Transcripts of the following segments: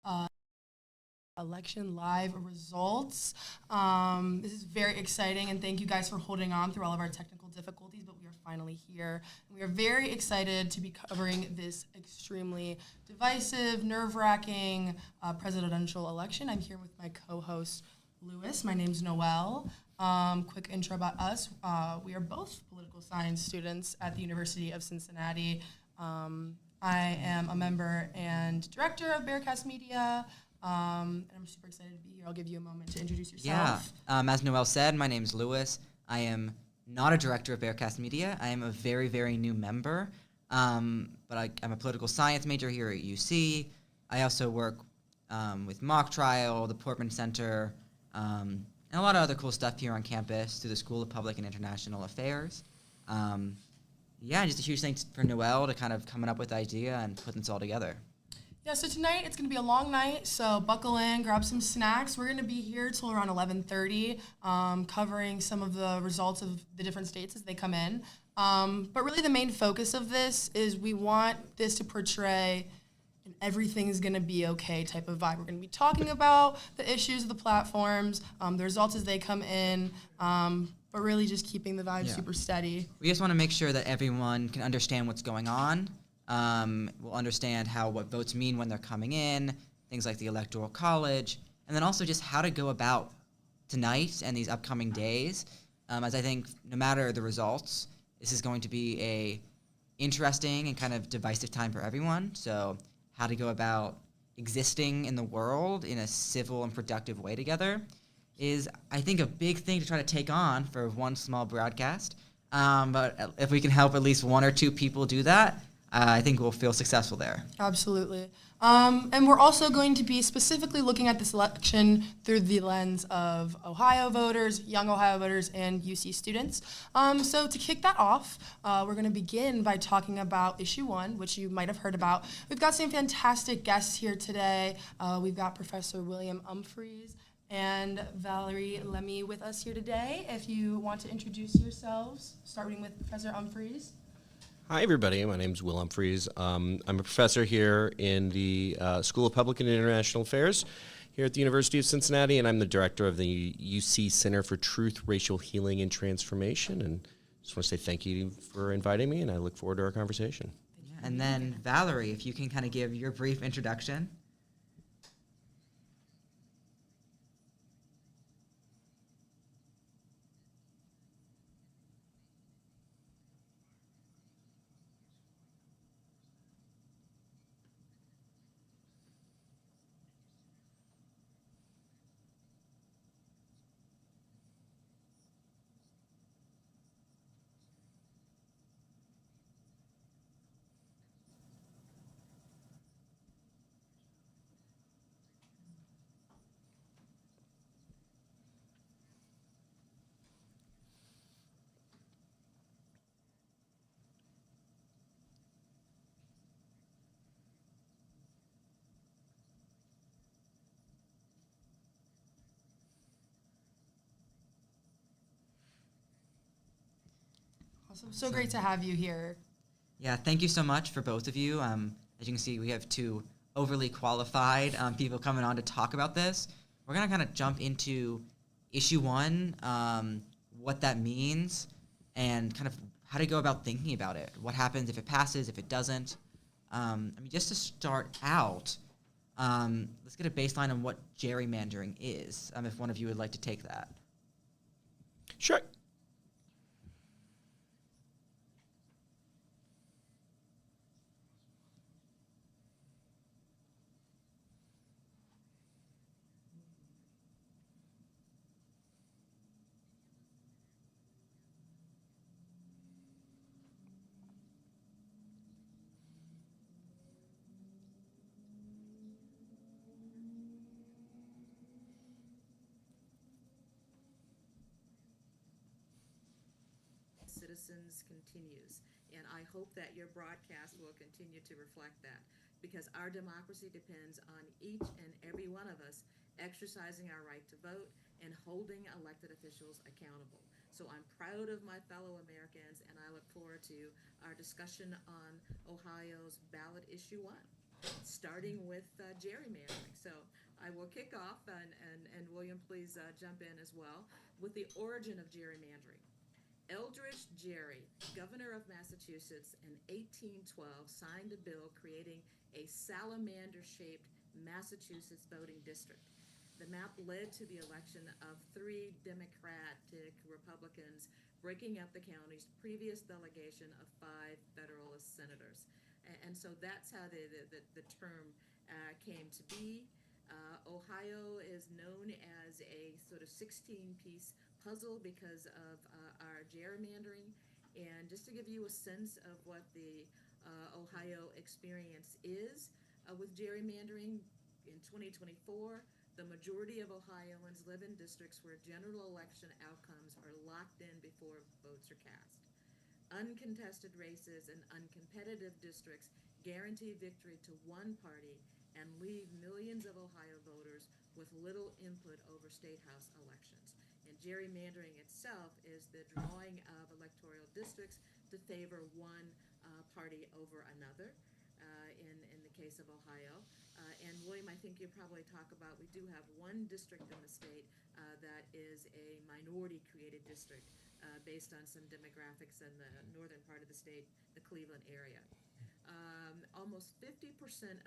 uh, election live results. This is very exciting, and thank you guys for holding on through all of our technical difficulties, but we are finally here. We are very excited to be covering this extremely divisive, nerve-wracking presidential election. I'm here with my co-host, Lewis. My name's Noelle. Quick intro about us. We are both political science students at the University of Cincinnati. I am a member and director of Bearcast Media, and I'm super excited to be here. I'll give you a moment to introduce yourself. As Noelle said, my name is Lewis. I am not a director of Bearcast Media. I am a very, very new member, but I'm a political science major here at UC. I also work with Mock Trial, the Portman Center, and a lot of other cool stuff here on campus through the School of Public and International Affairs. Just a huge thanks for Noelle to kind of coming up with the idea and putting this all together. Yeah, so tonight it's going to be a long night, so buckle in, grab some snacks. We're going to be here till around 11:30, covering some of the results of the different states as they come in. But really the main focus of this is we want this to portray an everything's going to be okay type of vibe. We're going to be talking about the issues of the platforms, the results as they come in, but really just keeping the vibe super steady. We just want to make sure that everyone can understand what's going on. We'll understand what votes mean when they're coming in, things like the Electoral College, and then also just how to go about tonight and these upcoming days, as I think no matter the results, this is going to be a interesting and kind of divisive time for everyone. So how to go about existing in the world in a civil and productive way together is, I think, a big thing to try to take on for one small broadcast. But if we can help at least one or two people do that, I think we'll feel successful there. Absolutely. And we're also going to be specifically looking at this election through the lens of Ohio voters, young Ohio voters, and UC students. So to kick that off, we're going to begin by talking about issue 1, which you might have heard about. We've got some fantastic guests here today. We've got Professor William Humphreys and Valerie Lemmy with us here today. If you want to introduce yourselves, starting with Professor Humphreys. Hi, everybody. My name is Will Humphreys. I'm a professor here in the School of Public and International Affairs here at the University of Cincinnati, and I'm the director of the UC Center for Truth, Racial Healing, and Transformation. And just want to say thank you for inviting me, and I look forward to our conversation. And then, Valerie, if you can kind of give your brief introduction. Awesome. So great to have you here. Yeah, thank you so much for both of you. As you can see, we have two overly qualified people coming on to talk about this. We're going to kind of jump into issue 1, what that means, and kind of how to go about thinking about it. What happens if it passes, if it doesn't. Just to start out, let's get a baseline on what gerrymandering is, if one of you would like to take that. Sure. Citizens continues, and I hope that your broadcast will continue to reflect that, because our democracy depends on each and every one of us exercising our right to vote and holding elected officials accountable. So I'm proud of my fellow Americans, and I look forward to our discussion on Ohio's ballot issue 1. starting with gerrymandering. So I will kick off, and William, please jump in as well, with the origin of gerrymandering. Eldridge Gerry, governor of Massachusetts in 1812, signed a bill creating a salamander-shaped Massachusetts voting district. The map led to the election of 3 Democratic Republicans, breaking up the county's previous delegation of 5 Federalist senators. And so that's how the term came to be. Ohio is known as a sort of 16-piece puzzle because of our gerrymandering. And just to give you a sense of what the Ohio experience is with gerrymandering, in 2024, the majority of Ohioans live in districts where general election outcomes are locked in before votes are cast. Uncontested races and uncompetitive districts guarantee victory to one party and leave millions of Ohio voters with little input over state house elections. And gerrymandering itself is the drawing of electoral districts to favor one party over another. In the case of Ohio. And William, I think you probably talk about, we do have one district in the state that is a minority-created district based on some demographics in the northern part of the state, the Cleveland area. Almost 50%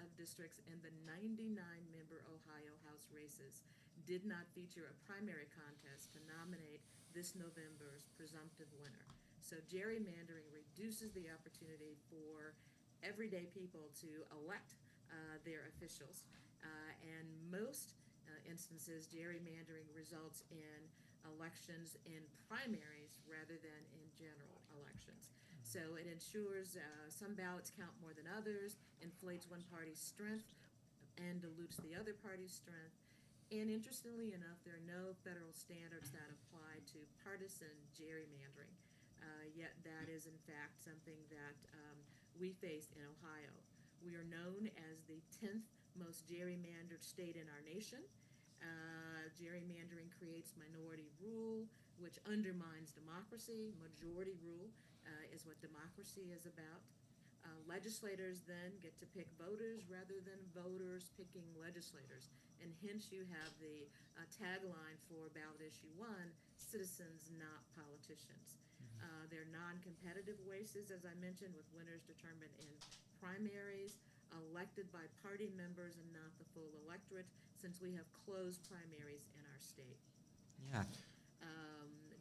of districts in the 99-member Ohio House races did not feature a primary contest to nominate this November's presumptive winner. So gerrymandering reduces the opportunity for everyday people to elect their officials. And most instances, gerrymandering results in elections in primaries rather than in general elections. So it ensures some ballots count more than others, inflates one party's strength, and dilutes the other party's strength. And interestingly enough, there are no federal standards that apply to partisan gerrymandering. Yet that is, in fact, something that we face in Ohio. We are known as the 10th most gerrymandered state in our nation. Gerrymandering creates minority rule, which undermines democracy. Majority rule is what democracy is about. Legislators then get to pick voters rather than voters picking legislators. And hence you have the tagline for ballot issue 1, citizens, not politicians. They're non-competitive races, as I mentioned, with winners determined in primaries, elected by party members and not the full electorate, since we have closed primaries in our state. Yeah.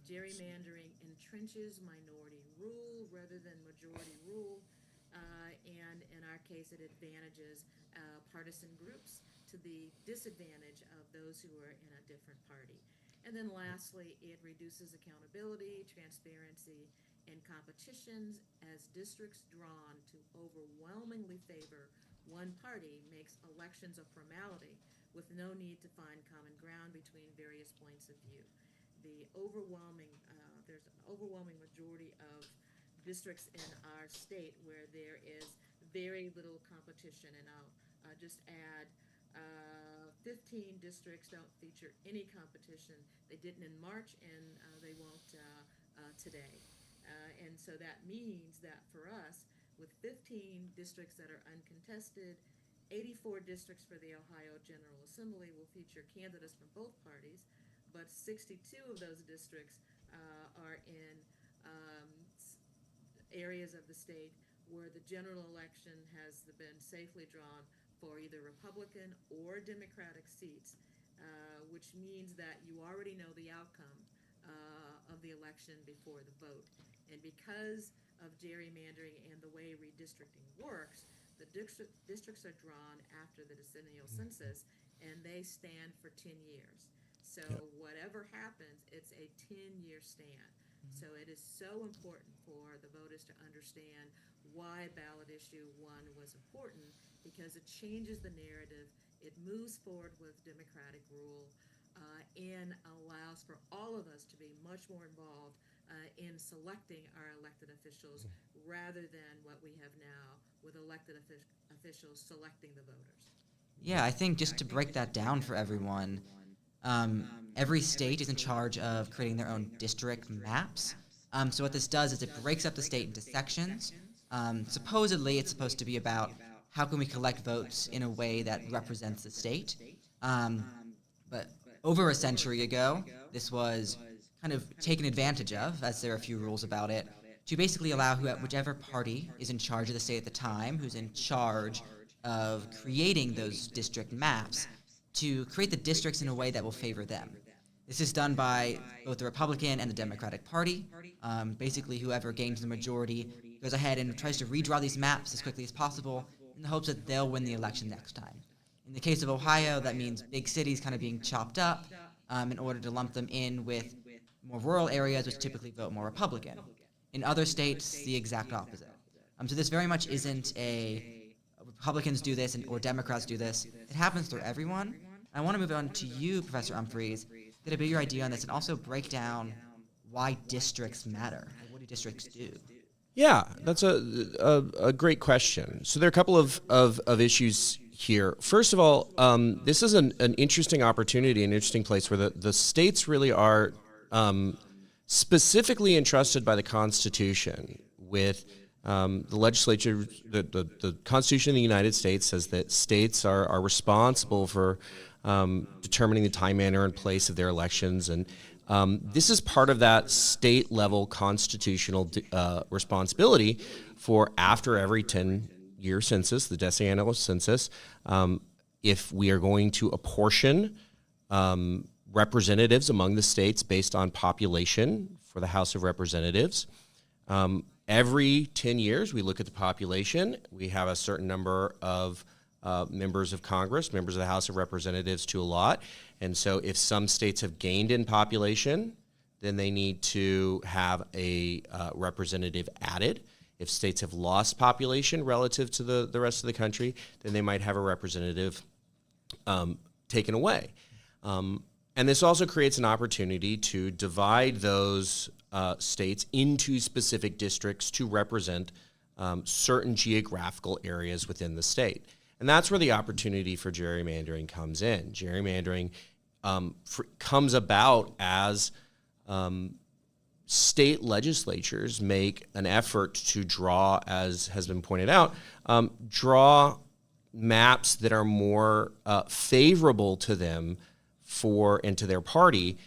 Gerrymandering entrenches minority rule rather than majority rule, and in our case, it advantages partisan groups to the disadvantage of those who are in a different party. And then lastly, it reduces accountability, transparency, and competitions as districts drawn to overwhelmingly favor one party makes elections a formality with no need to find common ground between various points of view. There's an overwhelming majority of districts in our state where there is very little competition, and I'll just add 15 districts don't feature any competition. They didn't in March, and they won't today. And so that means that for us, with 15 districts that are uncontested, 84 districts for the Ohio General Assembly will feature candidates from both parties, but 62 of those districts are in areas of the state where the general election has been safely drawn for either Republican or Democratic seats, which means that you already know the outcome of the election before the vote. And because of gerrymandering and the way redistricting works, the districts are drawn after the decennial census, and they stand for 10 years. So whatever happens, it's a 10-year stand. So it is so important for the voters to understand why ballot issue 1 was important, because it changes the narrative, it moves forward with democratic rule, and allows for all of us to be much more involved in selecting our elected officials rather than what we have now with elected officials selecting the voters. Yeah, I think just to break that down for everyone, every state is in charge of creating their own district maps. So what this does is it breaks up the state into sections. Supposedly, it's supposed to be about how can we collect votes in a way that represents the state. But over a century ago, this was kind of taken advantage of, as there are a few rules about it, to basically allow whichever party is in charge of the state at the time, who's in charge of creating those district maps, to create the districts in a way that will favor them. This is done by both the Republican and the Democratic Party. Basically, whoever gains the majority goes ahead and tries to redraw these maps as quickly as possible in the hopes that they'll win the election next time. In the case of Ohio, that means big cities kind of being chopped up in order to lump them in with more rural areas, which typically vote more Republican. In other states, the exact opposite. So this very much isn't Republicans do this or Democrats do this. It happens through everyone. I want to move on to you, Professor Humphreys, get a bigger idea on this and also break down why districts matter. What do districts do? Yeah, that's a great question. So there are a couple of issues here. First of all, this is an interesting opportunity, an interesting place where the states really are specifically entrusted by the Constitution with the legislature. The Constitution of the United States says that states are responsible for determining the time, manner, and place of their elections, and this is part of that state-level constitutional responsibility for after every 10-year census, the decennial census, if we are going to apportion representatives among the states based on population for the House of Representatives. Every 10 years, we look at the population. We have a certain number of members of Congress, members of the House of Representatives to allot. And so if some states have gained in population, then they need to have a representative added. If states have lost population relative to the rest of the country, then they might have a representative taken away. And this also creates an opportunity to divide those states into specific districts to represent certain geographical areas within the state. And that's where the opportunity for gerrymandering comes in. Gerrymandering comes about as state legislatures make an effort to draw, as has been pointed out, draw maps that are more favorable to them and to their party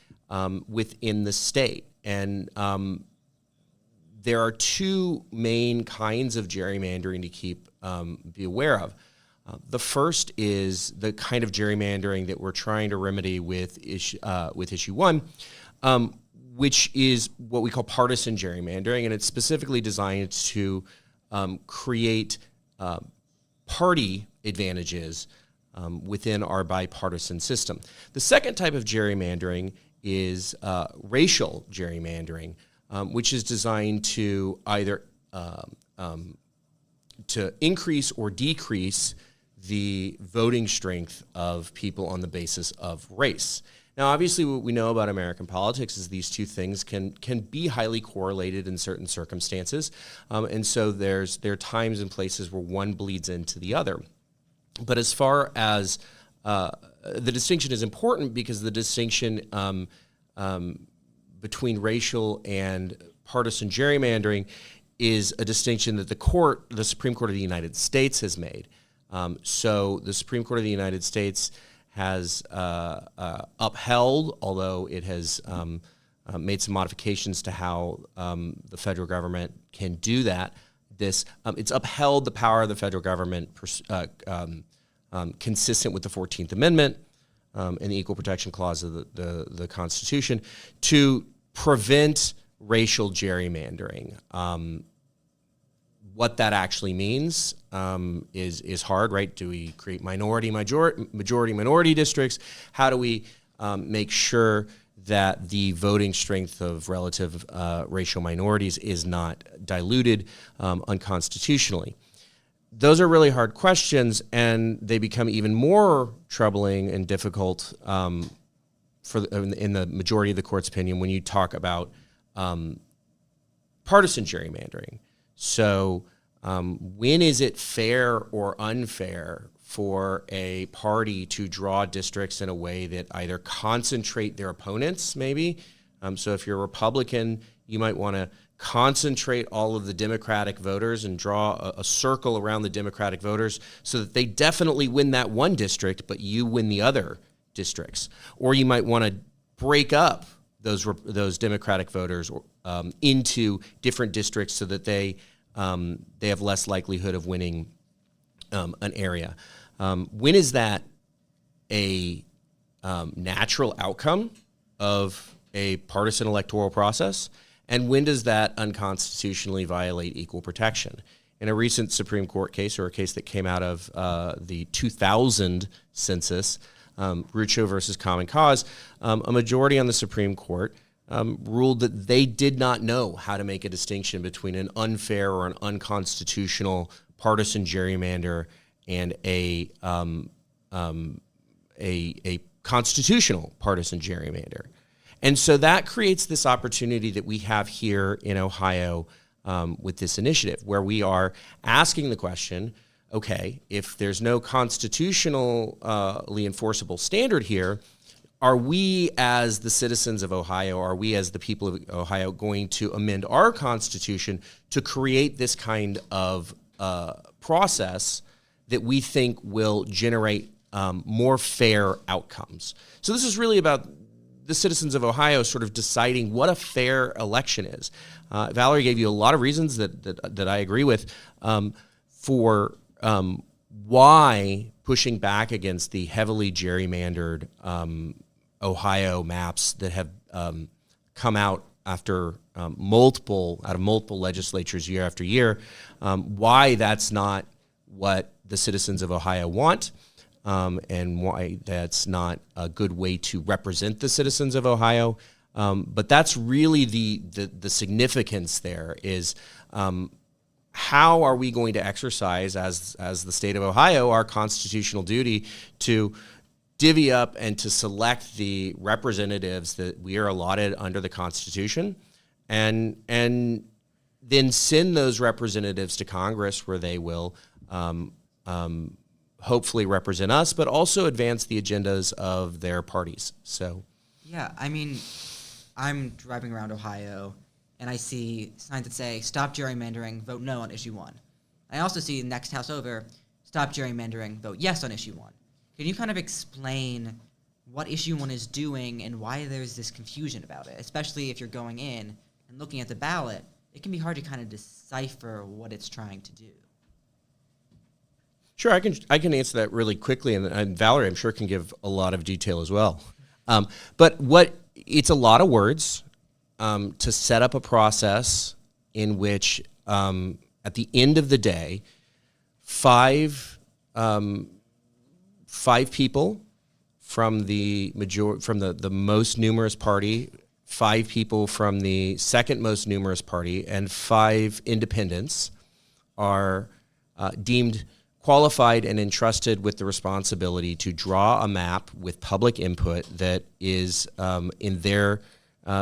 within the state. And there are two main kinds of gerrymandering to be aware of. The first is the kind of gerrymandering that we're trying to remedy with issue 1, which is what we call partisan gerrymandering, and it's specifically designed to create party advantages within our bipartisan system. The second type of gerrymandering is racial gerrymandering, which is designed to either to increase or decrease the voting strength of people on the basis of race. Now, obviously, what we know about American politics is these two things can be highly correlated in certain circumstances, and so there are times and places where one bleeds into the other. But as far as the distinction is important, because the distinction between racial and partisan gerrymandering is a distinction that the Supreme Court of the United States has made. So the Supreme Court of the United States has upheld, although it has made some modifications to how the federal government can do that. It's upheld the power of the federal government consistent with the 14th Amendment and the Equal Protection Clause of the Constitution to prevent racial gerrymandering. What that actually means is hard, right? Do we create majority districts? How do we make sure that the voting strength of relative racial minorities is not diluted unconstitutionally? Those are really hard questions, and they become even more troubling and difficult in the majority of the court's opinion when you talk about partisan gerrymandering. So when is it fair or unfair for a party to draw districts in a way that either concentrate their opponents, maybe? So if you're a Republican, you might want to concentrate all of the Democratic voters and draw a circle around the Democratic voters so that they definitely win that one district, but you win the other districts. Or you might want to break up those Democratic voters into different districts so that they have less likelihood of winning an area. When is that a natural outcome of a partisan electoral process? And when does that unconstitutionally violate equal protection? In a recent Supreme Court case, or a case that came out of the 2000 census, Rucho versus Common Cause, a majority on the Supreme Court ruled that they did not know how to make a distinction between an unfair or an unconstitutional partisan gerrymander and a constitutional partisan gerrymander. And so that creates this opportunity that we have here in Ohio with this initiative, where we are asking the question, okay, if there's no constitutionally enforceable standard here, are we as the citizens of Ohio, are we as the people of Ohio going to amend our Constitution to create this kind of process that we think will generate more fair outcomes? So this is really about the citizens of Ohio sort of deciding what a fair election is. Valerie gave you a lot of reasons that I agree with for why pushing back against the heavily gerrymandered Ohio maps that have come out after multiple legislatures year after year, why that's not what the citizens of Ohio want. And why that's not a good way to represent the citizens of Ohio. But that's really the significance there is how are we going to exercise as the state of Ohio our constitutional duty to divvy up and to select the representatives that we are allotted under the Constitution and then send those representatives to Congress where they will hopefully represent us, but also advance the agendas of their parties. So, yeah, I mean, I'm driving around Ohio, and I see signs that say, stop gerrymandering, vote no on issue 1. I also see next house over, stop gerrymandering, vote yes on issue 1. Can you kind of explain what issue 1 is doing and why there's this confusion about it? Especially if you're going in and looking at the ballot, it can be hard to kind of decipher what it's trying to do. Sure, I can answer that really quickly, and Valerie, I'm sure, can give a lot of detail as well. But it's a lot of words to set up a process in which, at the end of the day, five people from the most numerous party, 5 people from the second most numerous party, and 5 independents are deemed qualified and entrusted with the responsibility to draw a map with public input that is, in their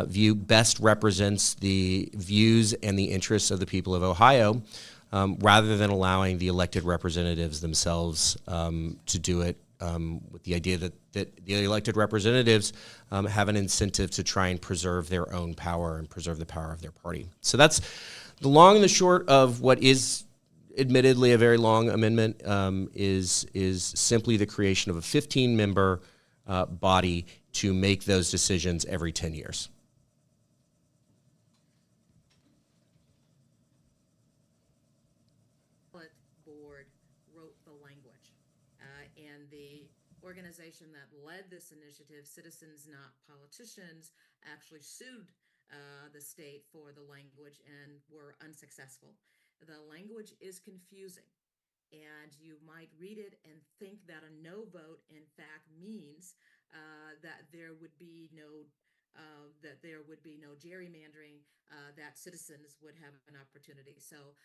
view, best represents the views and the interests of the people of Ohio, rather than allowing the elected representatives themselves to do it, with the idea that the elected representatives have an incentive to try and preserve their own power and preserve the power of their party. So that's the long and the short of what is admittedly a very long amendment, is simply the creation of a 15-member body to make those decisions every 10 years. Ballot board wrote the language, and the organization that led this initiative, Citizens Not Politicians, actually sued the state for the language and were unsuccessful. The language is confusing, and you might read it and think that a no vote, in fact, means that there would be no gerrymandering, that citizens would have an opportunity. So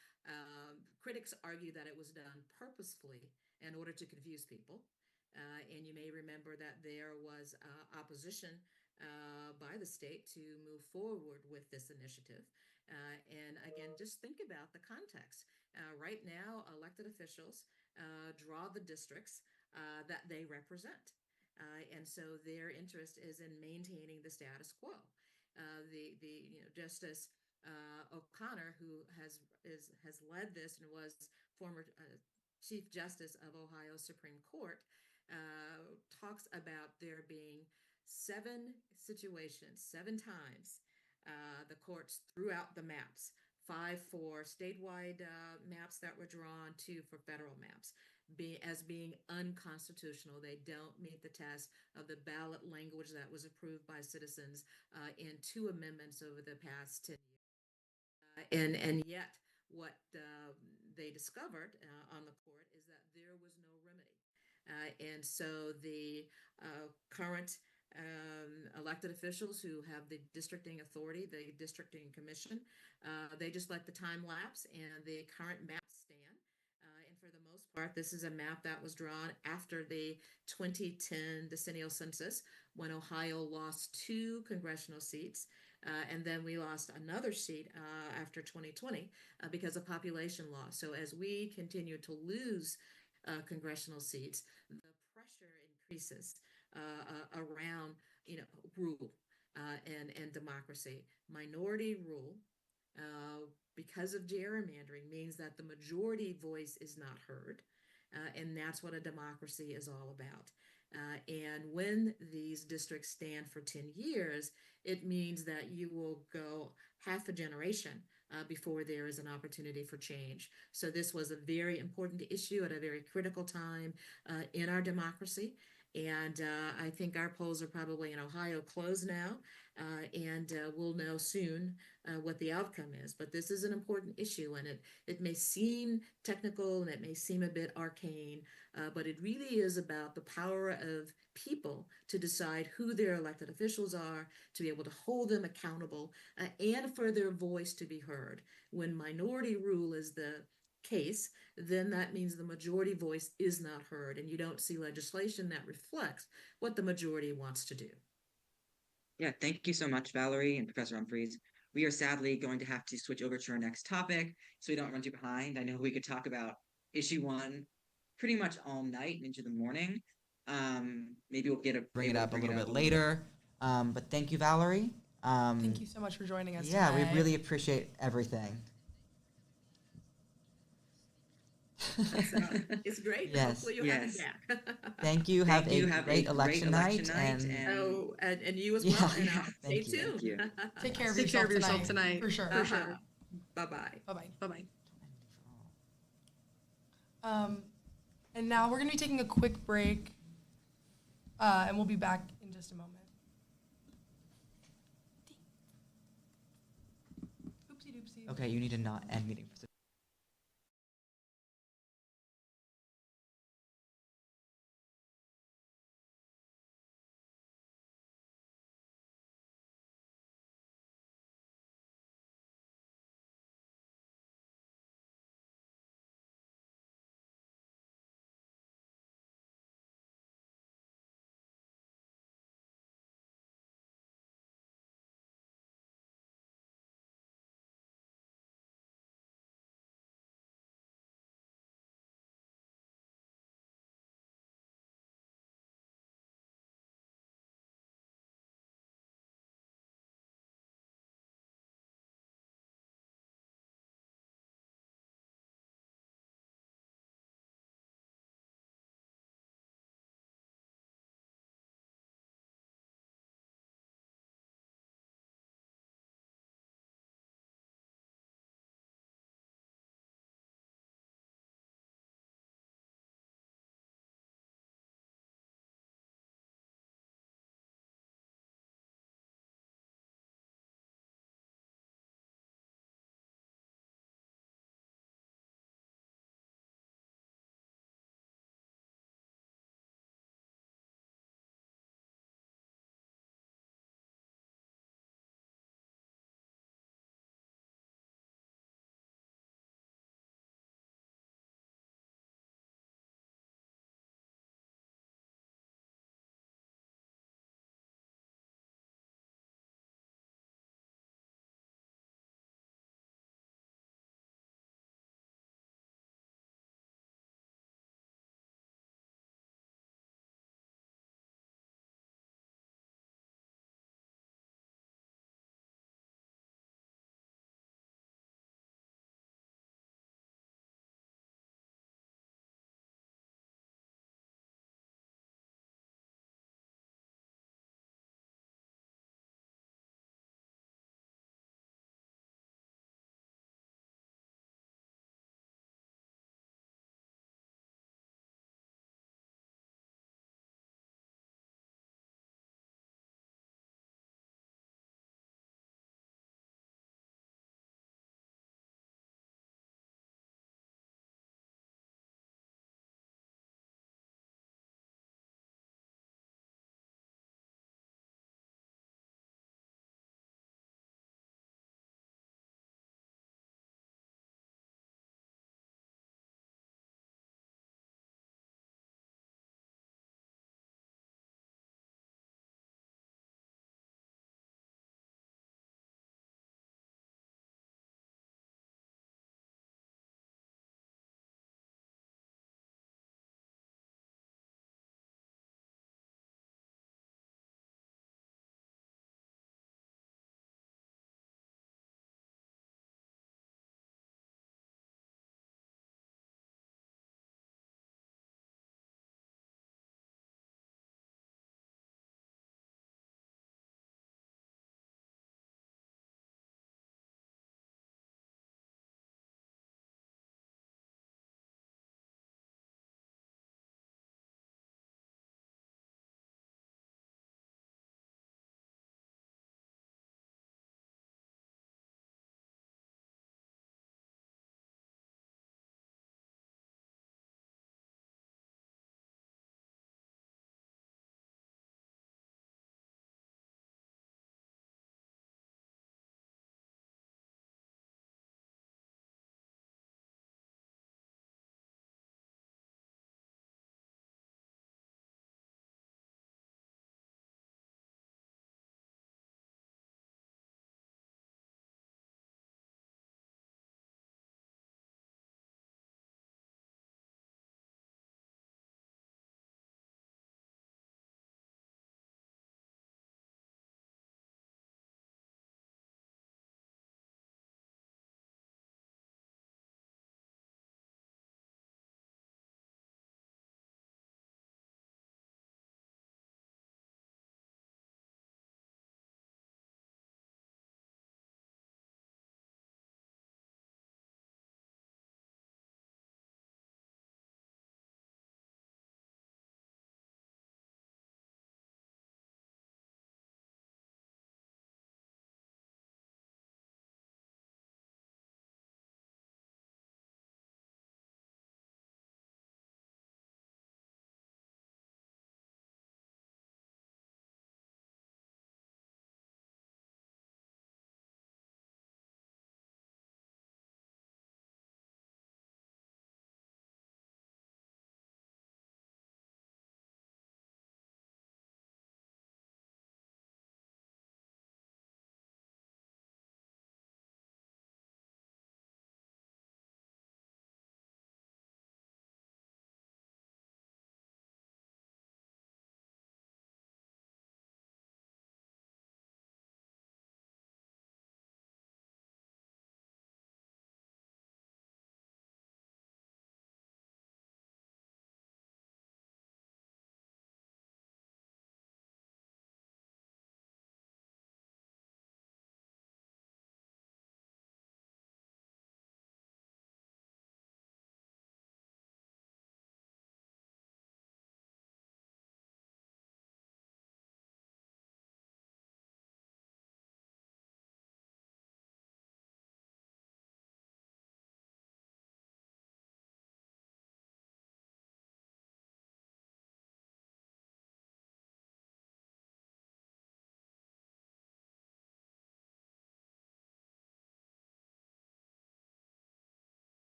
critics argue that it was done purposefully in order to confuse people. And you may remember that there was opposition by the state to move forward with this initiative. And again, just think about the context. Right now, elected officials draw the districts that they represent. And so their interest is in maintaining the status quo. Just as O'Connor, who has led this and was former Chief Justice of Ohio Supreme Court, talks about there being 7 situations, 7 times the courts threw out the maps. 5 for statewide maps that were drawn, 2 for federal maps, as being unconstitutional. They don't meet the test of the ballot language that was approved by citizens in 2 amendments over the past 10 years. And yet, what they discovered on the court is that there was no remedy. And so the current elected officials who have the districting authority, the districting commission, they just let the time lapse and the current maps stand. And for the most part, this is a map that was drawn after the 2010 decennial census, when Ohio lost 2 congressional seats. And then we lost another seat after 2020 because of population loss. So as we continue to lose congressional seats, the pressure increases around, rule and democracy. Minority rule, because of gerrymandering, means that the majority voice is not heard. And that's what a democracy is all about. And when these districts stand for 10 years, it means that you will go half a generation before there is an opportunity for change. So this was a very important issue at a very critical time in our democracy. And I think our polls are probably in Ohio closed now, and we'll know soon what the outcome is. But this is an important issue, and it may seem technical and it may seem a bit arcane, but it really is about the power of people to decide who their elected officials are, to be able to hold them accountable, and for their voice to be heard. When minority rule is the case, then that means the majority voice is not heard, and you don't see legislation that reflects what the majority wants to do. Yeah, thank you so much, Valerie and Professor Humphreys. We are sadly going to have to switch over to our next topic so we don't run too behind. I know we could talk about issue 1 pretty much all night and into the morning. Maybe we'll Bring it up a little bit later. But thank you, Valerie. Thank you so much for joining us Yeah, today. we really appreciate everything. It's great. Yes. Hopefully you'll have me back. Thank you. Have a great election night. Oh, and you as Yeah, well. And yeah, stay thank you. tuned. Thank you. Take care of Take care yourself of yourself tonight. tonight. For sure. For sure. Bye-bye. Bye-bye. Bye-bye. And now we're going to be taking a quick break, and we'll be back in just a moment. Oopsie doopsie. Okay, you need to not end meeting.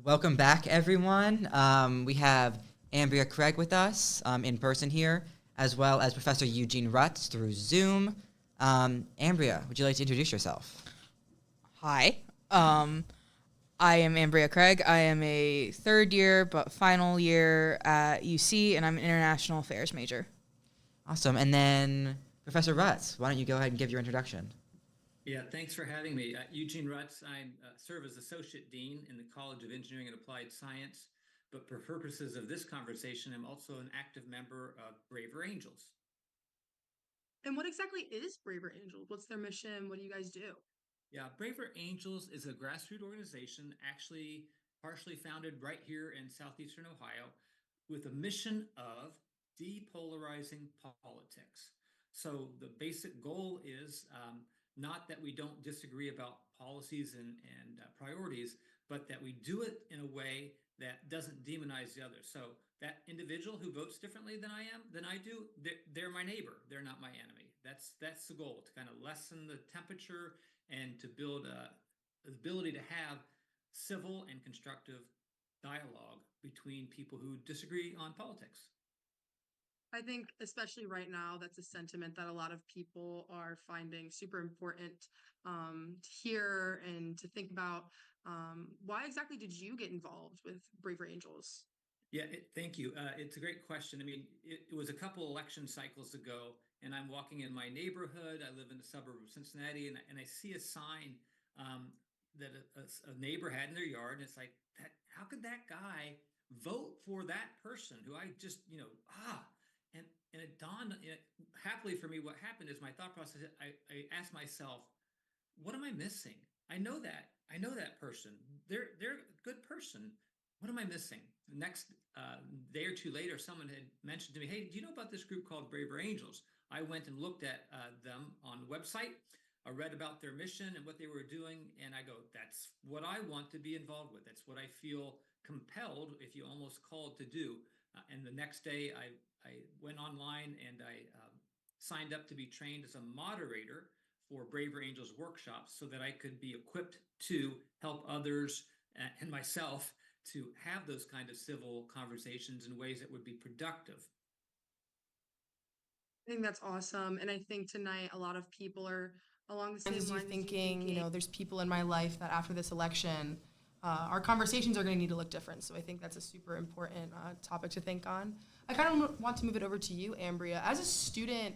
Welcome back, everyone. We have Ambria Craig with us in person here, as well as Professor Eugene Rutz through Zoom. Ambria, would you like to introduce yourself? Hi. I am Ambria Craig. I am a third year but final year at UC, and I'm an international affairs major. Awesome. And then Professor Rutz, why don't you go ahead and give your introduction? Yeah, thanks for having me. Eugene Rutz. I serve as Associate Dean in the College of Engineering and Applied Science, but for purposes of this conversation, I'm also an active member of Braver Angels. And what exactly is Braver Angels? What's their mission? What do you guys do? Yeah, Braver Angels is a grassroots organization actually partially founded right here in southeastern Ohio with a mission of depolarizing politics. So the basic goal is not that we don't disagree about policies and priorities, but that we do it in a way that doesn't demonize the other. So that individual who votes differently than I do, they're my neighbor. They're not my enemy. That's the goal, to kind of lessen the temperature and to build the ability to have civil and constructive dialogue between people who disagree on politics. I think, especially right now, that's a sentiment that a lot of people are finding super important to hear and to think about. Why exactly did you get involved with Braver Angels? Yeah, thank you. It's a great question. I mean, it was a couple election cycles ago, and I'm walking in my neighborhood. I live in the suburb of Cincinnati, and I see a sign that a neighbor had in their yard, and it's like, how could that guy vote for that person who I just, and it dawned happily for me. What happened is my thought process. I asked myself, what am I missing? I know that person. They're a good person. What am I missing? The next day or two later, someone had mentioned to me, hey, do you know about this group called Braver Angels? I went and looked at them on the website. I read about their mission and what they were doing, and I go, that's what I want to be involved with. That's what I feel compelled, if you almost called, to do. And the next day, I went online and I signed up to be trained as a moderator for Braver Angels workshops so that I could be equipped to help others and myself to have those kind of civil conversations in ways that would be productive. I think that's awesome. And I think tonight a lot of people are along the same lines as you thinking, there's people in my life that after this election, our conversations are going to need to look different. So I think that's a super important topic to think on. I kind of want to move it over to you, Ambria. As a student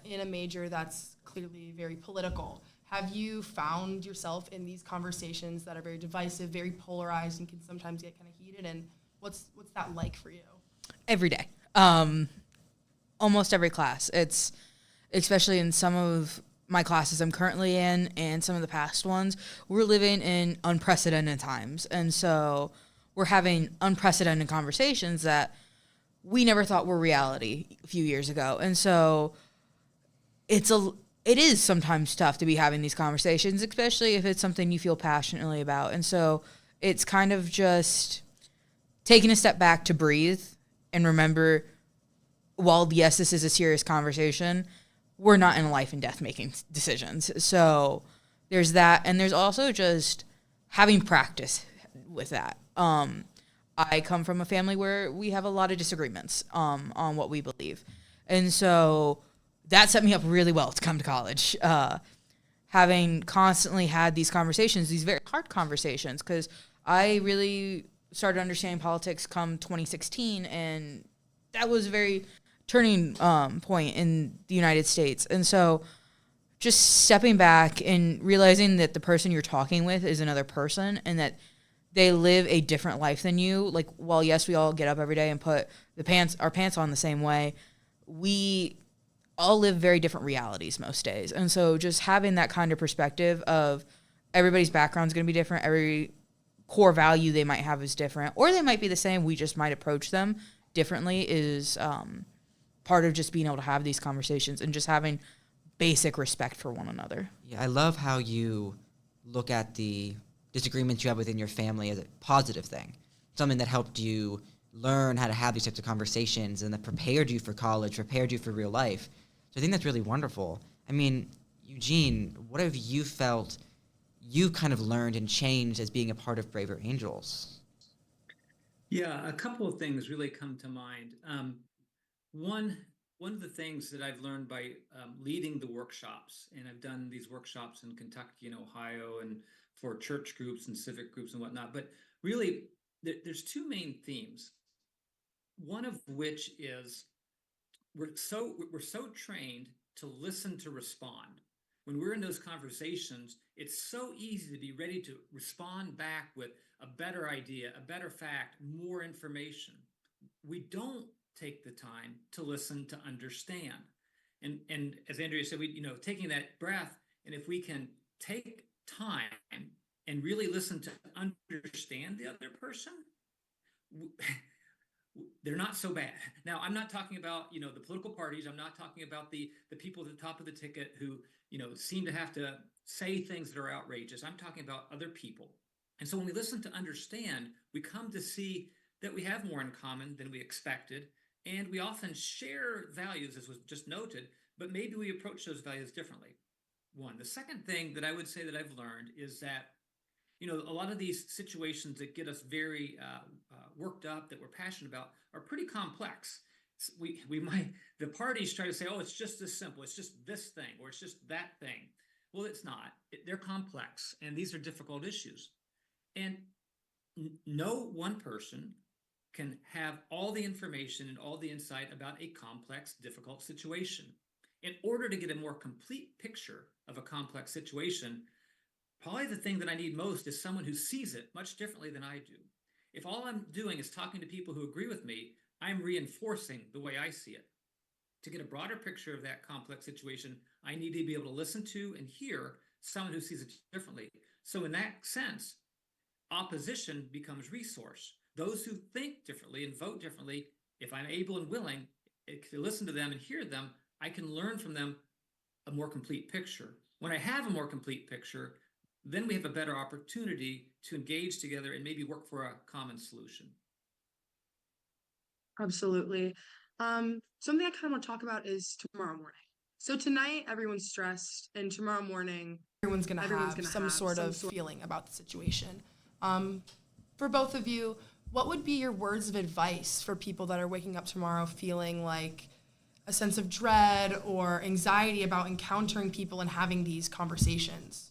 in a major that's clearly very political, have you found yourself in these conversations that are very divisive, very polarized, and can sometimes get kind of heated? And what's that like for you? Every day. Almost every class. It's especially in some of my classes I'm currently in and some of the past ones, we're living in unprecedented times. And so we're having unprecedented conversations that we never thought were reality a few years ago. And so it is sometimes tough to be having these conversations, especially if it's something you feel passionately about. And so it's kind of just taking a step back to breathe and remember, while yes, this is a serious conversation, we're not in life and death making decisions. So there's that. And there's also just having practice with that. I come from a family where we have a lot of disagreements on what we believe. And so that set me up really well to come to college. Having constantly had these conversations, these very hard conversations, because I really started understanding politics come 2016, and that was a very turning point in the United States. And so just stepping back and realizing that the person you're talking with is another person and that they live a different life than you. Like, while yes, we all get up every day and put our pants on the same way, we all live very different realities most days. And so just having that kind of perspective of everybody's background is going to be different, every core value they might have is different, or they might be the same, we just might approach them differently, is part of just being able to have these conversations and just having basic respect for one another. Yeah, I love how you look at the disagreements you have within your family as a positive thing, something that helped you learn how to have these types of conversations and that prepared you for college, prepared you for real life. So I think that's really wonderful. I mean, Eugene, what have you felt you kind of learned and changed as being a part of Braver Angels? Yeah, a couple of things really come to mind. One one of the things that I've learned by leading the workshops, and I've done these workshops in Kentucky and Ohio, and for church groups and civic groups and whatnot. But really, there's two main themes. One of which is we're so trained to listen to respond. When we're in those conversations, it's so easy to be ready to respond back with a better idea, a better fact, more information. We don't take the time to listen to understand. And as Andrea said, taking that breath, and if we can take time and really listen to understand the other person, they're not so bad. Now, I'm not talking about, the political parties. I'm not talking about the people at the top of the ticket who, seem to have to say things that are outrageous. I'm talking about other people. And so when we listen to understand, we come to see that we have more in common than we expected. And we often share values, as was just noted, but maybe we approach those values differently. One. The second thing that I would say that I've learned is that a lot of these situations that get us very worked up, that we're passionate about, are pretty complex. We might, the parties try to say, oh, it's just this simple, it's just this thing, or it's just that thing. Well, it's not. They're complex, and these are difficult issues. And no one person can have all the information and all the insight about a complex, difficult situation. In order to get a more complete picture of a complex situation, probably the thing that I need most is someone who sees it much differently than I do. If all I'm doing is talking to people who agree with me, I'm reinforcing the way I see it. To get a broader picture of that complex situation, I need to be able to listen to and hear someone who sees it differently. So in that sense, opposition becomes resource. Those who think differently and vote differently, if I'm able and willing to listen to them and hear them, I can learn from them a more complete picture. When I have a more complete picture, then we have a better opportunity to engage together and maybe work for a common solution. Absolutely. Something I kind of want to talk about is tomorrow morning. So tonight everyone's stressed, and tomorrow morning everyone's gonna have some sort of feeling about the situation. For both of you, what would be your words of advice for people that are waking up tomorrow feeling like a sense of dread or anxiety about encountering people and having these conversations?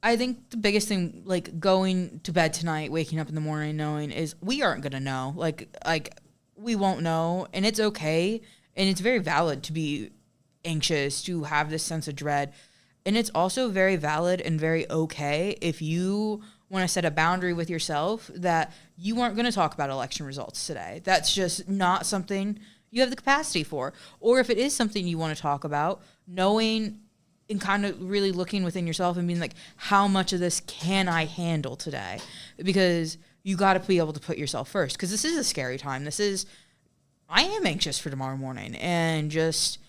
I think the biggest thing, like going to bed tonight, waking up in the morning, knowing is we aren't gonna know. Like we won't know, and it's okay, and it's very valid to be anxious, to have this sense of dread, and it's also very valid and very okay if you want to set a boundary with yourself that you aren't going to talk about election results today. That's just not something you have the capacity for. Or if it is something you want to talk about, knowing and kind of really looking within yourself and being like, how much of this can I handle today? Because you got to be able to put yourself first. Because this is a scary time. I am anxious for tomorrow morning. And just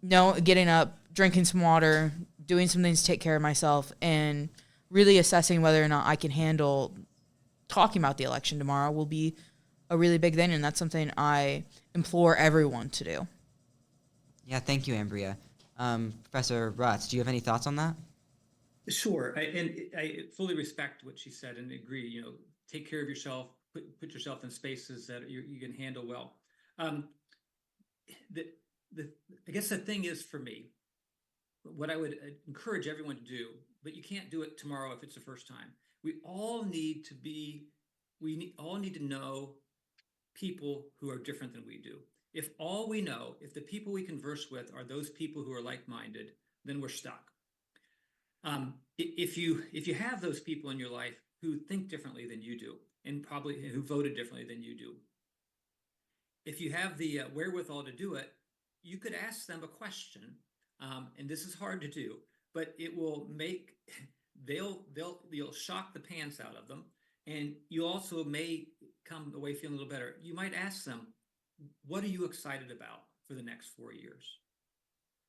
getting up, drinking some water, doing some things to take care of myself, and really assessing whether or not I can handle talking about the election tomorrow will be a really big thing. And that's something I implore everyone to do. Yeah, thank you, Ambria. Professor Rutz, do you have any thoughts on that? Sure, I fully respect what she said and agree. Take care of yourself, put yourself in spaces that you can handle well. I guess the thing is, for me, what I would encourage everyone to do, but you can't do it tomorrow if it's the first time. We all need to know people who are different than we do. If the people we converse with are those people who are like-minded, then we're stuck. If you have those people in your life who think differently than you do, and probably who voted differently than you do, if you have the wherewithal to do it, you could ask them a question, and this is hard to do, but it will make you'll shock the pants out of them, and you also may come away feeling a little better. You might ask them, what are you excited about for the next 4 years?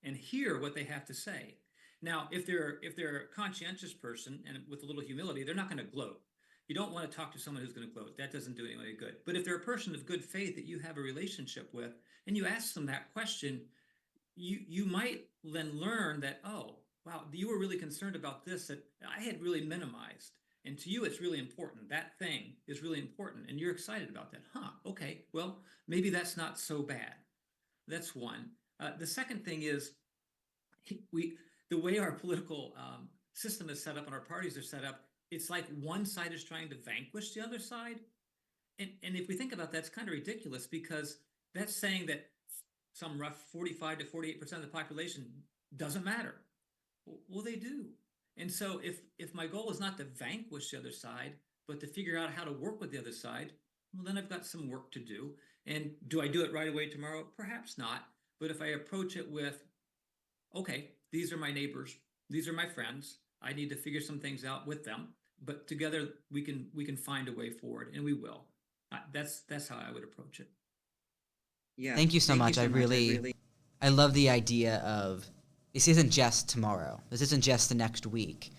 And hear what they have to say. Now, if they're a conscientious person and with a little humility, they're not going to gloat. You don't want to talk to someone who's going to gloat. That doesn't do anybody good. But if they're a person of good faith that you have a relationship with, and you ask them that question, you might then learn that, oh, wow, you were really concerned about this that I had really minimized. And to you, it's really important. That thing is really important. And you're excited about that. Huh, okay, well, maybe that's not so bad. That's one. The second thing is we the way our political system is set up and our parties are set up, it's like one side is trying to vanquish the other side. And if we think about that, it's kind of ridiculous because that's saying that some rough 45 to 48% of the population doesn't matter. Well, they do. And so if my goal is not to vanquish the other side, but to figure out how to work with the other side, well, then I've got some work to do. And do I do it right away tomorrow? Perhaps not. But if I approach it with, okay, these are my neighbors, these are my friends, I need to figure some things out with them, but together we can find a way forward, and we will. That's how I would approach it. Yeah. Thank you so much. I really I love the idea of this isn't just tomorrow. This isn't just the next week.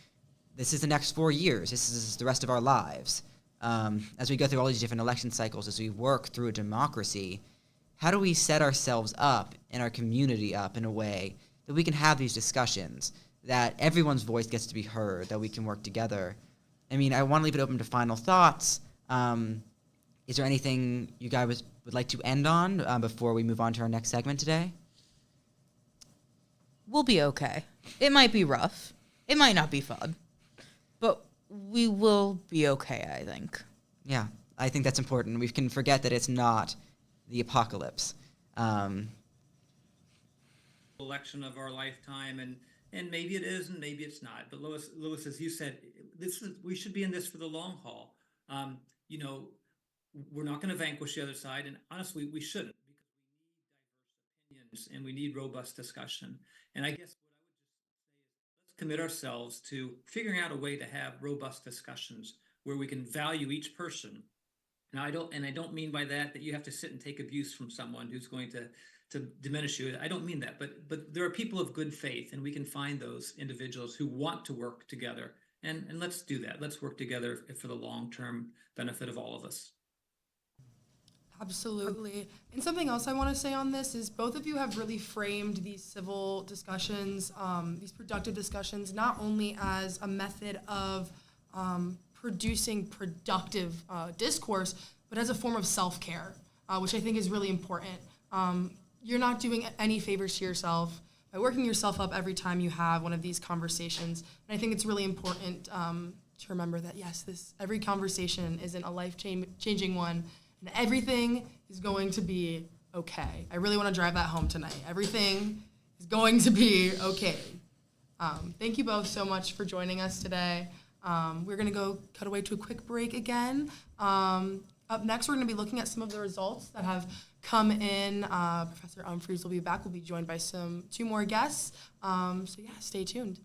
This is the next 4 years. This is the rest of our lives. As we go through all these different election cycles, as we work through a democracy, how do we set ourselves up and our community up in a way that we can have these discussions, that everyone's voice gets to be heard, that we can work together? I mean, I want to leave it open to final thoughts. Is there anything you guys would like to end on before we move on to our next segment today? We'll be okay. It might be rough. It might not be fun. But we will be okay, I think. Yeah, I think that's important. We can forget that it's not the apocalypse. Election of our lifetime, and maybe it is, and maybe it's not. But Louis, as you said, we should be in this for the long haul. You know, we're not going to vanquish the other side, and honestly, we shouldn't, because we need diverse opinions and we need robust discussion. And I guess what I would just say is let's commit ourselves to figuring out a way to have robust discussions where we can value each person. Now, I don't mean by that you have to sit and take abuse from someone who's going to diminish you. I don't mean that, but there are people of good faith, and we can find those individuals who want to work together. And let's do that. Let's work together for the long-term benefit of all of us. Absolutely. And something else I want to say on this is both of you have really framed these civil discussions, these productive discussions, not only as a method of producing productive discourse, but as a form of self-care, which I think is really important. You're not doing any favors to yourself by working yourself up every time you have one of these conversations. And I think it's really important to remember that, yes, every conversation isn't a life-changing one, and everything is going to be okay. I really want to drive that home tonight. Everything is going to be okay. Thank you both so much for joining us today. We're going to go cut away to a quick break again. Up next, we're going to be looking at some of the results that have come in. Professor Umphreys will be back. We'll be joined by two more guests. So yeah, stay tuned.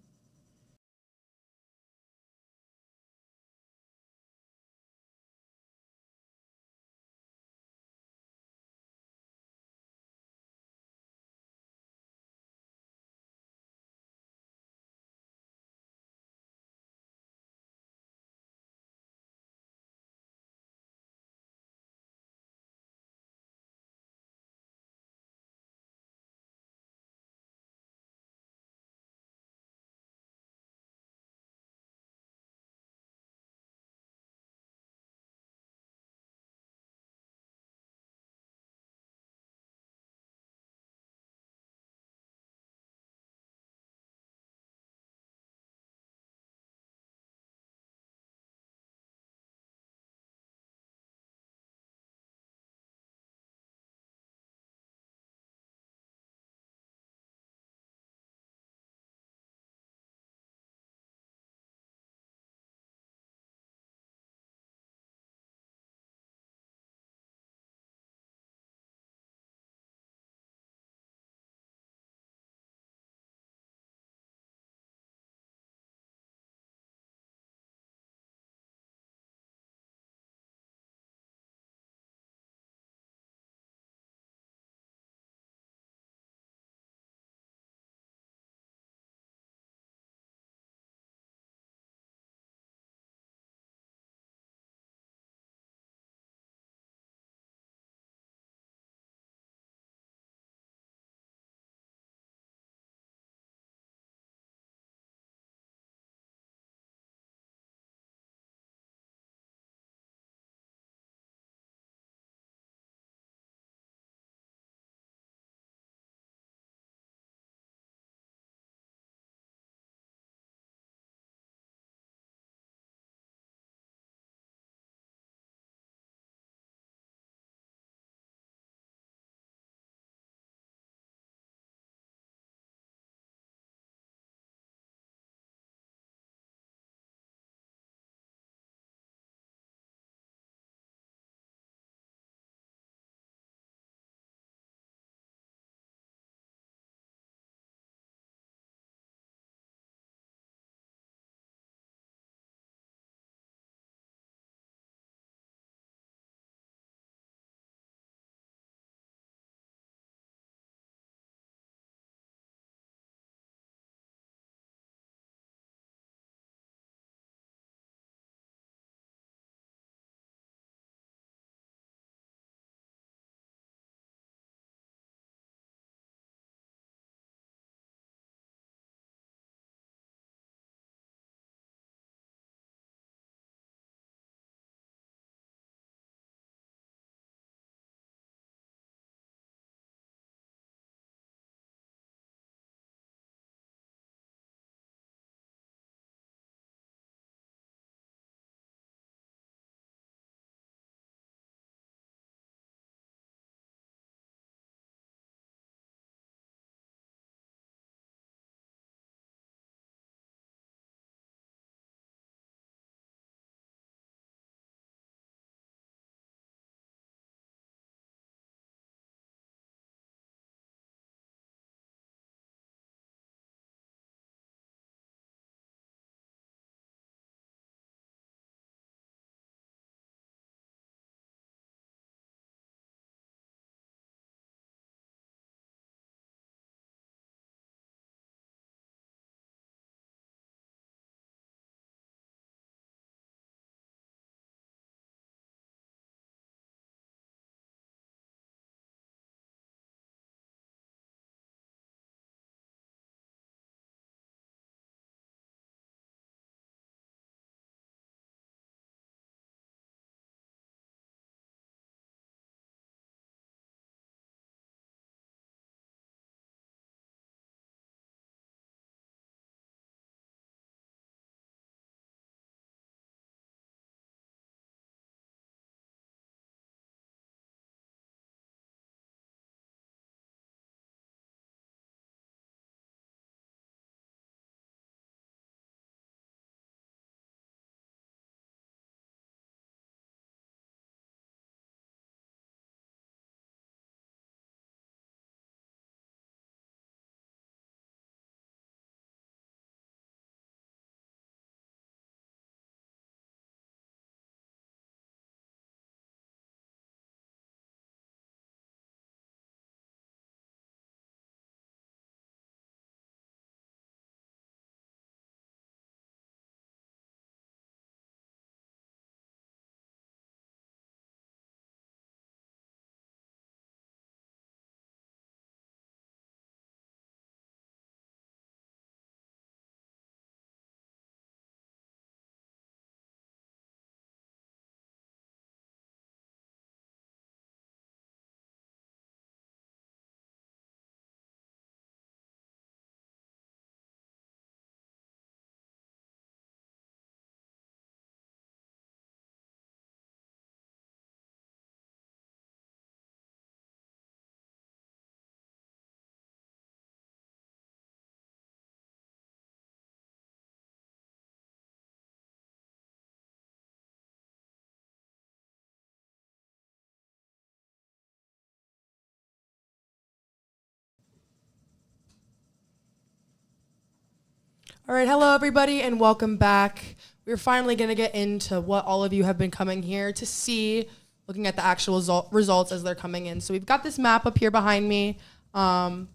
All right, hello everybody and welcome back. We're finally going to get into what all of you have been coming here to see, looking at the actual results as they're coming in. So we've got this map up here behind me. And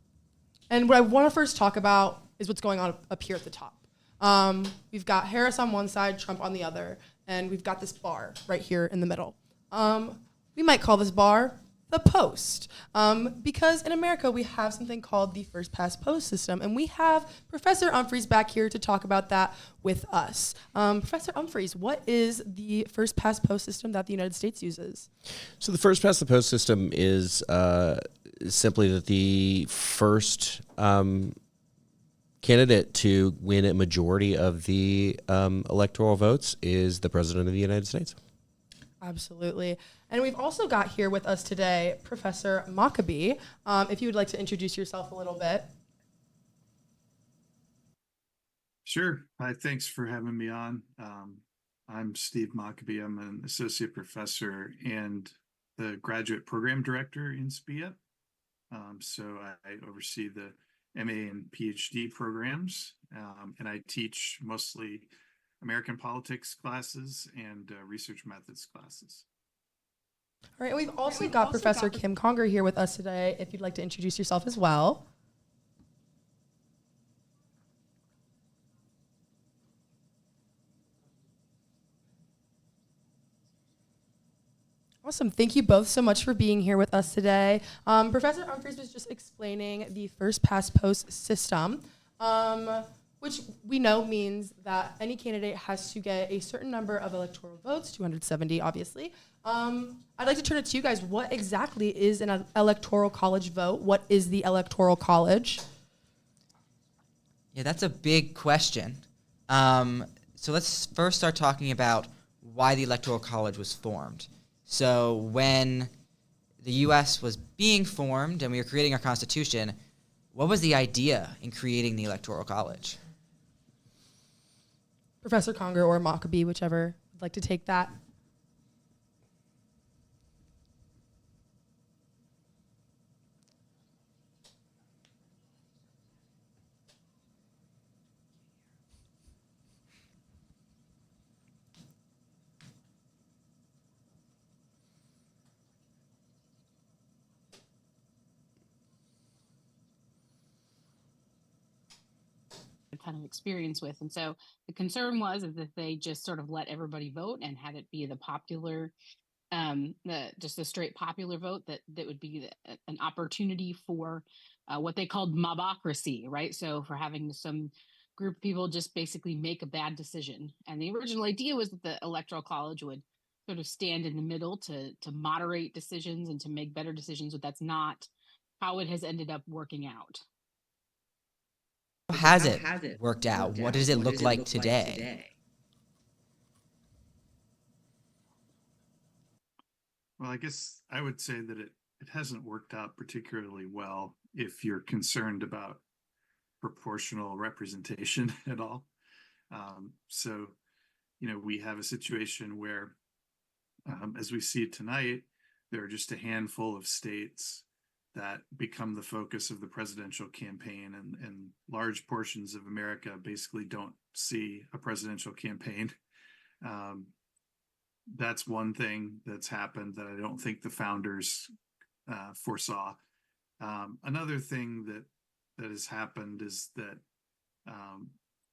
what I want to first talk about is what's going on up here at the top. We've got Harris on one side, Trump on the other, and we've got this bar right here in the middle. We might call this bar the post, because in America we have something called the first past post system, and we have Professor Humphreys back here to talk about that with us. Professor Humphreys, what is the first past post system that the United States uses? So the first past the post system is simply that the first candidate to win a majority of the electoral votes is the President of the United States. Absolutely. And we've also got here with us today Professor Maccabee. If you would like to introduce yourself a little bit. Sure. Hi, thanks for having me on. I'm Steve Maccabee. I'm an associate professor and the graduate program director in SPIA. So I oversee the MA and PhD programs, and I teach mostly American politics classes and research methods classes. All right, and we've also got Professor Kim Conger here with us today, if you'd like to introduce yourself as well. Awesome. Thank you both so much for being here with us today. Professor Humphreys was just explaining the first past post system, which we know means that any candidate has to get a certain number of electoral votes, 270 obviously. I'd like to turn it to you guys. What exactly is an electoral college vote? What is the electoral college? Yeah, that's a big question. So let's first start talking about why the electoral college was formed. So when the U.S. was being formed and we were creating our Constitution, what was the idea in creating the electoral college? Professor Conger or Maccabee, whichever would like to take that. Kind of experience with. And so the concern was that they just sort of let everybody vote and had it be the popular, just a straight popular vote, that would be an opportunity for what they called mobocracy, right? So for having some group of people just basically make a bad decision. And the original idea was that the electoral college would sort of stand in the middle to moderate decisions and to make better decisions, but that's not how it has ended up working out. How has it worked out? What does it look like today? Well, I guess I would say that it hasn't worked out particularly well if you're concerned about proportional representation at all. So, we have a situation where, as we see tonight, there are just a handful of states that become the focus of the presidential campaign, and large portions of America basically don't see a presidential campaign. That's one thing that's happened that I don't think the founders foresaw. Another thing that has happened is that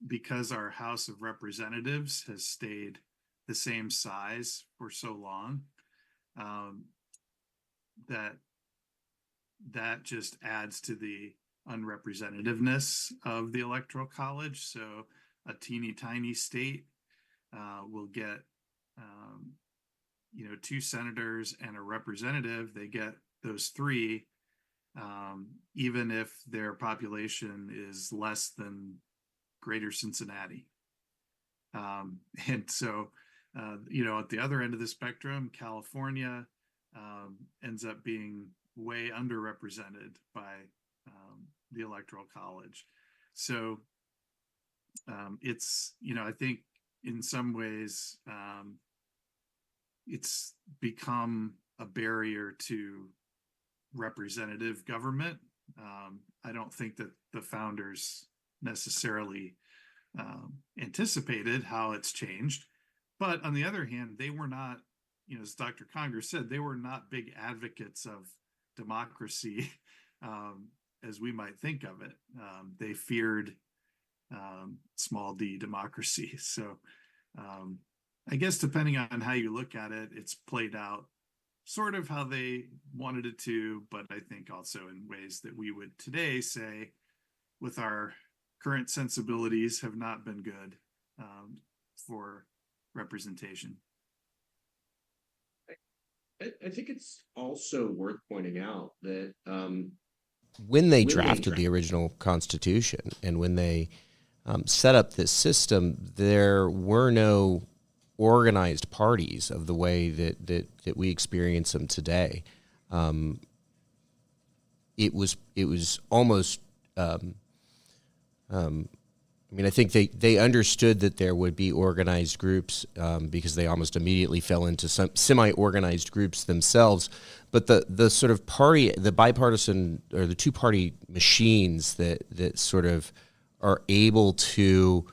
because our House of Representatives has stayed the same size for so long, that just adds to the unrepresentativeness of the Electoral College. So a teeny tiny state will get, 2 senators and a representative. They get those 3, even if their population is less than Greater Cincinnati. And so, at the other end of the spectrum, California ends up being way underrepresented by the Electoral College. So it's, I think in some ways it's become a barrier to representative government. I don't think that the founders necessarily anticipated how it's changed. But on the other hand, they were not, as Dr. Conger said, they were not big advocates of democracy as we might think of it. They feared small d democracy. So I guess depending on how you look at it, it's played out sort of how they wanted it to, but I think also in ways that we would today say, with our current sensibilities, have not been good for representation. I think it's also worth pointing out that when they drafted the original Constitution and when they set up this system, there were no organized parties of the way that we experience them today. It was almost. I think they understood that there would be organized groups because they almost immediately fell into some semi-organized groups themselves. But the sort of party, the bipartisan or the two-party machines that sort of are able to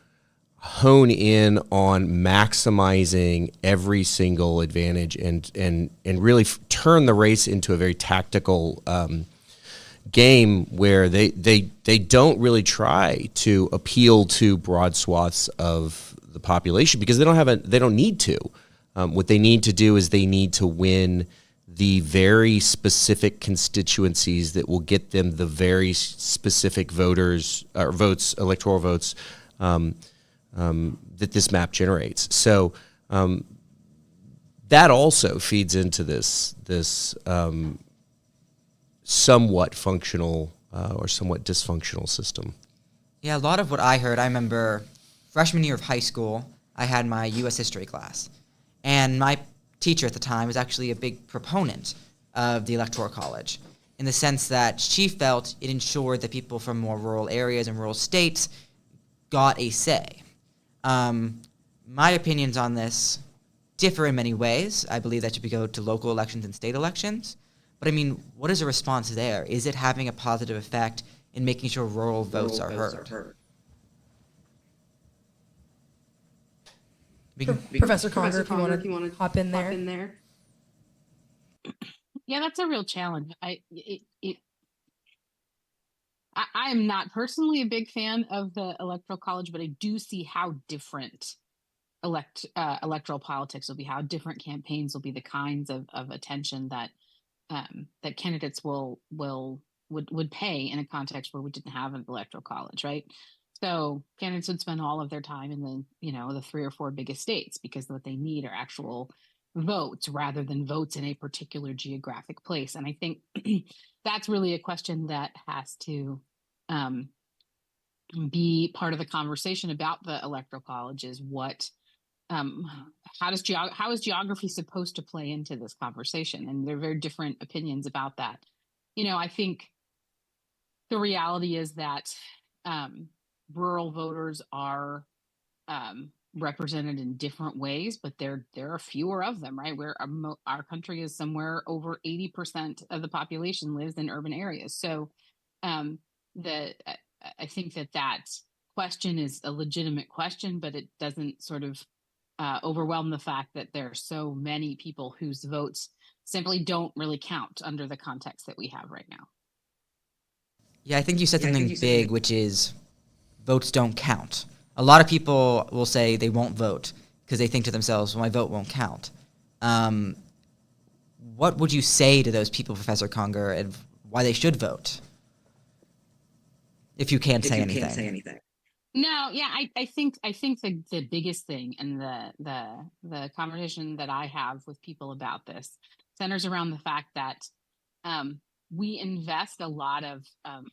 hone in on maximizing every single advantage and really turn the race into a very tactical game where they don't really try to appeal to broad swaths of the population because they don't need to. What they need to do is they need to win the very specific constituencies that will get them the very specific electoral votes that this map generates. So that also feeds into this somewhat functional or somewhat dysfunctional system. Yeah, a lot of what I heard, I remember freshman year of high school, I had my U.S. history class. And my teacher at the time was actually a big proponent of the Electoral College in the sense that she felt it ensured that people from more rural areas and rural states got a say. My opinions on this differ in many ways. I believe that should go to local elections and state elections. But I mean, what is the response there? Is it having a positive effect in making sure rural votes are heard? Professor Conger, if you want to hop in there. Yeah, that's a real challenge. I am not personally a big fan of the Electoral College, but I do see how different electoral politics will be, how different campaigns will be, the kinds of attention that that candidates would pay in a context where we didn't have an Electoral College, right? So candidates would spend all of their time in the 3 or 4 biggest states because what they need are actual votes rather than votes in a particular geographic place. And I think that's really a question that has to be part of the conversation about the Electoral College is what how is geography supposed to play into this conversation? And there are very different opinions about that. I think the reality is that rural voters are represented in different ways, but there are fewer of them, right? Where our country is somewhere over 80% of the population lives in urban areas. So I think that question is a legitimate question, but it doesn't sort of overwhelm the fact that there are so many people whose votes simply don't really count under the context that we have right now. Yeah, I think you said something big, which is votes don't count. A lot of people will say they won't vote because they think to themselves, well, my vote won't count. What would you say to those people, Professor Conger, and why they should vote? If you can't say anything. No, yeah, I think the biggest thing and the conversation that I have with people about this centers around the fact that we invest a lot of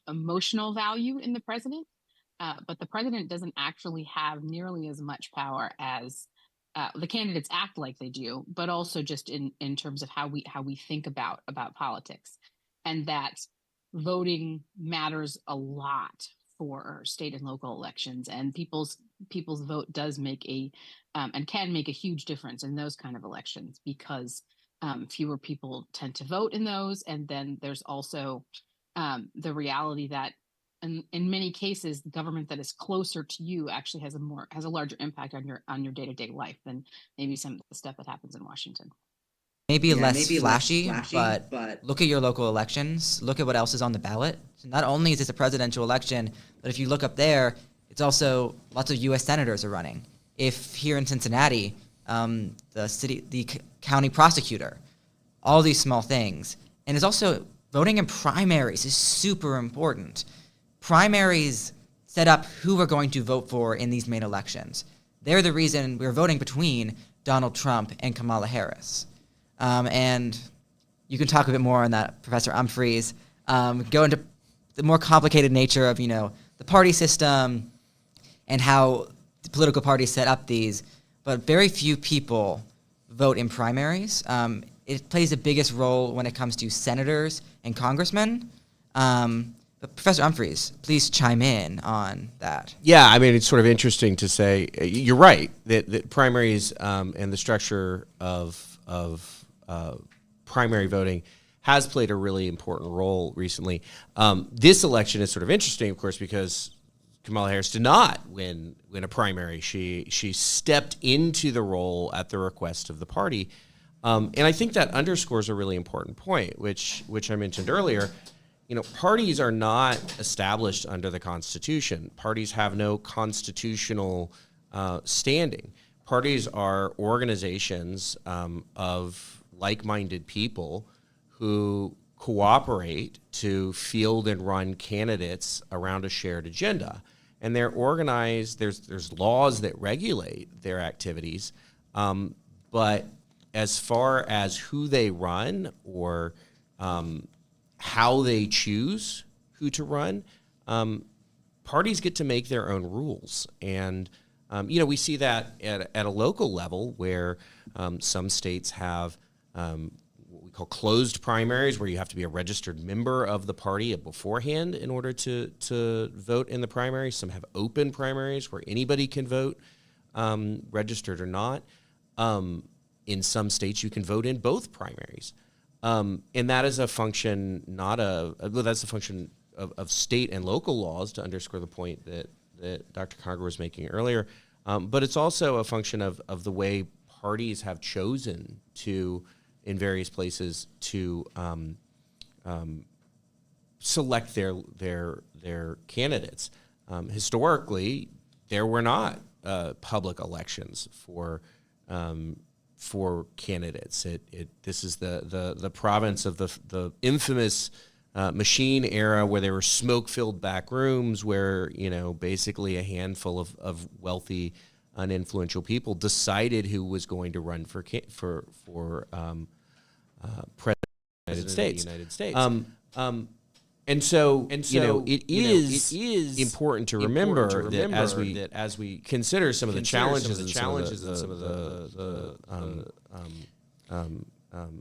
emotional value in the president, but the president doesn't actually have nearly as much power as the candidates act like they do, but also just in terms of how we think about politics, and that voting matters a lot for state and local elections, and people's vote does make and can make a huge difference in those kind of elections because fewer people tend to vote in those. And then there's also the reality that in many cases, the government that is closer to you actually has a larger impact on your day-to-day life than maybe some of the stuff that happens in Washington. Maybe less flashy, but look at your local elections. Look at what else is on the ballot. So not only is this a presidential election, but if you look up there, it's also lots of U.S. senators are running. If here in Cincinnati, the county prosecutor, all these small things. And it's also voting in primaries is super important. Primaries set up who we're going to vote for in these main elections. They're the reason we're voting between Donald Trump and Kamala Harris. And you can talk a bit more on that, Professor Humphreys. Go into the more complicated nature of, the party system and how the political parties set up these. But very few people vote in primaries. It plays the biggest role when it comes to senators and congressmen. But Professor Humphreys, please chime in on that. Yeah, I mean, it's sort of interesting to say, you're right, that primaries and the structure of primary voting has played a really important role recently. This election is sort of interesting, of course, because Kamala Harris did not win a primary. She stepped into the role at the request of the party. And I think that underscores a really important point, which I mentioned earlier. Parties are not established under the Constitution. Parties have no constitutional standing. Parties are organizations of like-minded people who cooperate to field and run candidates around a shared agenda. And they're organized, there's laws that regulate their activities, but as far as who they run or how they choose who to run, parties get to make their own rules. And, we see that at a local level where some states have what we call closed primaries, where you have to be a registered member of the party beforehand in order to vote in the primary. Some have open primaries where anybody can vote, registered or not. In some states, you can vote in both primaries. And that is a function, that's a function of state and local laws, to underscore the point that Dr. Conger was making earlier. But it's also a function of the way parties have chosen to, in various places, to select their candidates. Historically, there were not public elections for candidates. This is the province of the infamous machine era, where there were smoke-filled back rooms where basically a handful of wealthy, uninfluential people decided who was going to run for president of the United States. And so it is important to remember that as we consider some of the challenges and some of the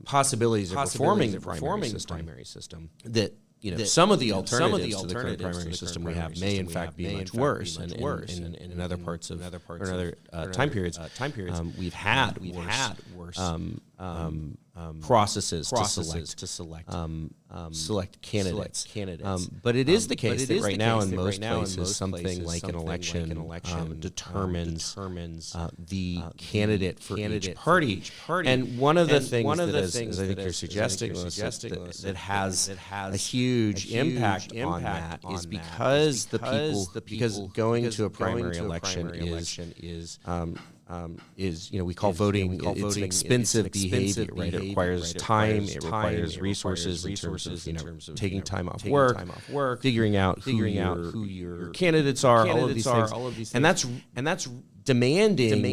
possibilities of reforming the primary system, that some of the alternatives to the current primary system we have may in fact be much worse, and in other parts of or in other time periods we've had worse processes to select candidates. But it is the case that right now in most places something like an election determines the candidate for each party. And one of the things that, as I think you're suggesting, that has a huge impact on that is because because going to a primary election is we call voting, it's expensive behavior, right? It requires time, it requires resources in terms of taking time off work, figuring out who your candidates are, all of these things, and that's demanding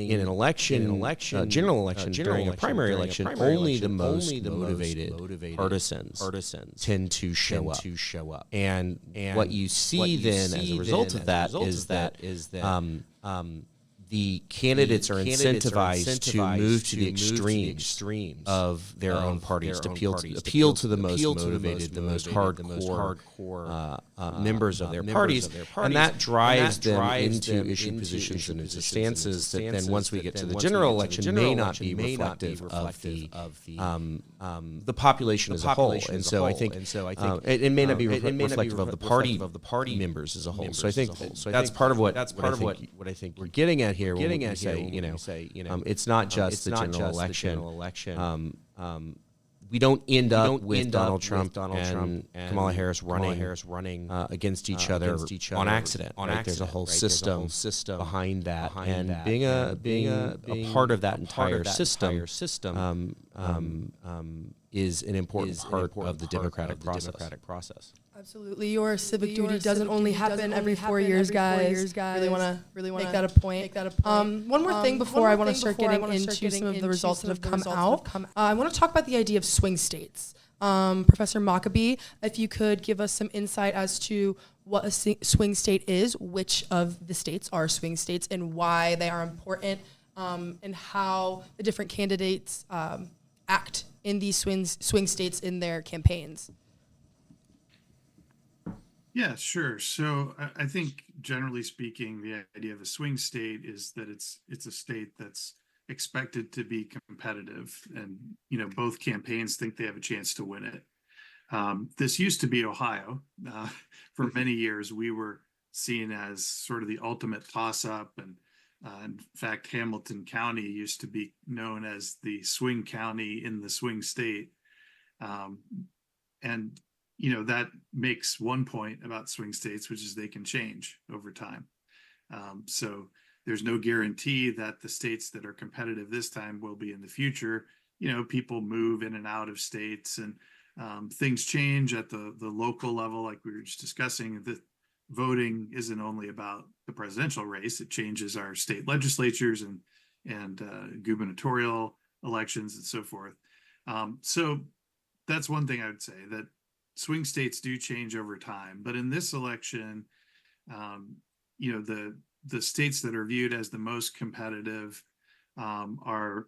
in an election, general election, during a primary election, only the most motivated partisans tend to show up. And what you see then as a result of that is that the candidates are incentivized to move to the extremes of their own parties, to appeal to the most motivated, the most hardcore members of their parties, and that drives them into issue positions and into stances that then, once we get to the general election, may not be reflective of the population as a whole. And so I think it may not be reflective of the party members as a whole. So I think that's part of what I think we're getting at here. When we say, it's not just the general election. We don't end up with Donald Trump and Kamala Harris running against each other on accident. Right? There's a whole system behind that, and being a part of that entire system is an important part of the democratic process. Absolutely. Your civic duty doesn't only happen every 4 years, guys. Really want to make that a point. One more thing before I want to start getting into some of the results that have come out. I want to talk about the idea of swing states. Professor Maccabee, if you could give us some insight as to what a swing state is, which of the states are swing states, and why they are important, and how the different candidates act in these swing states in their campaigns. Yeah, sure. So I think generally speaking, the idea of a swing state is that it's a state that's expected to be competitive, and both campaigns think they have a chance to win it. This used to be Ohio. For many years, we were seen as sort of the ultimate toss-up, and in fact, Hamilton County used to be known as the swing county in the swing state, and that makes one point about swing states, which is they can change over time. So there's no guarantee that the states that are competitive this time will be in the future. People move in and out of states, and things change at the local level, like we were just discussing. The voting isn't only about the presidential race; it changes our state legislatures and gubernatorial elections and so forth. So that's one thing I would say, that swing states do change over time. But in this election, the states that are viewed as the most competitive are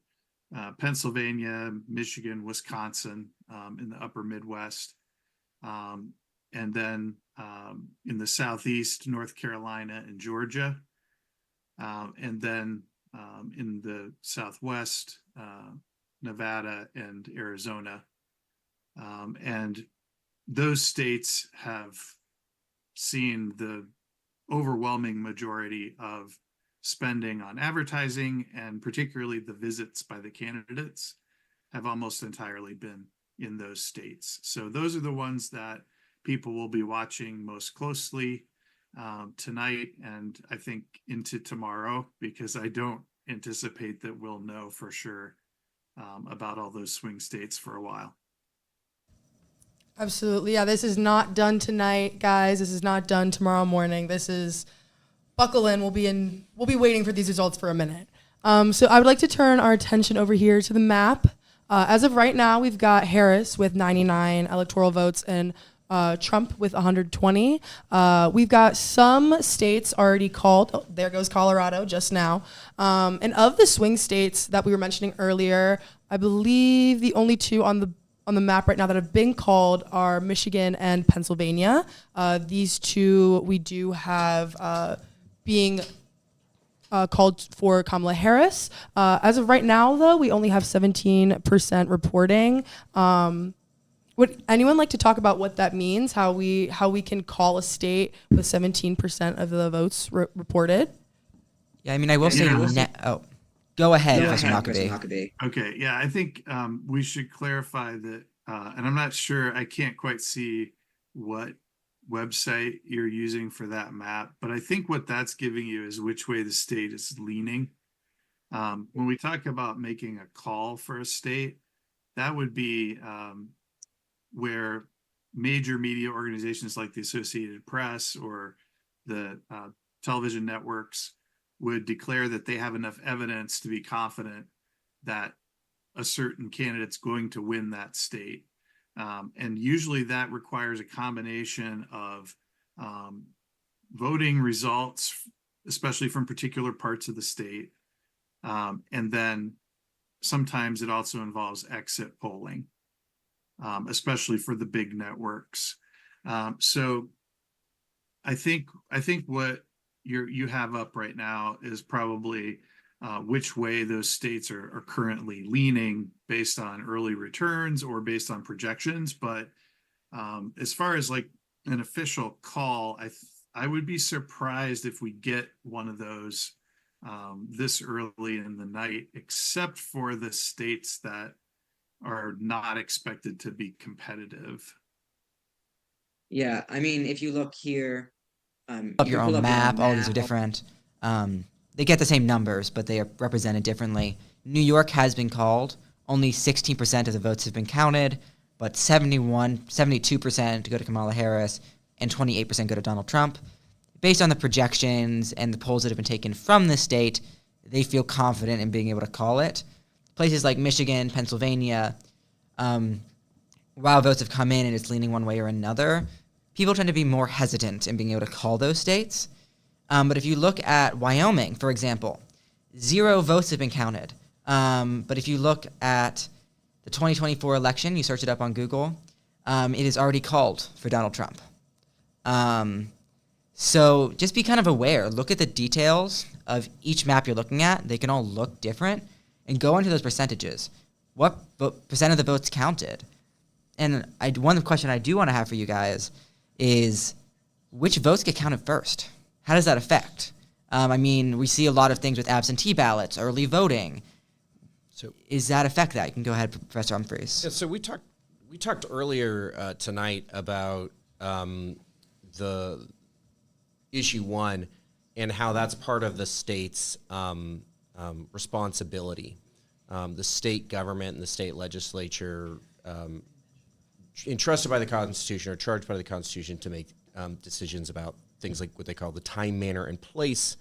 Pennsylvania, Michigan, Wisconsin, in the upper Midwest, and then in the Southeast, North Carolina and Georgia, and then in the Southwest, Nevada and Arizona. And those states have seen the overwhelming majority of spending on advertising, and particularly the visits by the candidates have almost entirely been in those states. So those are the ones that people will be watching most closely tonight, and I think into tomorrow, because I don't anticipate that we'll know for sure about all those swing states for a while. Absolutely. Yeah, this is not done tonight, guys. This is not done tomorrow morning. This is, buckle in. We'll be waiting for these results for a minute. So I would like to turn our attention over here to the map. As of right now, we've got Harris with 99 electoral votes and Trump with 120. We've got some states already called. Oh, there goes Colorado just now. And of the swing states that we were mentioning earlier, I believe the only two on the map right now that have been called are Michigan and Pennsylvania. These two we do have being called for Kamala Harris. As of right now, though, we only have 17% reporting. Would anyone like to talk about what that means? How we can call a state with 17% of the votes reported? Yeah, I mean, I will say. Go ahead, Professor Maccabee. Okay, yeah, I think we should clarify that, and I'm not sure, I can't quite see what website you're using for that map, but I think what that's giving you is which way the state is leaning. When we talk about making a call for a state, that would be where major media organizations like the Associated Press or the television networks would declare that they have enough evidence to be confident that a certain candidate's going to win that state. And usually that requires a combination of voting results especially from particular parts of the state. And then sometimes it also involves exit polling, especially for the big networks. So I think what you have up right now is probably which way those states are currently leaning based on early returns or based on projections. But as far as like an official call, I would be surprised if we get one of those this early in the night, except for the states that are not expected to be competitive. Yeah, I mean, if you look here, Up you your can pull own up your own map. All these are map. different. They get the same numbers, but they are represented differently. New York has been called. Only 16% of the votes have been counted, but 72% go to Kamala Harris and 28% go to Donald Trump. Based on the projections and the polls that have been taken from the state, they feel confident in being able to call it. Places like Michigan, Pennsylvania, while votes have come in and it's leaning one way or another, people tend to be more hesitant in being able to call those states. But if you look at Wyoming, for example, 0 votes have been counted. But if you look at the 2024 election, you search it up on Google, it is already called for Donald Trump. So just be kind of aware. Look at the details of each map you're looking at. They can all look different. And go into those percentages. What percent of the votes counted? And one question I do want to have for you guys is, which votes get counted first? How does that affect? I mean, we see a lot of things with absentee ballots, early voting. So Is that affect that? You can go ahead, Professor Humphreys. yeah, so we talked earlier tonight about the issue 1 and how that's part of the state's responsibility. The state government and the state legislature, entrusted by the Constitution or charged by the Constitution to make decisions about things like what they call the time, manner, and place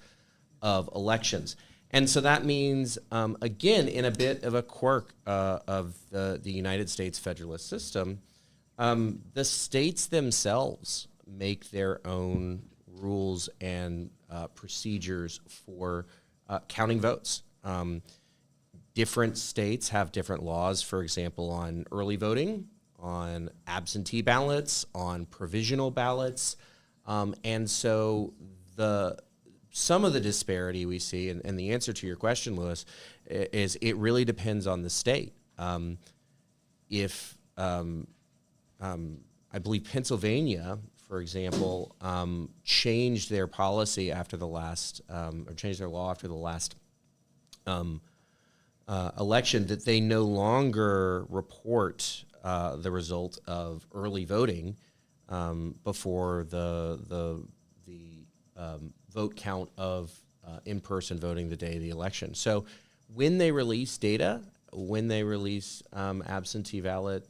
of elections. And so that means, again, in a bit of a quirk of the United States federalist system, the states themselves make their own rules and procedures for counting votes. Different states have different laws, for example, on early voting, on absentee ballots, on provisional ballots. And so some of the disparity we see, and the answer to your question, Louis, is it really depends on the state. I believe Pennsylvania, for example, changed their policy after the last, or changed their law after the last election, that they no longer report the result of early voting before the vote count of in-person voting the day of the election. So when they release data, when they release absentee ballot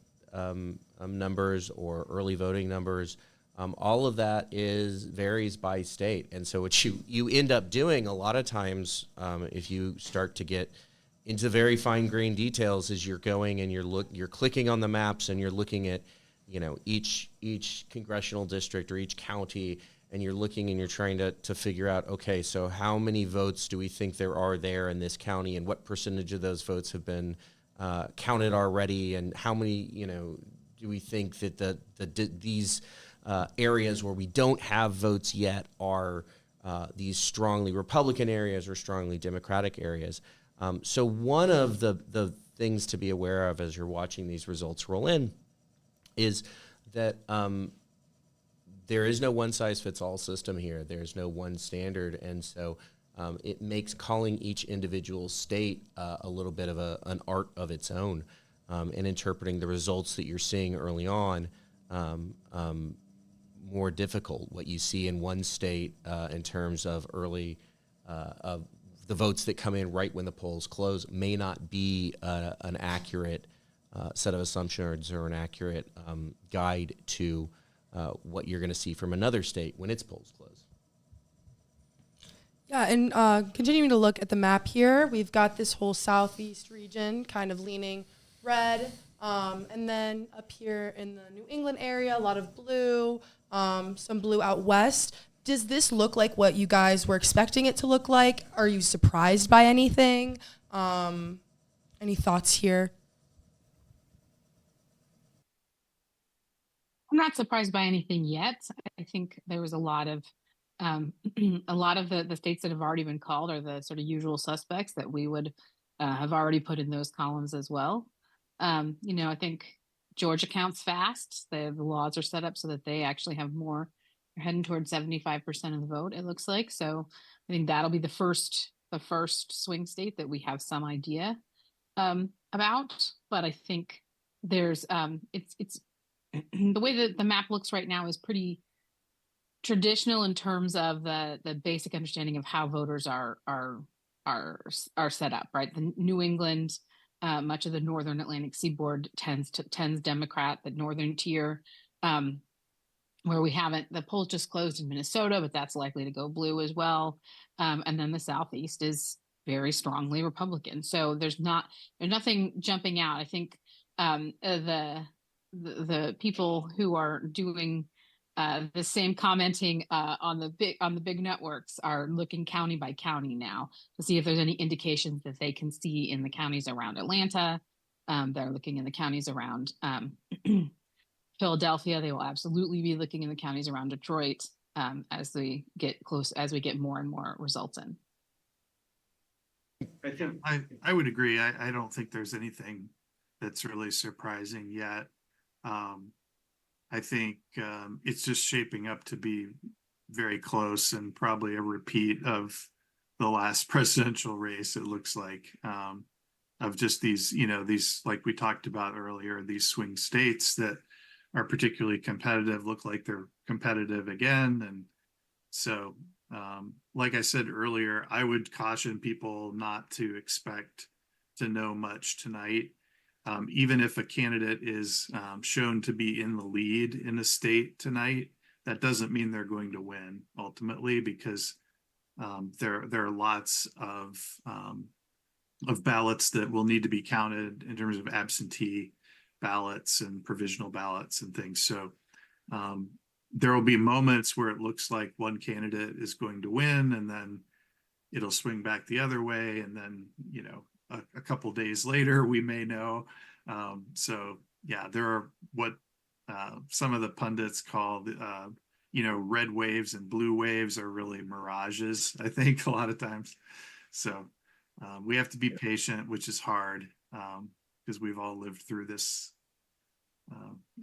numbers or early voting numbers, all of that varies by state. And so what you end up doing a lot of times, if you start to get into very fine-grained details, is you're going and you're clicking on the maps and you're looking at, each congressional district or each county, and you're looking and you're trying to figure out, okay, so how many votes do we think there are there in this county, and what percentage of those votes have been counted already, and how many, do we think that these areas where we don't have votes yet are these strongly Republican areas or strongly Democratic areas. So one of the things to be aware of as you're watching these results roll in is that there is no one-size-fits-all system here. There's no one standard, and so it makes calling each individual state a little bit of an art of its own, and interpreting the results that you're seeing early on more difficult. What you see in one state in terms of early of the votes that come in right when the polls close may not be an accurate set of assumptions or an accurate guide to what you're going to see from another state when its polls close. Yeah, and continuing to look at the map here, we've got this whole southeast region kind of leaning red, and then up here in the New England area, a lot of blue, some blue out west. Does this look like what you guys were expecting it to look like? Are you surprised by anything? Any thoughts here? I'm not surprised by anything yet. I think there was a lot of a lot of the states that have already been called are the sort of usual suspects that we would have already put in those columns as well. I think Georgia counts fast. The laws are set up so that they actually have more. They're heading towards 75% of the vote. It looks like so. I think that'll be the first swing state that we have some idea about. But I think there's it's the way that the map looks right now is pretty traditional in terms of the basic understanding of how voters are set up, right? The New England, much of the northern Atlantic seaboard tends Democrat. The northern tier, where we haven't, the polls just closed in Minnesota, but that's likely to go blue as well. And then the Southeast is very strongly Republican. So there's nothing jumping out. I think the people who are doing the same commenting on the big networks are looking county by county now to see if there's any indications that they can see in the counties around Atlanta. They're looking in the counties around Philadelphia. They will absolutely be looking in the counties around Detroit as we get more and more results in. I think I would agree. I don't think there's anything that's really surprising yet. I think it's just shaping up to be very close and probably a repeat of the last presidential race. It looks like of just these, these, like we talked about earlier, these swing states that are particularly competitive look like they're competitive again. And so, like I said earlier, I would caution people not to expect to know much tonight. Even if a candidate is shown to be in the lead in a state tonight, that doesn't mean they're going to win ultimately, because there are lots of ballots that will need to be counted in terms of absentee ballots and provisional ballots and things. So there will be moments where it looks like one candidate is going to win, and then it'll swing back the other way, and then a couple days later we may know. So yeah, there are what some of the pundits call red waves and blue waves are really mirages, I think, a lot of times. So we have to be patient, which is hard because we've all lived through this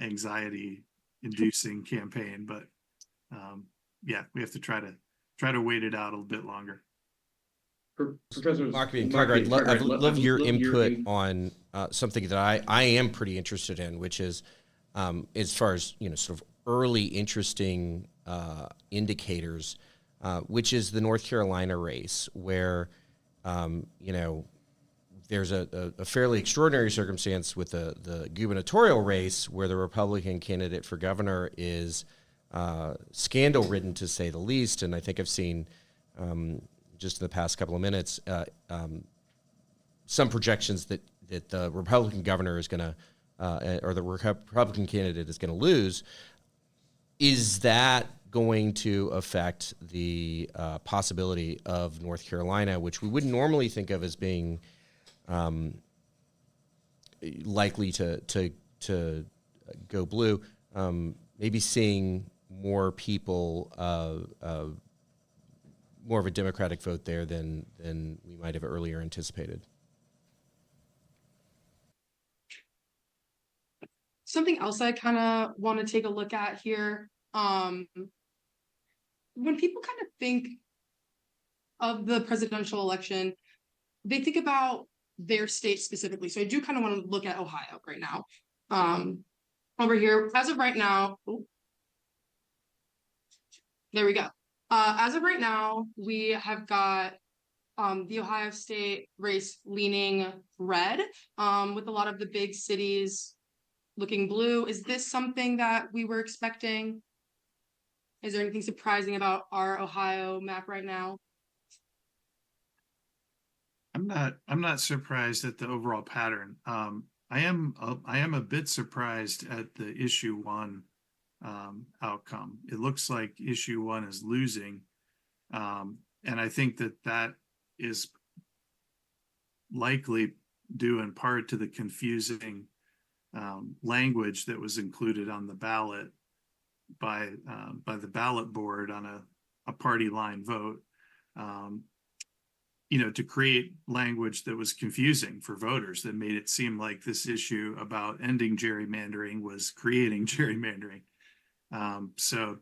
anxiety inducing campaign, but yeah, we have to try to wait it out a little bit longer. Professor Mark I'd love your input on something that I am pretty interested in, which is as far as sort of early interesting indicators, which is the North Carolina race, where there's a fairly extraordinary circumstance with the gubernatorial race, where the Republican candidate for governor is scandal-ridden, to say the least. And I think I've seen just in the past couple of minutes some projections that the Republican governor is going to, or the Republican candidate is going to lose. Is that going to affect the possibility of North Carolina, which we wouldn't normally think of as being likely to go blue? Maybe seeing more people, more of a Democratic vote there than we might have earlier anticipated. Something else I kind of want to take a look at here. When people kind of think of the presidential election, they think about their state specifically. So I do kind of want to look at Ohio right now. Over here, as of right now, there we go. As of right now, we have got the Ohio State race leaning red, with a lot of the big cities looking blue. Is this something that we were expecting? Is there anything surprising about our Ohio map right now? I'm not surprised at the overall pattern. I am a bit surprised at the issue one outcome. It looks like issue one is losing. And I think that that is likely due in part to the confusing language that was included on the ballot by the ballot board on a party line vote. To create language that was confusing for voters, that made it seem like this issue about ending gerrymandering was creating gerrymandering. So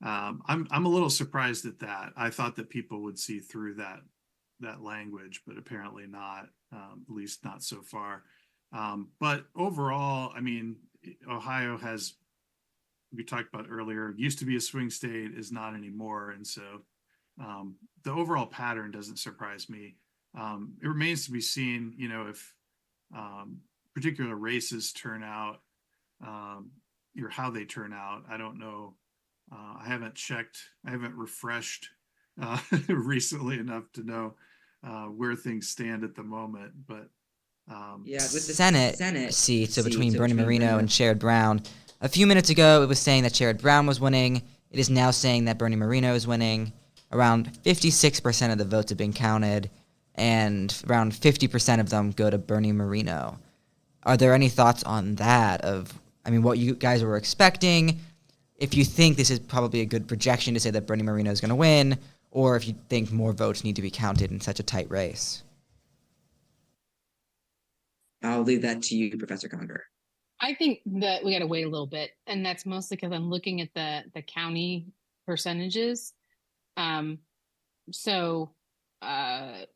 I'm a little surprised at that. I thought that people would see through that language, but apparently not, at least not so far. But overall, I mean, Ohio has, we talked about earlier, used to be a swing state, is not anymore. And so the overall pattern doesn't surprise me. It remains to be seen, if particular races turn out, or how they turn out. I don't know. I haven't refreshed recently enough to know where things stand at the moment. But with the Senate seats, so between Bernie Moreno and Sherrod Brown, a few minutes ago it was saying that Sherrod Brown was winning. It is now saying that Bernie Moreno is winning. Around 56% of the votes have been counted, and around 50% of them go to Bernie Moreno. Are there any thoughts on that what you guys were expecting? If you think this is probably a good projection to say that Bernie Moreno is going to win, or if you think more votes need to be counted in such a tight race? I'll leave that to you, Professor Conger. I think that we got to wait a little bit, and that's mostly because I'm looking at the county percentages.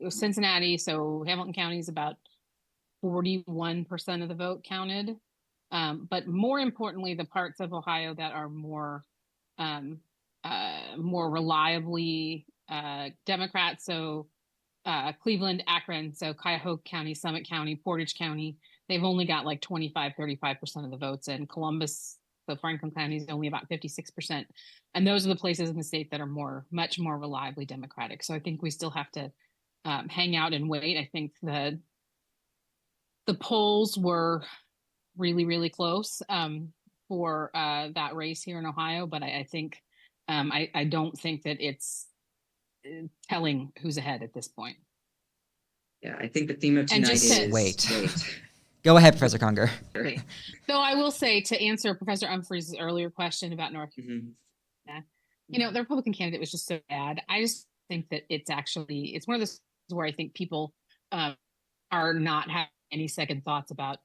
Cincinnati, so Hamilton County is about 41% of the vote counted. But more importantly, the parts of Ohio that are more reliably Democrat. So Cleveland, Akron, so Cuyahoga County, Summit County, Portage County, they've only got like 35% of the votes. And Columbus, so Franklin County is only about 56%. And those are the places in the state that are much more reliably Democratic. So I think we still have to hang out and wait. I think the polls were really, really close for that race here in Ohio. But I think I don't think that it's telling who's ahead at this point. Yeah, I think the theme of tonight is wait. Go ahead, Professor Conger. Okay. So I will say, to answer Professor Humphrey's earlier question about North Mm-hmm. Carolina, the Republican candidate was just so bad. I just think that it's one of those where I think people are not having any second thoughts about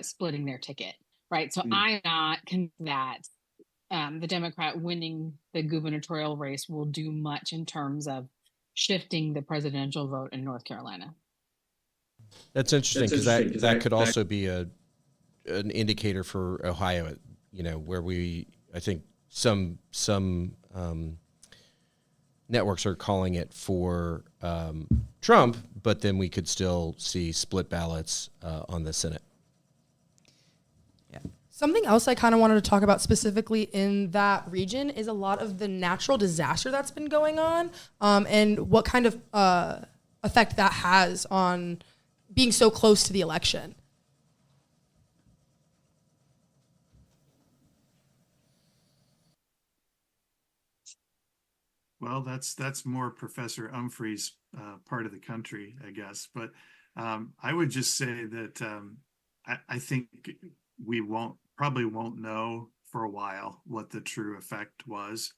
splitting their ticket, right? So I'm not convinced that the Democrat winning the gubernatorial race will do much in terms of shifting the presidential vote in North Carolina. That's interesting, because that could also be an indicator for Ohio, where I think some networks are calling it for Trump, but then we could still see split ballots on the Senate. Yeah. Something else I kind of wanted to talk about specifically in that region is a lot of the natural disaster that's been going on, and what kind of effect that has on being so close to the election. Well, that's more Professor Humphrey's part of the country, I guess. But I would just say that I think we probably won't know for a while what the true effect was.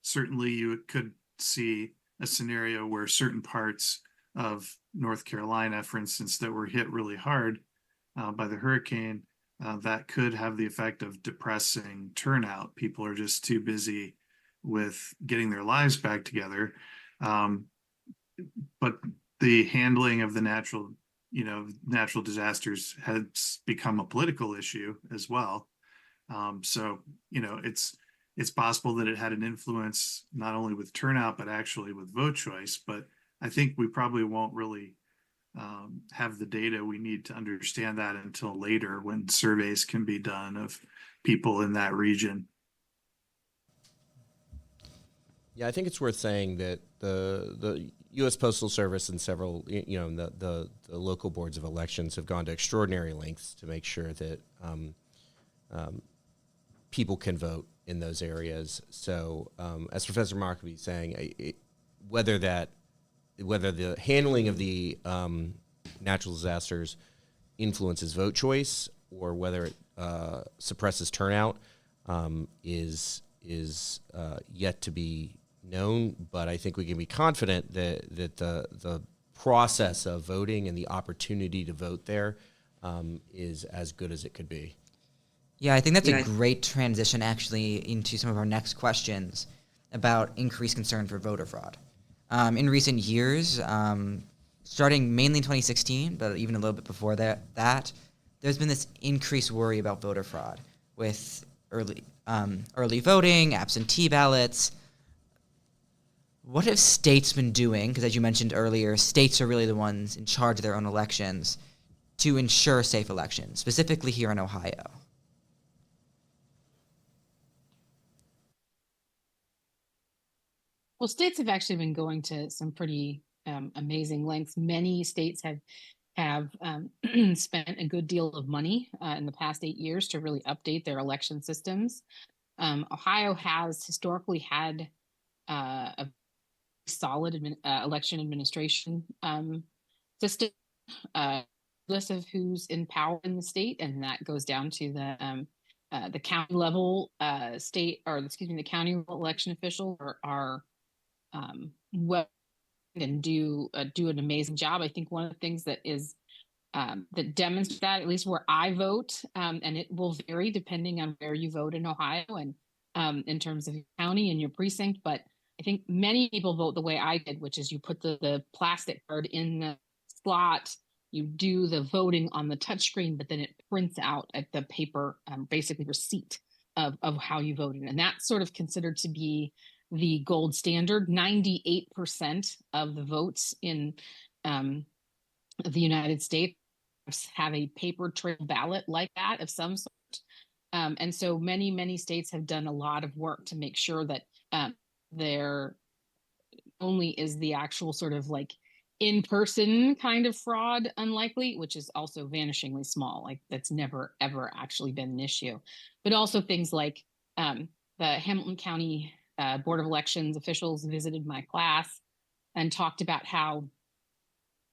Certainly, you could see a scenario where certain parts of North Carolina, for instance, that were hit really hard by the hurricane, that could have the effect of depressing turnout. People are just too busy with getting their lives back together. But the handling of the natural disasters has become a political issue as well. So it's possible that it had an influence not only with turnout, but actually with vote choice. But I think we probably won't really have the data we need to understand that until later, when surveys can be done of people in that region. Yeah, I think it's worth saying that the U.S. Postal Service and several, the local boards of elections have gone to extraordinary lengths to make sure that people can vote in those areas. So, as Professor Markby is saying, whether the handling of the natural disasters influences vote choice or whether it suppresses turnout is yet to be known. But I think we can be confident that the process of voting and the opportunity to vote there is as good as it could be. Yeah, I think that's a great transition actually into some of our next questions about increased concern for voter fraud. In recent years, starting mainly in 2016, but even a little bit before that, there's been this increased worry about voter fraud with early voting, absentee ballots. What have states been doing? Because as you mentioned earlier, states are really the ones in charge of their own elections to ensure safe elections, specifically here in Ohio. Well, states have actually been going to some pretty amazing lengths. Many states have spent a good deal of money in the past 8 years to really update their election systems. Ohio has historically had a solid election administration system, list of who's in power in the state, and that goes down to the county level the county election officials are well and do an amazing job. I think one of the things that is that demonstrates that, at least where I vote, and it will vary depending on where you vote in Ohio and in terms of your county and your precinct. But I think many people vote the way I did, which is you put the plastic card in the slot, you do the voting on the touchscreen, but then it prints out at the paper, basically receipt of how you voted. And that's sort of considered to be the gold standard. 98% of the votes in the United States have a paper trail ballot like that of some sort. And so many states have done a lot of work to make sure that there only is the actual sort of like in-person kind of fraud unlikely, which is also vanishingly small. Like that's never ever actually been an issue. But also things like the Hamilton County Board of Elections officials visited my class and talked about how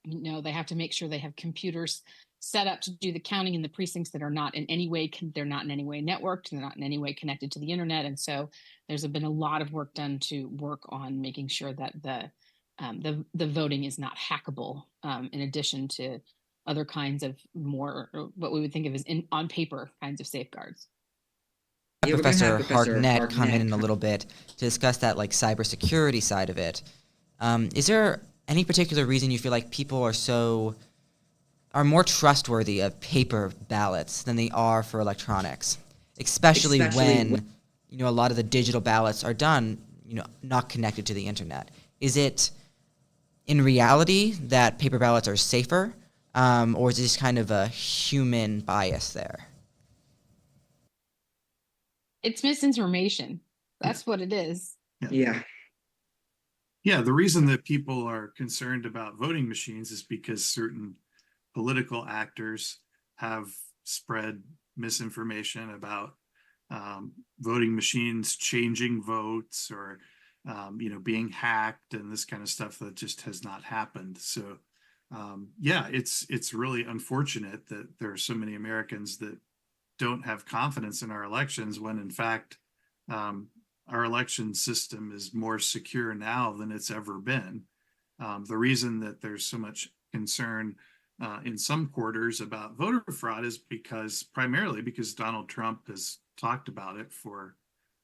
they have to make sure they have computers set up to do the counting in the precincts that are not in any way they're not in any way networked, they're not in any way connected to the internet. And so there's been a lot of work done to work on making sure that the voting is not hackable, in addition to other kinds of more what we would think of as on paper kinds of safeguards. Yeah, we're gonna Professor have Professor Hartnett come in a Hartnett little bit to discuss that like cybersecurity side of it. Is there any particular reason you feel like people are more trustworthy of paper ballots than they are for electronics, especially when a lot of the digital ballots are done not connected to the internet? Is it in reality that paper ballots are safer, or is this kind of a human bias there? It's misinformation. That's what it is. Yeah. Yeah, the reason that people are concerned about voting machines is because certain political actors have spread misinformation about voting machines changing votes or being hacked and this kind of stuff that just has not happened. So yeah, it's really unfortunate that there are so many Americans that don't have confidence in our elections when in fact our election system is more secure now than it's ever been. The reason that there's so much concern in some quarters about voter fraud is primarily because Donald Trump has talked about it for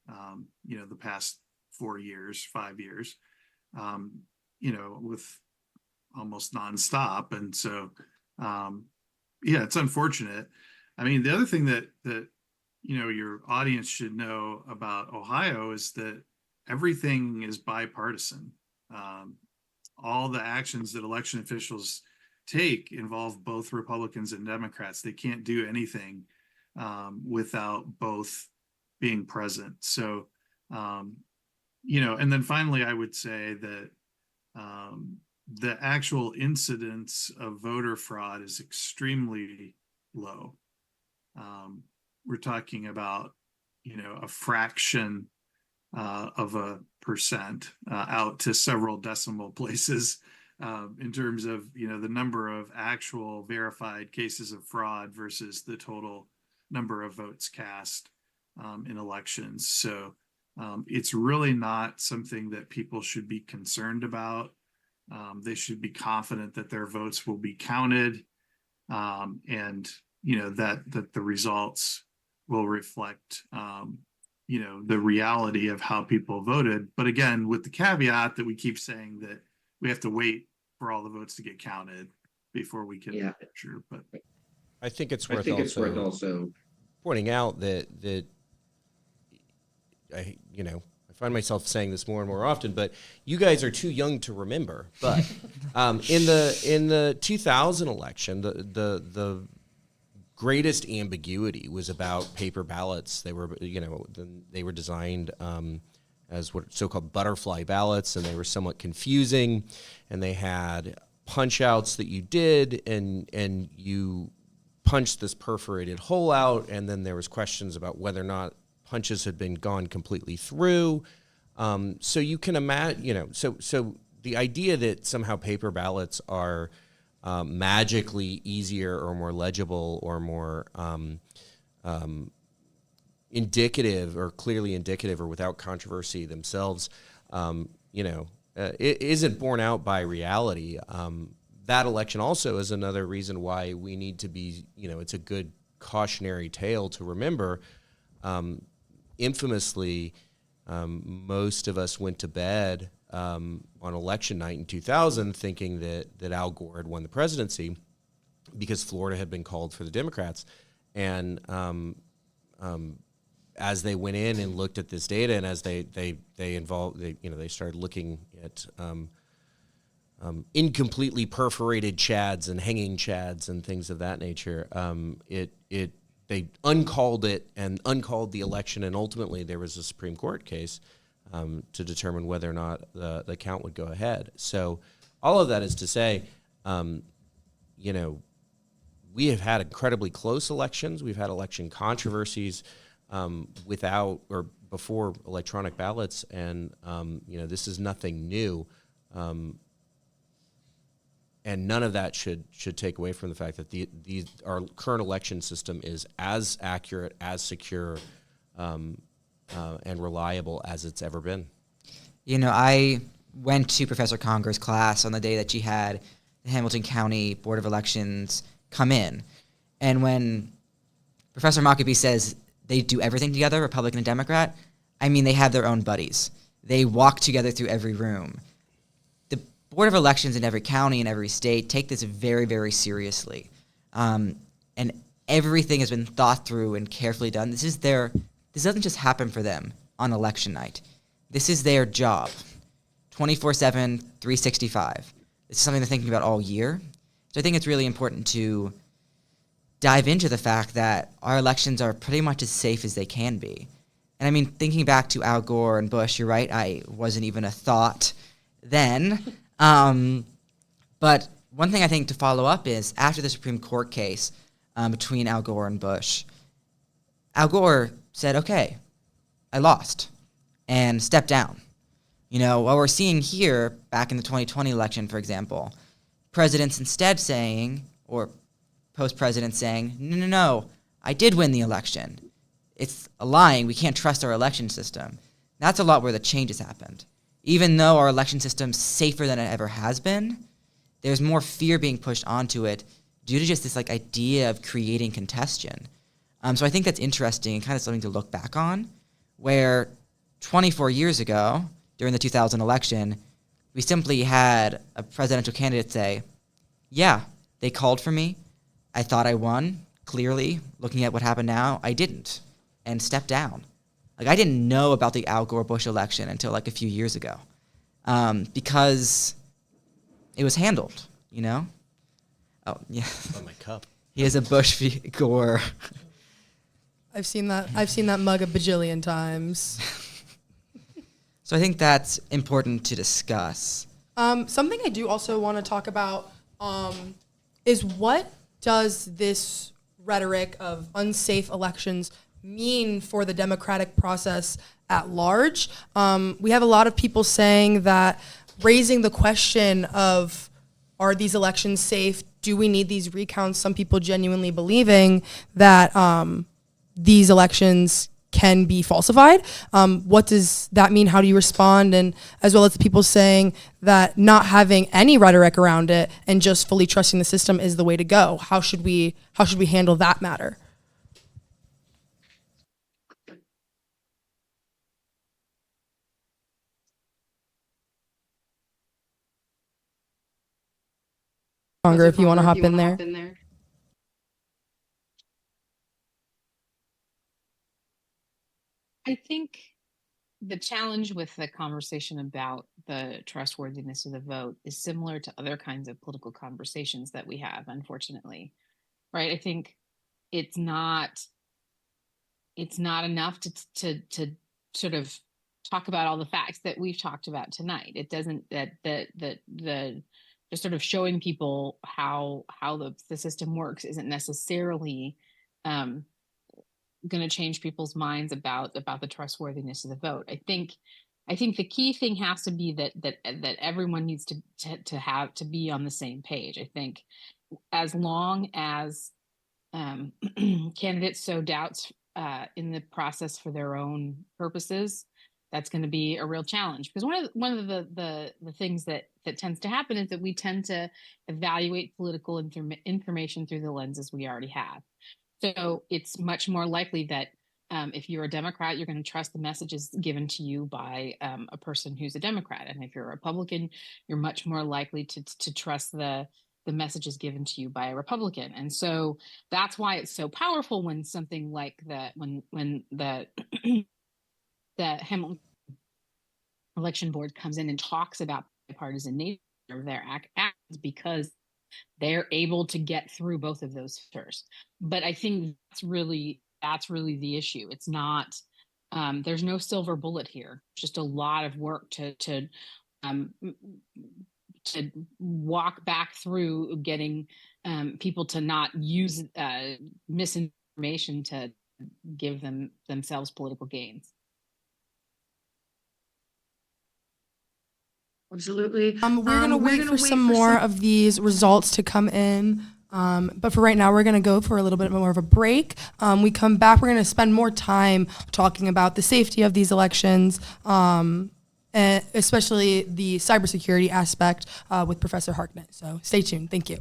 the past 4 years, 5 years, with almost nonstop. And so yeah, it's unfortunate. I mean, the other thing that your audience should know about Ohio is that everything is bipartisan. All the actions that election officials take involve both Republicans and Democrats. They can't do anything without both being present. So, and then finally, I would say that the actual incidence of voter fraud is extremely low. We're talking about, a fraction of a percent out to several decimal places in terms of the number of actual verified cases of fraud versus the total number of votes cast in elections. So it's really not something that people should be concerned about. They should be confident that their votes will be counted, and that the results will reflect the reality of how people voted. But again, with the caveat that we keep saying that we have to wait for all the votes to get counted before we can measure. But I think it's worth also pointing out that I find myself saying this more and more often, but you guys are too young to remember. But in the 2000 election, the greatest ambiguity was about paper ballots. They were designed as what so-called butterfly ballots, and they were somewhat confusing. And they had punch outs that you did, and you punched this perforated hole out, and then there was questions about whether or not punches had been gone completely through. So you can imagine, so the idea that somehow paper ballots are magically easier or more legible or more indicative or clearly indicative or without controversy themselves, it isn't borne out by reality. That election also is another reason why we need to be, it's a good cautionary tale to remember. Infamously, most of us went to bed on election night in 2000 thinking that Al Gore had won the presidency because Florida had been called for the Democrats. And as they went in and looked at this data, and as they started looking at incompletely perforated chads and hanging chads and things of that nature, they uncalled it and uncalled the election, and ultimately there was a Supreme Court case to determine whether or not the count would go ahead. So all of that is to say, we have had incredibly close elections. We've had election controversies without or before electronic ballots, and this is nothing new. And none of that should take away from the fact that our current election system is as accurate, as secure, and reliable as it's ever been. I went to Professor Conger's class on the day that she had the Hamilton County Board of Elections come in. And when Professor Maccabee says they do everything together, Republican and Democrat, I mean, they have their own buddies. They walk together through every room. The Board of Elections in every county and every state take this very, very seriously. And everything has been thought through and carefully done. This doesn't just happen for them on election night. This is their job, 24/7, 365. This is something they're thinking about all year. So I think it's really important to dive into the fact that our elections are pretty much as safe as they can be. And I mean, thinking back to Al Gore and Bush, you're right, I wasn't even a thought then. But one thing I think to follow up is after the Supreme Court case between Al Gore and Bush, Al Gore said, okay, I lost, and stepped down. What we're seeing here back in the 2020 election, for example, presidents instead saying, or post-presidents saying, no, I did win the election. It's a lying. We can't trust our election system. That's a lot where the changes happened. Even though our election system's safer than it ever has been, there's more fear being pushed onto it due to just this idea of creating congestion. So I think that's interesting and kind of something to look back on, where 24 years ago, during the 2000 election, we simply had a presidential candidate say, yeah, they called for me. I thought I won. Clearly, looking at what happened now, I didn't, and stepped down. I didn't know about the Al Gore-Bush election until a few years ago, because it was handled, Oh, yeah. On my cup. He has a Bush v. Gore. I've seen that mug a bajillion times. So I think that's important to discuss. Something I do also want to talk about is what does this rhetoric of unsafe elections mean for the democratic process at large. We have a lot of people saying that raising the question of, are these elections safe? Do we need these recounts? Some people genuinely believing that these elections can be falsified. What does that mean? How do you respond? And as well as the people saying that not having any rhetoric around it and just fully trusting the system is the way to go. How should we handle that matter? Stronger if you want to hop in there. I think the challenge with the conversation about the trustworthiness of the vote is similar to other kinds of political conversations that we have, unfortunately. Right? I think it's not enough to sort of talk about all the facts that we've talked about tonight. It doesn't the just sort of showing people how the system works isn't necessarily going to change people's minds about the trustworthiness of the vote. I think the key thing has to be that everyone needs to be on the same page. I think as long as candidates sow doubts in the process for their own purposes, that's going to be a real challenge. Because one of the things that tends to happen is that we tend to evaluate political information through the lenses we already have. So it's much more likely that if you're a Democrat, you're going to trust the messages given to you by a person who's a Democrat, and if you're a Republican, you're much more likely to trust the messages given to you by a Republican. And so that's why it's so powerful when something like when the the Hamilton election board comes in and talks about the partisan nature of their acts, because they're able to get through both of those filters. But I think that's really the issue. It's not there's no silver bullet here. It's just a lot of work um, to walk back through getting people to not use misinformation to give themselves political gains. Absolutely. We're going to wait for some more of these results to come in. But for right now, we're going to go for a little bit more of a break. We come back, we're going to spend more time talking about the safety of these elections, especially the cybersecurity aspect with Professor Harknett. So stay tuned. Thank you.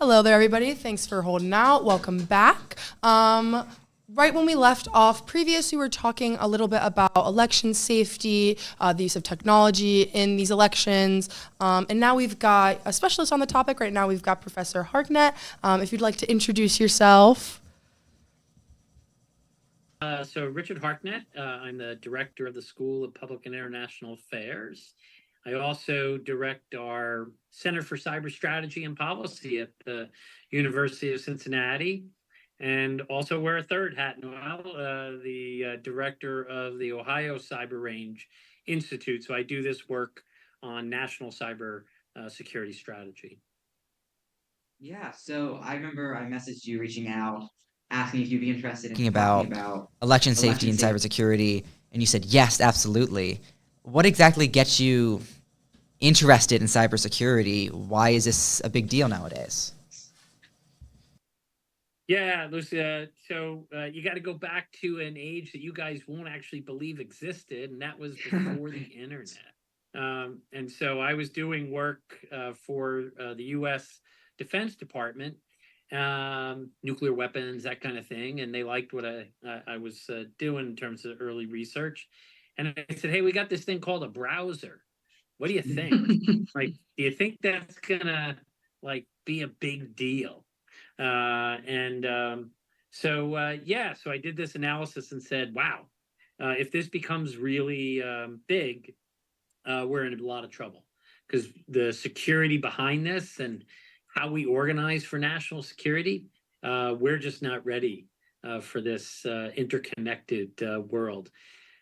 Hello there, everybody. Thanks for holding out. Welcome back. Right when we left off previous, we were talking a little bit about election safety, the use of technology in these elections, and now we've got a specialist on the topic. Right now we've got Professor Harknett. If you'd like to introduce yourself. So Richard Harknett, I'm the director of the School of Public and International Affairs. I also direct our Center for Cyber Strategy and Policy at the University of Cincinnati, and also wear a third hat now, the director of the Ohio Cyber Range Institute. So I do this work on national cyber security strategy. Yeah, so I remember I messaged you reaching out, asking if you'd be interested in Talking talking about about election safety and cybersecurity, and you said yes, absolutely. What exactly gets you interested in cybersecurity? Why is this a big deal nowadays? Yeah, Lucia. So you got to go back to an age that you guys won't actually believe existed, and that was before the internet. And so I was doing work for the U.S. Defense Department, nuclear weapons, that kind of thing, and they liked what I was doing in terms of early research. And I said, "Hey, we got this thing called a browser. What do you think? Like, do you think that's gonna like be a big deal?" So I did this analysis and said, wow, if this becomes really big, we're in a lot of trouble, because the security behind this and how we organize for national security, we're just not ready for this interconnected world.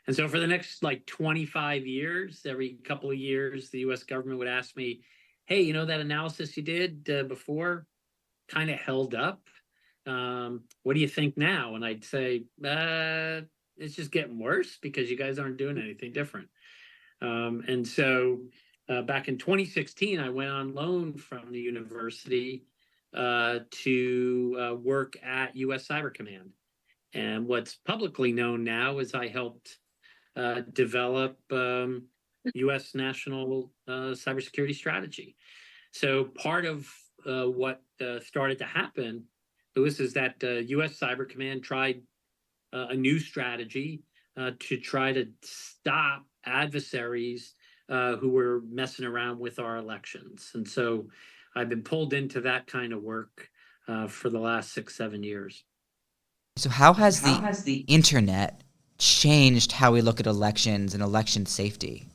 And so for the next like 25 years, every couple of years, the US government would ask me, hey, you know, that analysis you did before kind of held up. What do you think now? And I'd say, it's just getting worse because you guys aren't doing anything different. And so back in 2016, I went on loan from the university to work at US Cyber Command. And what's publicly known now is I helped develop US national cybersecurity strategy. So part of what started to happen, Lewis, is that US Cyber Command tried a new strategy to try to stop adversaries who were messing around with our elections. And so I've been pulled into that kind of work for the last 6-7 years. So how has the internet changed how we look at elections and election safety?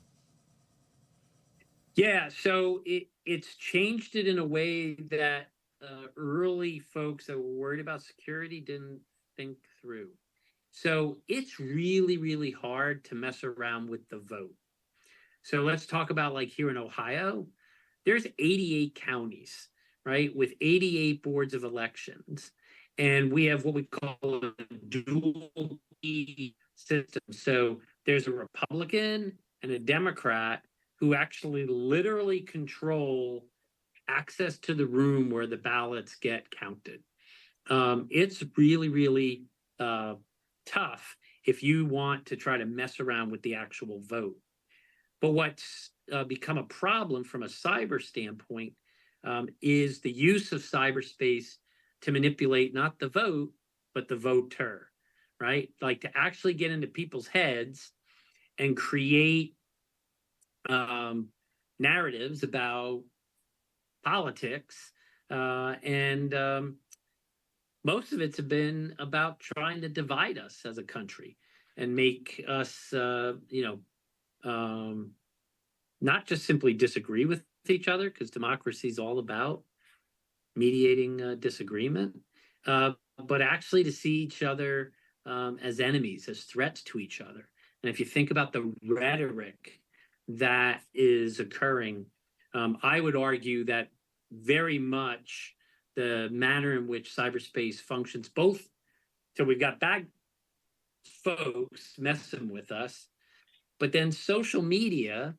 Yeah, so it's changed it in a way that early folks that were worried about security didn't think through. So it's really, really hard to mess around with the vote. So let's talk about, like, here in Ohio, there's 88 counties, right, with 88 boards of elections. And we have what we call a dual key system. So there's a Republican and a Democrat who actually literally control access to the room where the ballots get counted. It's really, really tough if you want to try to mess around with the actual vote. But what's become a problem from a cyber standpoint is the use of cyberspace to manipulate not the vote, but the voter, right? Like to actually get into people's heads and create narratives about politics. Most of it's been about trying to divide us as a country and make us, not just simply disagree with each other, because democracy is all about mediating disagreement, but actually to see each other as enemies, as threats to each other. And if you think about the rhetoric that is occurring, I would argue that very much the manner in which cyberspace functions, both so we've got bad folks messing with us, but then social media,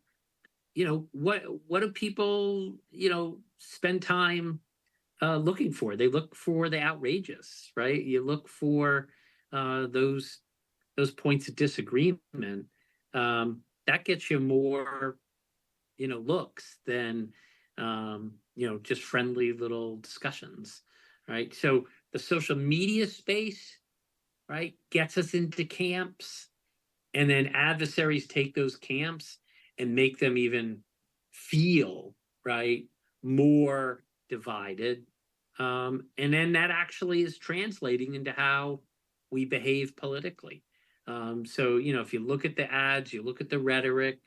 what do people, spend time looking for? They look for the outrageous, right? You look for those points of disagreement. That gets you more, looks than just friendly little discussions, right? So the social media space, right, gets us into camps, and then adversaries take those camps and make them even feel, right, more divided. And then that actually is translating into how we behave politically. So, if you look at the ads, you look at the rhetoric,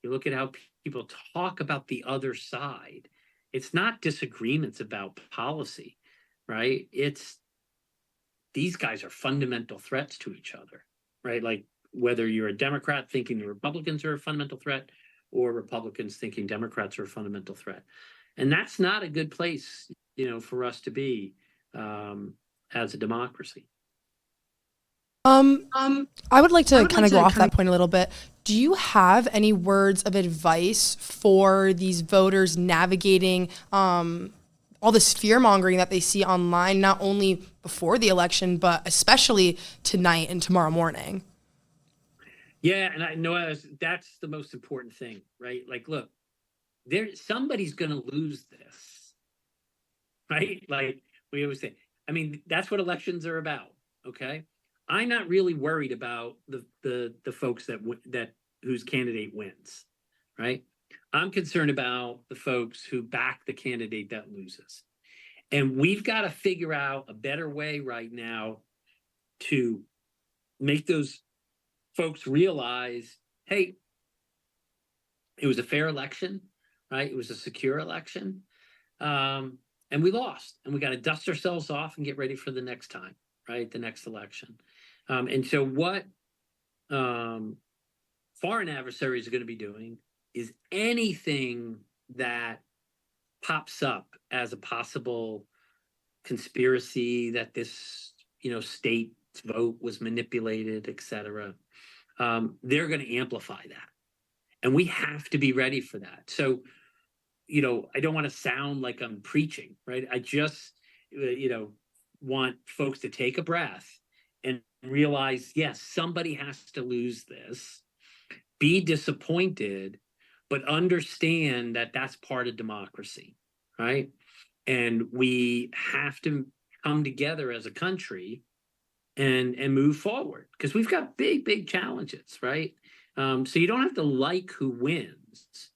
you look at how people talk about the other side, it's not disagreements about policy, right? It's these guys are fundamental threats to each other, right? Like whether you're a Democrat thinking the Republicans are a fundamental threat or Republicans thinking Democrats are a fundamental threat. And that's not a good place, for us to be as a democracy. I would like to kind of go off that point a little bit. Do you have any words of advice for these voters navigating all this fear mongering that they see online, not only before the election, but especially tonight and tomorrow morning? Yeah, and I know that's the most important thing, right? Like, look, somebody's going to lose this, right? Like we always say. I mean, that's what elections are about. Okay, I'm not really worried about the folks that whose candidate wins, right? I'm concerned about the folks who back the candidate that loses. And we've got to figure out a better way right now to make those folks realize, hey, it was a fair election, right? It was a secure election. And we lost. And we got to dust ourselves off and get ready for the next time, right? The next election. And so what foreign adversaries are going to be doing is anything that pops up as a possible conspiracy that this, state's vote was manipulated, et cetera. They're going to amplify that. And we have to be ready for that. So, I don't want to sound like I'm preaching, right? I just, want folks to take a breath and realize, yes, somebody has to lose this, be disappointed, but understand that that's part of democracy, right? And we have to come together as a country and move forward because we've got big challenges, right? So you don't have to like who wins,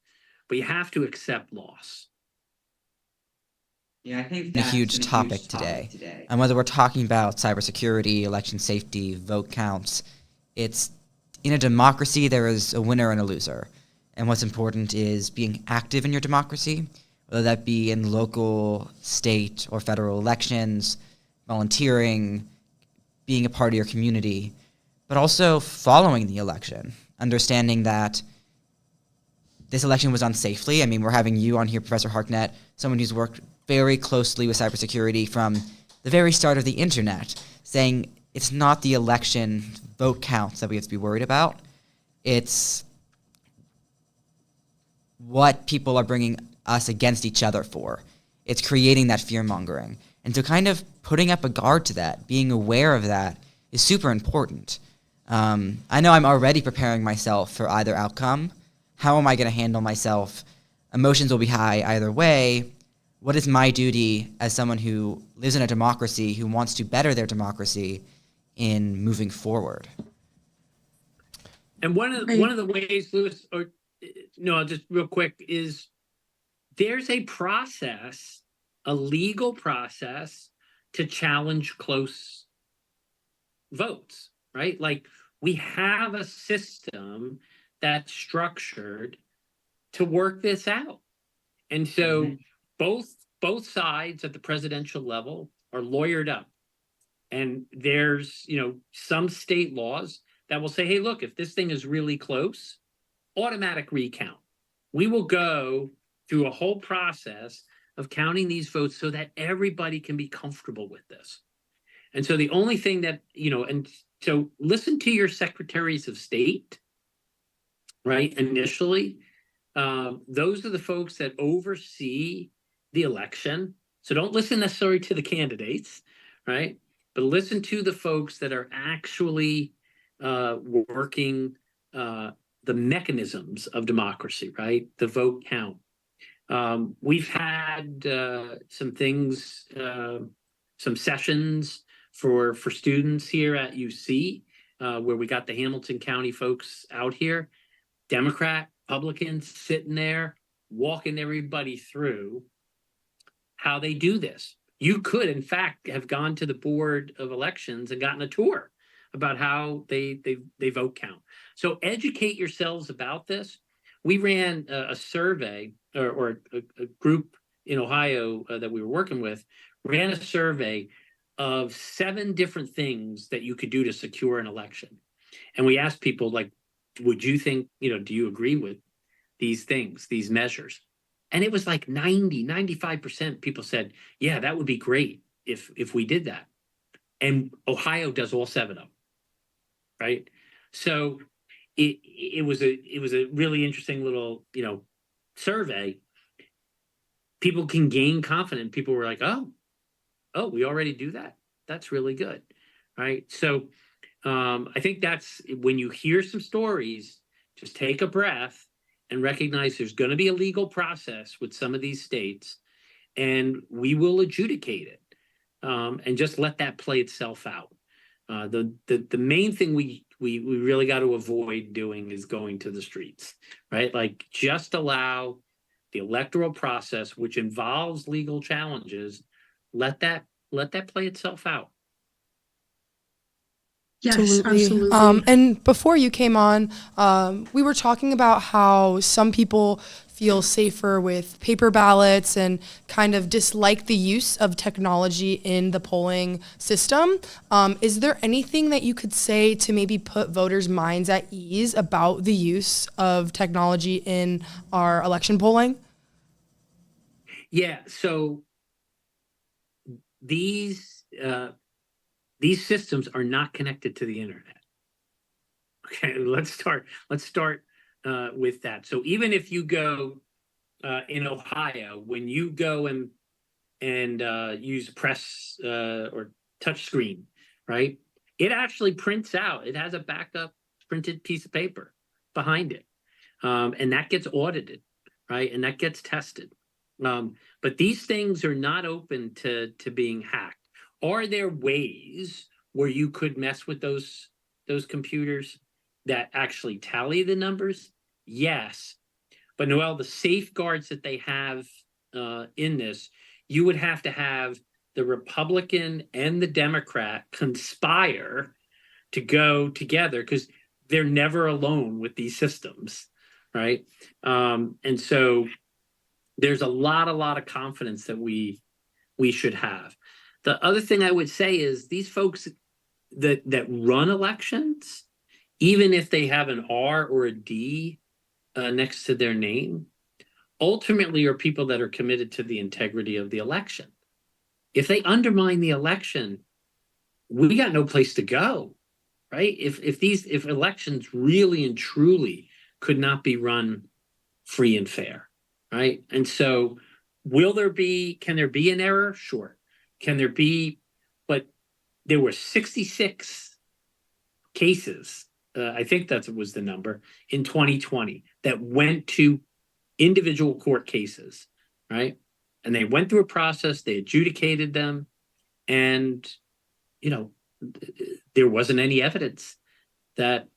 but you have to accept loss. Yeah, I think A that's huge topic today. And whether we're talking about cybersecurity, election safety, vote counts, it's in a democracy, there is a winner and a loser. And what's important is being active in your democracy, whether that be in local, state, or federal elections, volunteering, being a part of your community, but also following the election, understanding that this election was done safely. I mean, we're having you on here, Professor Harknett, someone who's worked very closely with cybersecurity from the very start of the internet, saying it's not the election vote counts that we have to be worried about. It's what people are bringing us against each other for. It's creating that fear-mongering. And so kind of putting up a guard to that, being aware of that, is super important. I know I'm already preparing myself for either outcome. How am I going to handle myself? Emotions will be high either way. What is my duty as someone who lives in a democracy, who wants to better their democracy in moving forward? And one of the ways, Lewis, or no, just real quick, is there's a process, a legal process to challenge close votes, right? Like we have a system that's structured to work this out. And so both sides at the presidential level are lawyered up. And there's, some state laws that will say, hey, look, if this thing is really close, automatic recount. We will go through a whole process of counting these votes so that everybody can be comfortable with this. And so the only thing that, and so listen to your secretaries of state, right? Initially, those are the folks that oversee the election. So don't listen necessarily to the candidates, right? But listen to the folks that are actually working the mechanisms of democracy, right? The vote count. We've had some things, some sessions for students here at UC, where we got the Hamilton County folks out here, Democrat, Republicans sitting there, walking everybody through how they do this. You could, in fact, have gone to the Board of Elections and gotten a tour about how they vote count. So educate yourselves about this. We ran a survey, or a group in Ohio that we were working with ran a survey of 7 different things that you could do to secure an election. And we asked people, like, would you think, do you agree with these things, these measures? And it was like 95% people said, yeah, that would be great if we did that. And Ohio does all 7 of them, right? So it was a really interesting little, survey. People can gain confidence. People were like, oh, we already do that. That's really good, right? So I think that's when you hear some stories, just take a breath and recognize there's going to be a legal process with some of these states, and we will adjudicate it, and just let that play itself out. The main thing we really got to avoid doing is going to the streets, right? Like, just allow the electoral process, which involves legal challenges, let that play itself out. Yes, Absolutely. absolutely. And before you came on, we were talking about how some people feel safer with paper ballots and kind of dislike the use of technology in the polling system. Is there anything that you could say to maybe put voters' minds at ease about the use of technology in our election polling? Yeah, so these systems are not connected to the internet. Okay, let's start with that. So even if you go in Ohio, when you go and use press or touch screen, right? It actually prints out. It has a backup printed piece of paper behind it, and that gets audited, right? And that gets tested. But these things are not open to being hacked. Are there ways where you could mess with those computers that actually tally the numbers? Yes. But Noel, the safeguards that they have in this, you would have to have the Republican and the Democrat conspire to go together, because they're never alone with these systems, right? And so there's a lot of confidence that we should have. The other thing I would say is these folks that run elections, even if they have an R or a D next to their name, ultimately are people that are committed to the integrity of the election. If they undermine the election, we got no place to go, right? If elections really and truly could not be run free and fair, right? And so can there be an error? Sure. Can there be, but there were 66 cases, I think that was the number, in 2020 that went to individual court cases, right? And they went through a process, they adjudicated them, and, there wasn't any evidence that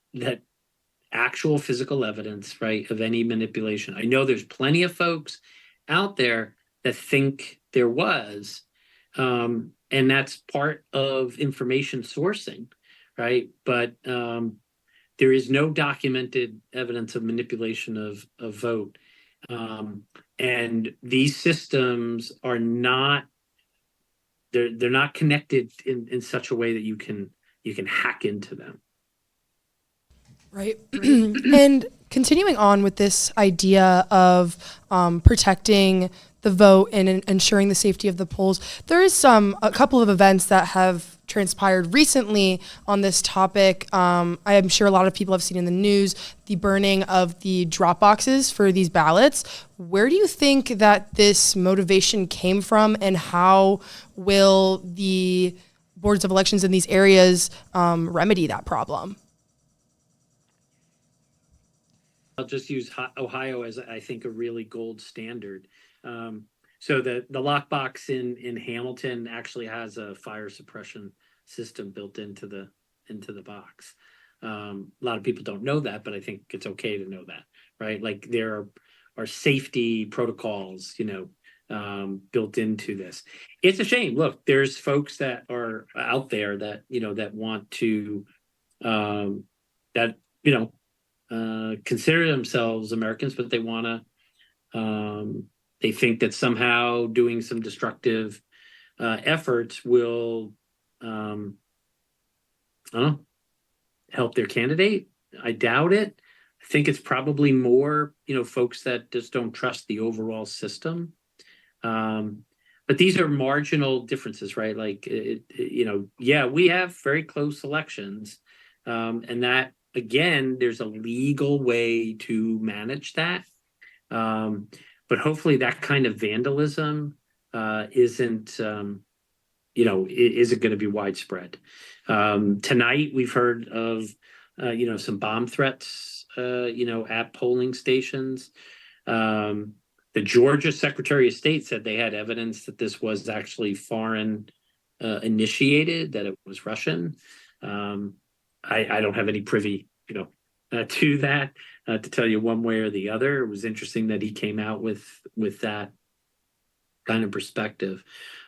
actual physical evidence, right, of any manipulation. I know there's plenty of folks out there that think there was, and that's part of information sourcing, right? But there is no documented evidence of manipulation of vote. And these systems are not, they're not connected in such a way that you can hack into them. Right. And continuing on with this idea of protecting the vote and ensuring the safety of the polls, there is a couple of events that have transpired recently on this topic. I am sure a lot of people have seen in the news the burning of the drop boxes for these ballots. Where do you think that this motivation came from, and how will the boards of elections in these areas remedy that problem? just use Ohio as I think a really gold standard. So the lockbox in Hamilton actually has a fire suppression system built into the box. A lot of people don't know that, but I think it's okay to know that, right? Like there are safety protocols, built into this. It's a shame. Look, there's folks that are out there that that want to that consider themselves Americans, but they want to. They think that somehow doing some destructive efforts will, I don't know, help their candidate. I doubt it. I think it's probably more, folks that just don't trust the overall system. But these are marginal differences, right? Like, yeah, we have very close elections, and that again, there's a legal way to manage that. But hopefully that kind of vandalism isn't going to be widespread. Tonight we've heard of some bomb threats at polling stations. The Georgia Secretary of State said they had evidence that this was actually foreign initiated, that it was Russian. I don't have any privy to that to tell you one way or the other. It was interesting that he came out with that kind of perspective.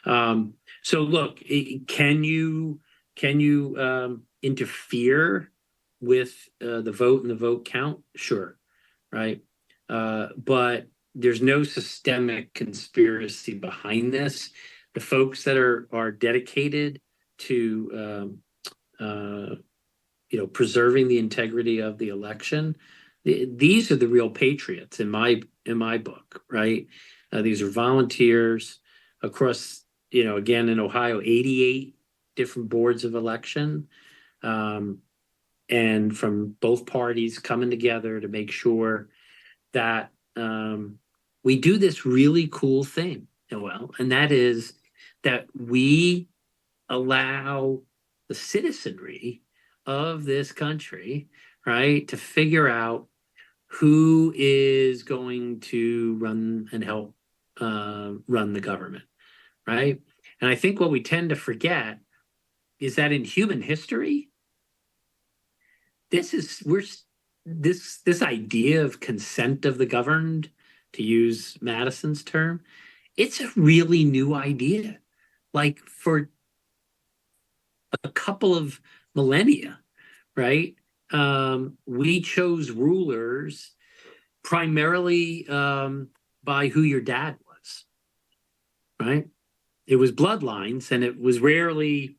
So look, can you interfere with the vote and the vote count? Sure, right? But there's no systemic conspiracy behind this. The folks that are dedicated to preserving the integrity of the election, these are the real patriots in my book, right? These are volunteers across, again in Ohio, 88 different boards of election, and from both parties coming together to make sure that we do this really cool thing, Noel, and that is that we allow the citizenry of this country, right, to figure out who is going to run and help run the government, right? And I think what we tend to forget is that in human history, this idea of consent of the governed, to use Madison's term, it's a really new idea. Like for a couple of millennia, right? We chose rulers primarily by who your dad was, right? It was bloodlines, and it was rarely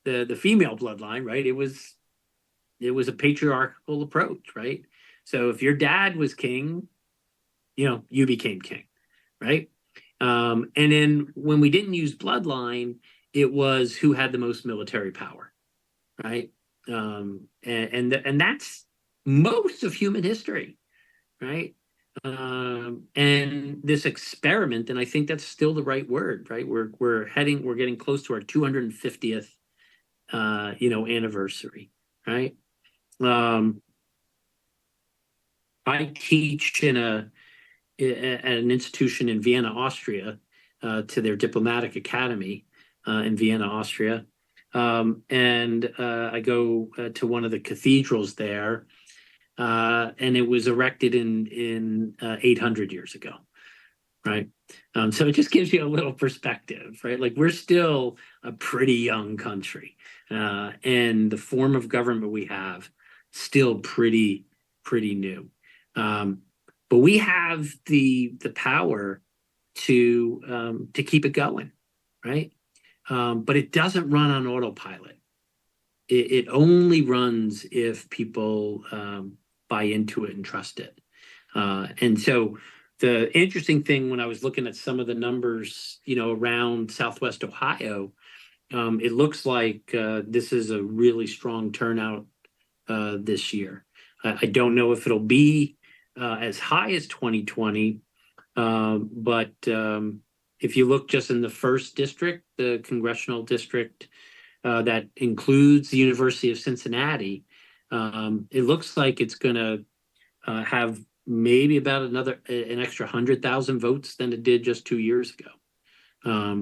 the female bloodline, right? It was a patriarchal approach, right? So if your dad was king, you became king, right? And then when we didn't use bloodline, it was who had the most military power, right? And that's most of human history, right? And this experiment, and I think that's still the right word, right? We're getting close to our 250th, anniversary, right? I teach at an institution in Vienna, Austria, to their diplomatic academy in Vienna, Austria. And I go to one of the cathedrals there, and it was erected in 800 years ago, right? So it just gives you a little perspective, right? Like we're still a pretty young country, and the form of government we have still pretty new. But we have the power to keep it going, right? But it doesn't run on autopilot. It only runs if people buy into it and trust it. And so the interesting thing when I was looking at some of the numbers, around Southwest Ohio, it looks like this is a really strong turnout this year. I don't know if it'll be as high as 2020, but if you look just in the first district, the congressional district that includes the University of Cincinnati, it looks like it's going to have maybe about an extra 100,000 votes than it did just 2 years ago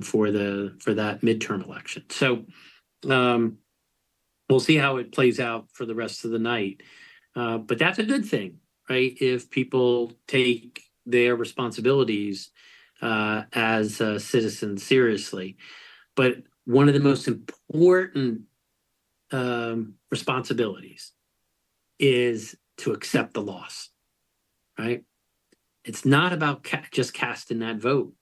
for that midterm election. So we'll see how it plays out for the rest of the night. But that's a good thing, right? If people take their responsibilities as citizens seriously. But one of the most important responsibilities is to accept the loss, right? It's not about just casting that vote.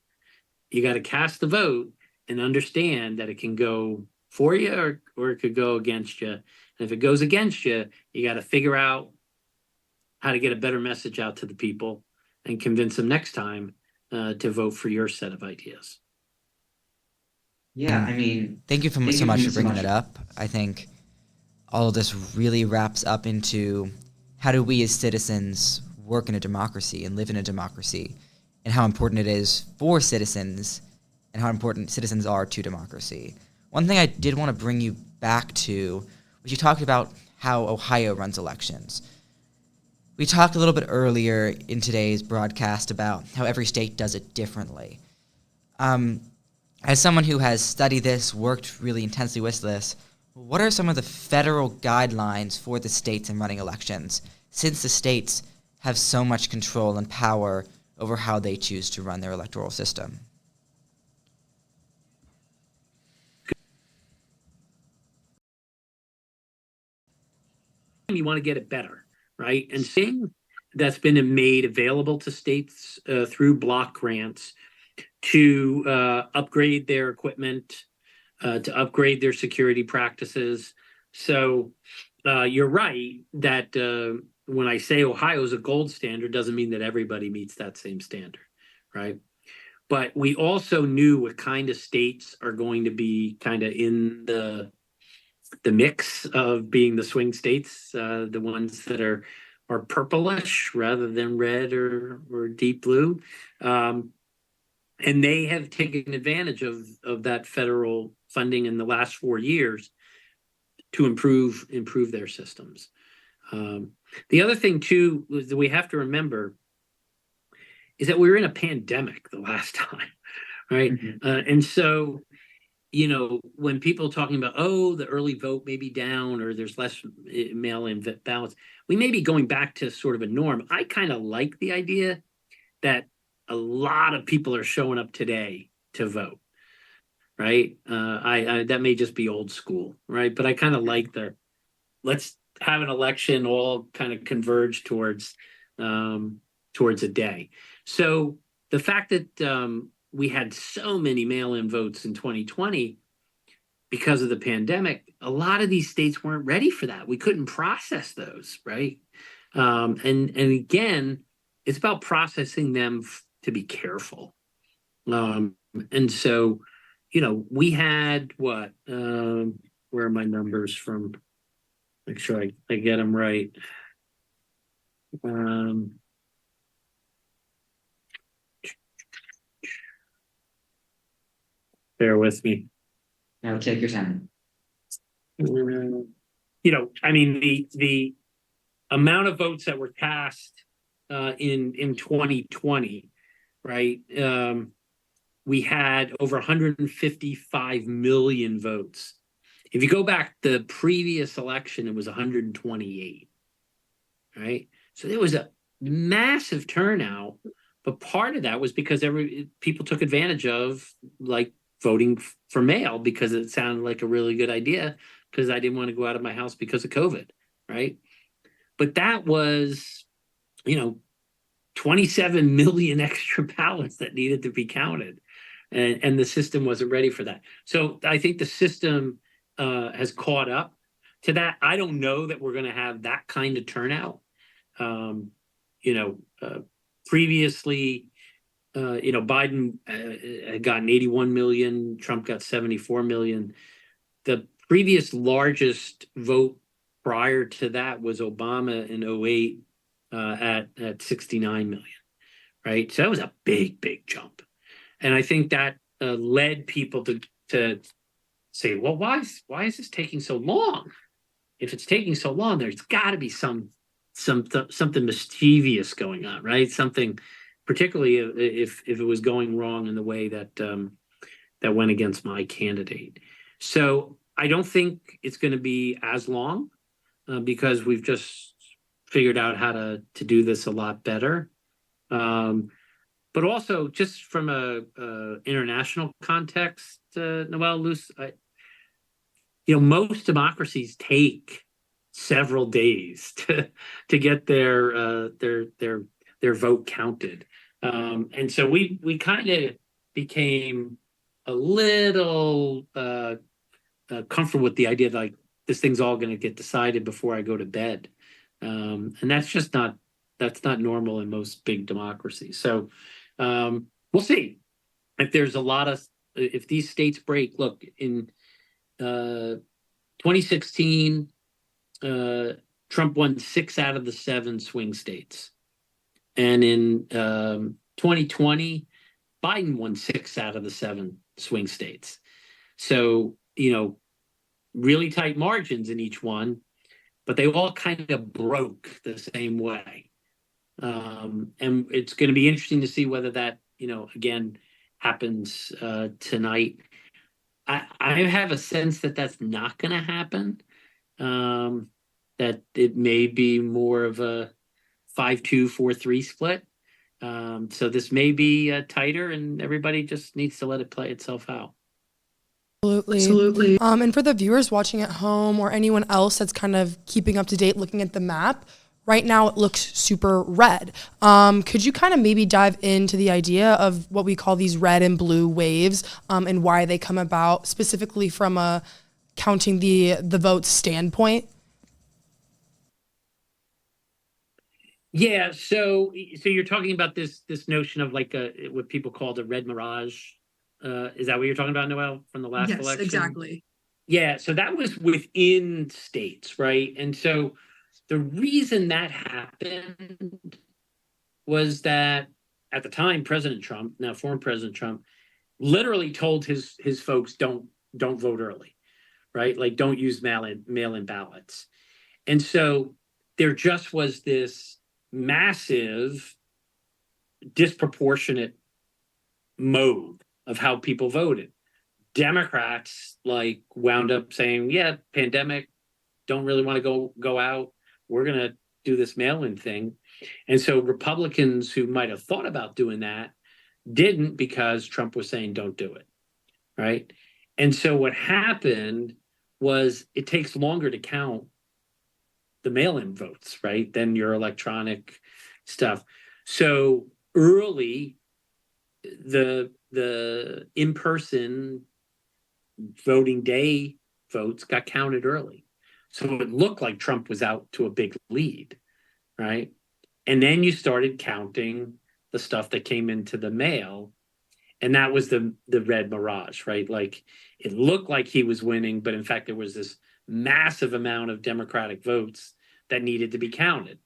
You got to cast the vote and understand that it can go for you or it could go against you. And if it goes against you, you got to figure out how to get a better message out to the people and convince them next time to vote for your set of ideas. Yeah, I mean, Thank you so much for bringing that up. I think all of this really wraps up into how do we as citizens work in a democracy and live in a democracy, and how important it is for citizens and how important citizens are to democracy. One thing I did want to bring you back to was you talked about how Ohio runs elections. We talked a little bit earlier in today's broadcast about how every state does it differently. As someone who has studied this, worked really intensely with this, what are some of the federal guidelines for the states in running elections, since the states have so much control and power over how they choose to run their electoral system? You want to get it better, right? And seeing that's been made available to states through block grants to upgrade their equipment, to upgrade their security practices. So you're right that when I say Ohio's a gold standard, doesn't mean that everybody meets that same standard, right? But we also knew what kind of states are going to be kind of in the mix of being the swing states, the ones that are purplish rather than red or deep blue. And they have taken advantage of that federal funding in the last 4 years to improve their systems. The other thing too is that we have to remember is that we were in a pandemic the last time, right? And so, you know, when people are talking about, oh, the early vote may be down or there's less mail-in ballots, we may be going back to sort of a norm. I kind of like the idea that a lot of people are showing up today to vote, right? I that may just be old school, right? But I kind of like let's have an election all kind of converge towards a day. So the fact that we had so many mail-in votes in 2020 because of the pandemic, a lot of these states weren't ready for that. We couldn't process those, right? And again, it's about processing them to be careful. And so, you know, we had what? Where are my numbers from? Make sure I get them right. Bear with me. Now take your time. You know, I mean, the amount of votes that were cast in 2020, right? We had over 155 million votes. If you go back the previous election, it was 128, right? So there was a massive turnout, but part of that was because people took advantage of like voting for mail because it sounded like a really good idea because I didn't want to go out of my house because of COVID, right? But that was, you know, 27 million extra ballots that needed to be counted. And the system wasn't ready for that. So I think the system has caught up to that. I don't know that we're going to have that kind of turnout. You know, previously, you know, Biden had gotten 81 million, Trump got 74 million. The previous largest vote prior to that was Obama in 2008 at 69 million, right? So that was a big, big jump. And I think that led people to say, well, why is this taking so long? If it's taking so long, there's got to be some something mischievous going on, right? Something, particularly if it was going wrong in the way that that went against my candidate. So I don't think it's going to be as long because we've just figured out how to do this a lot better. But also just from a international context, Noel, Luce, most democracies take several days to get their vote counted, and so we kind of became a little comfortable with the idea that, like, this thing's all going to get decided before I go to bed, and that's not normal in most big democracies. So we'll see if these states break. Look, in 2016, Trump won 6 out of the 7 swing states, and in 2020, Biden won 6 out of the 7 swing states. So, really tight margins in each one, but they all kind of broke the same way. And it's going to be interesting to see whether that, again, happens tonight. I have a sense that that's not going to happen. That it may be more of a 5-2, 4-3 split. So this may be tighter, and everybody just needs to let it play itself out. Absolutely. And for the viewers watching at home or anyone else that's kind of keeping up to date, looking at the map, right now it looks super red. Could you kind of maybe dive into the idea of what we call these red and blue waves and why they come about, specifically from a counting the votes standpoint? Yeah, so you're talking about this notion of like what people call the red mirage. Is that what you're talking about, Noel, from the last election? Yes, exactly. Yeah, so that was within states, right? And so the reason that happened was that at the time, President Trump, now former President Trump, literally told his folks, don't vote early, right? Like, don't use mail-in ballots. And so there just was this massive disproportionate mode of how people voted. Democrats wound up saying, yeah, pandemic, don't really want to go out, we're going to do this mail-in thing. And so Republicans who might have thought about doing that didn't, because Trump was saying don't do it, right? And so what happened was it takes longer to count the mail-in votes, right, than your electronic stuff. So early, the in-person voting day votes got counted early. So it looked like Trump was out to a big lead, right? And then you started counting the stuff that came into the mail, and that was the red mirage, right? Like, it looked like he was winning, but in fact there was this massive amount of Democratic votes that needed to be counted.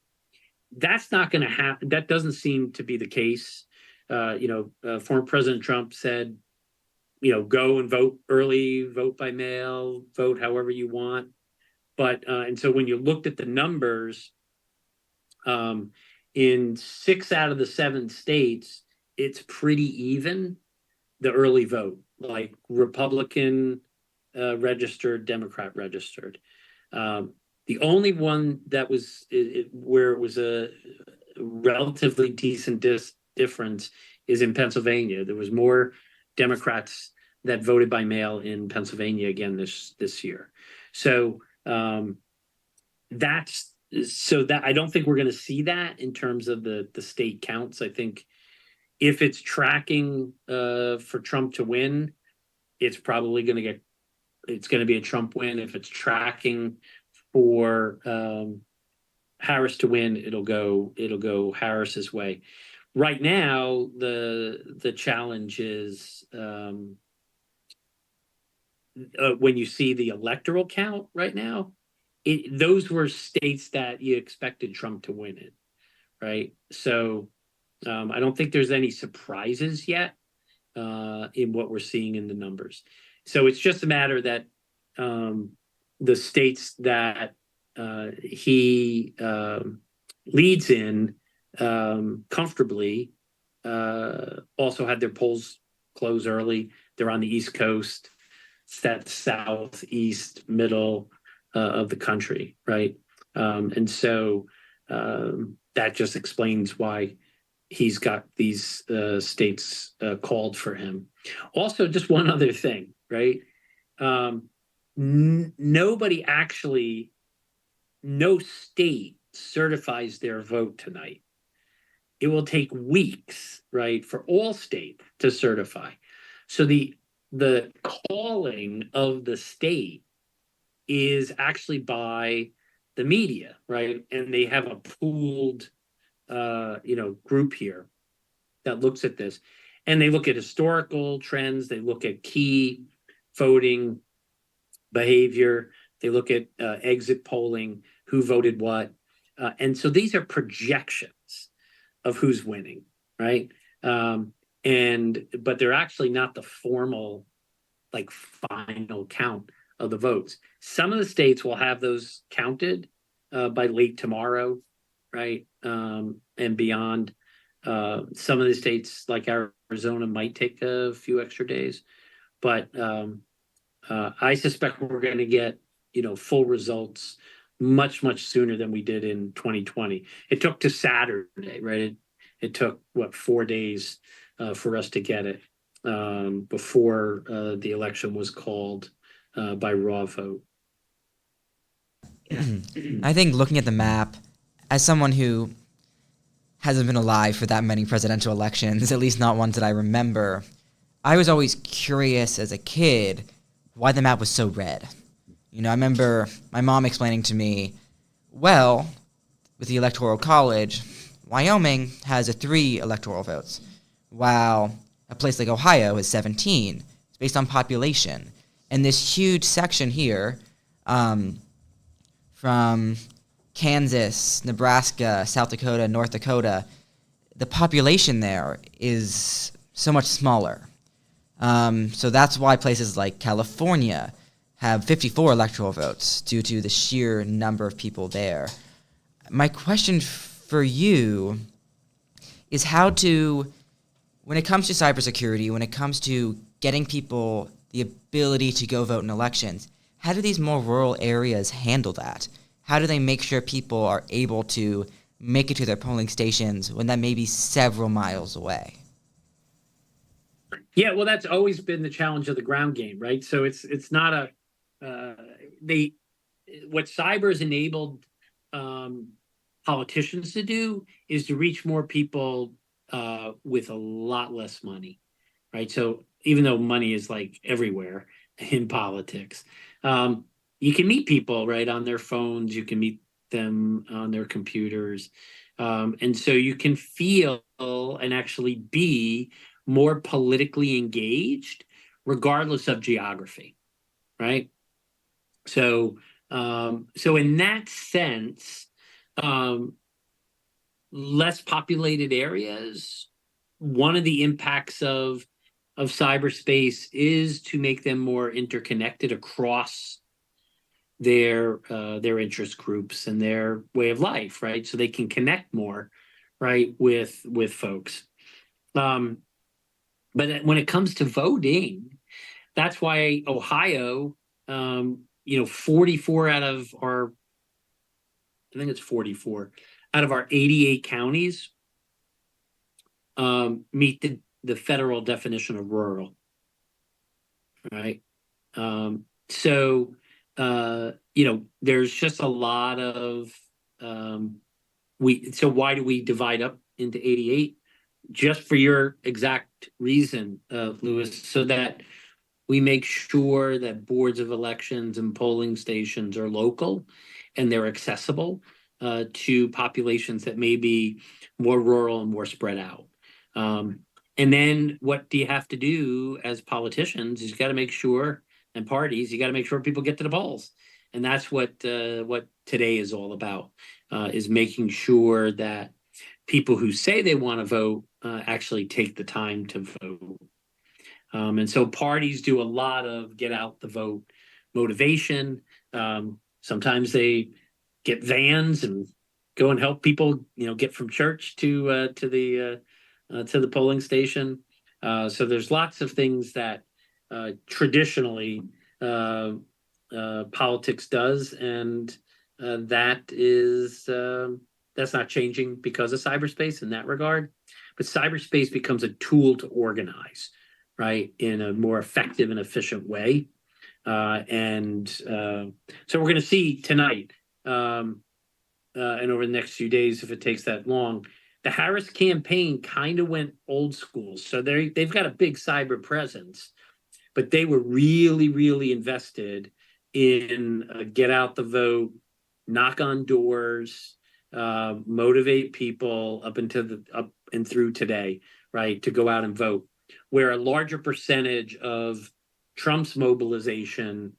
That's not going to happen. That doesn't seem to be the case. Former President Trump said, go and vote early, vote by mail, vote however you want. But and so when you looked at the numbers, in 6 out of the 7 states, it's pretty even, the early vote, like Republican registered, Democrat registered. The only one that was where it was a relatively decent difference is in Pennsylvania. There was more Democrats that voted by mail in Pennsylvania again this year. So that I don't think we're going to see that in terms of the state counts. I think if it's tracking for Trump to win, it's probably going to be a Trump win. If it's tracking for Harris to win, it'll go Harris's way. Right now, the challenge is when you see the electoral count right now, those were states that you expected Trump to win in, right? So I don't think there's any surprises yet in what we're seeing in the numbers. So it's just a matter that the states that he leads in comfortably. Also had their polls close early. They're on the East Coast, that's southeast middle of the country, right? And so that just explains why he's got these states called for him. Also, just one other thing, right? Nobody actually, no state certifies their vote tonight. It will take weeks, right, for all states to certify. So the calling of the state is actually by the media, right? And they have a pooled group here that looks at this. And they look at historical trends, they look at key voting behavior, they look at exit polling, who voted what. And so these are projections of who's winning, right? But they're actually not the formal, like, final count of the votes. Some of the states will have those counted by late tomorrow, right? And beyond. Some of the states, like Arizona, might take a few extra days, but I suspect we're going to get, full results much sooner than we did in 2020. It took to Saturday, right? It took 4 days for us to get it before the election was called by raw vote. I think looking at the map, as someone who hasn't been alive for that many presidential elections, at least not ones that I remember, I was always curious as a kid why the map was so red. I remember my mom explaining to me, well, with the Electoral College, Wyoming has 3 electoral votes, while a place like Ohio has 17. It's based on population. And this huge section here, from Kansas, Nebraska, South Dakota, North Dakota, the population there is so much smaller. So that's why places like California have 54 electoral votes due to the sheer number of people there. My question for you is when it comes to cybersecurity, when it comes to getting people the ability to go vote in elections, how do these more rural areas handle that? How do they make sure people are able to make it to their polling stations when that may be several miles away? Yeah, well, that's always been the challenge of the ground game, right? So it's not what cyber has enabled politicians to do is to reach more people with a lot less money, right? So even though money is like everywhere in politics, you can meet people right on their phones, you can meet them on their computers, and so you can feel and actually be more politically engaged regardless of geography, right? So in that sense, less populated areas, one of the impacts of cyberspace is to make them more interconnected across their interest groups and their way of life, right? So they can connect more, right, with folks. But when it comes to voting, that's why Ohio, 44 out of our, I think it's 44 out of our 88 counties meet the federal definition of rural, right? So there's just a lot of so why do we divide up into 88? Just for your exact reason, Lewis, so that we make sure that boards of elections and polling stations are local and they're accessible to populations that may be more rural and more spread out. And then what do you have to do as politicians is you got to make sure, and parties, you got to make sure people get to the polls. And that's what today is all about, is making sure that people who say they want to vote actually take the time to vote. And so parties do a lot of get out the vote motivation. Sometimes they get vans and go and help people, get from church to the polling station. So there's lots of things that traditionally politics does, and that's not changing because of cyberspace in that regard. But cyberspace becomes a tool to organize, right, in a more effective and efficient way. So we're going to see tonight, and over the next few days, if it takes that long, the Harris campaign kind of went old school. So they've got a big cyber presence, but they were really, really invested in get out the vote, knock on doors, motivate people up and through today, right, to go out and vote. Where a larger percentage of Trump's mobilization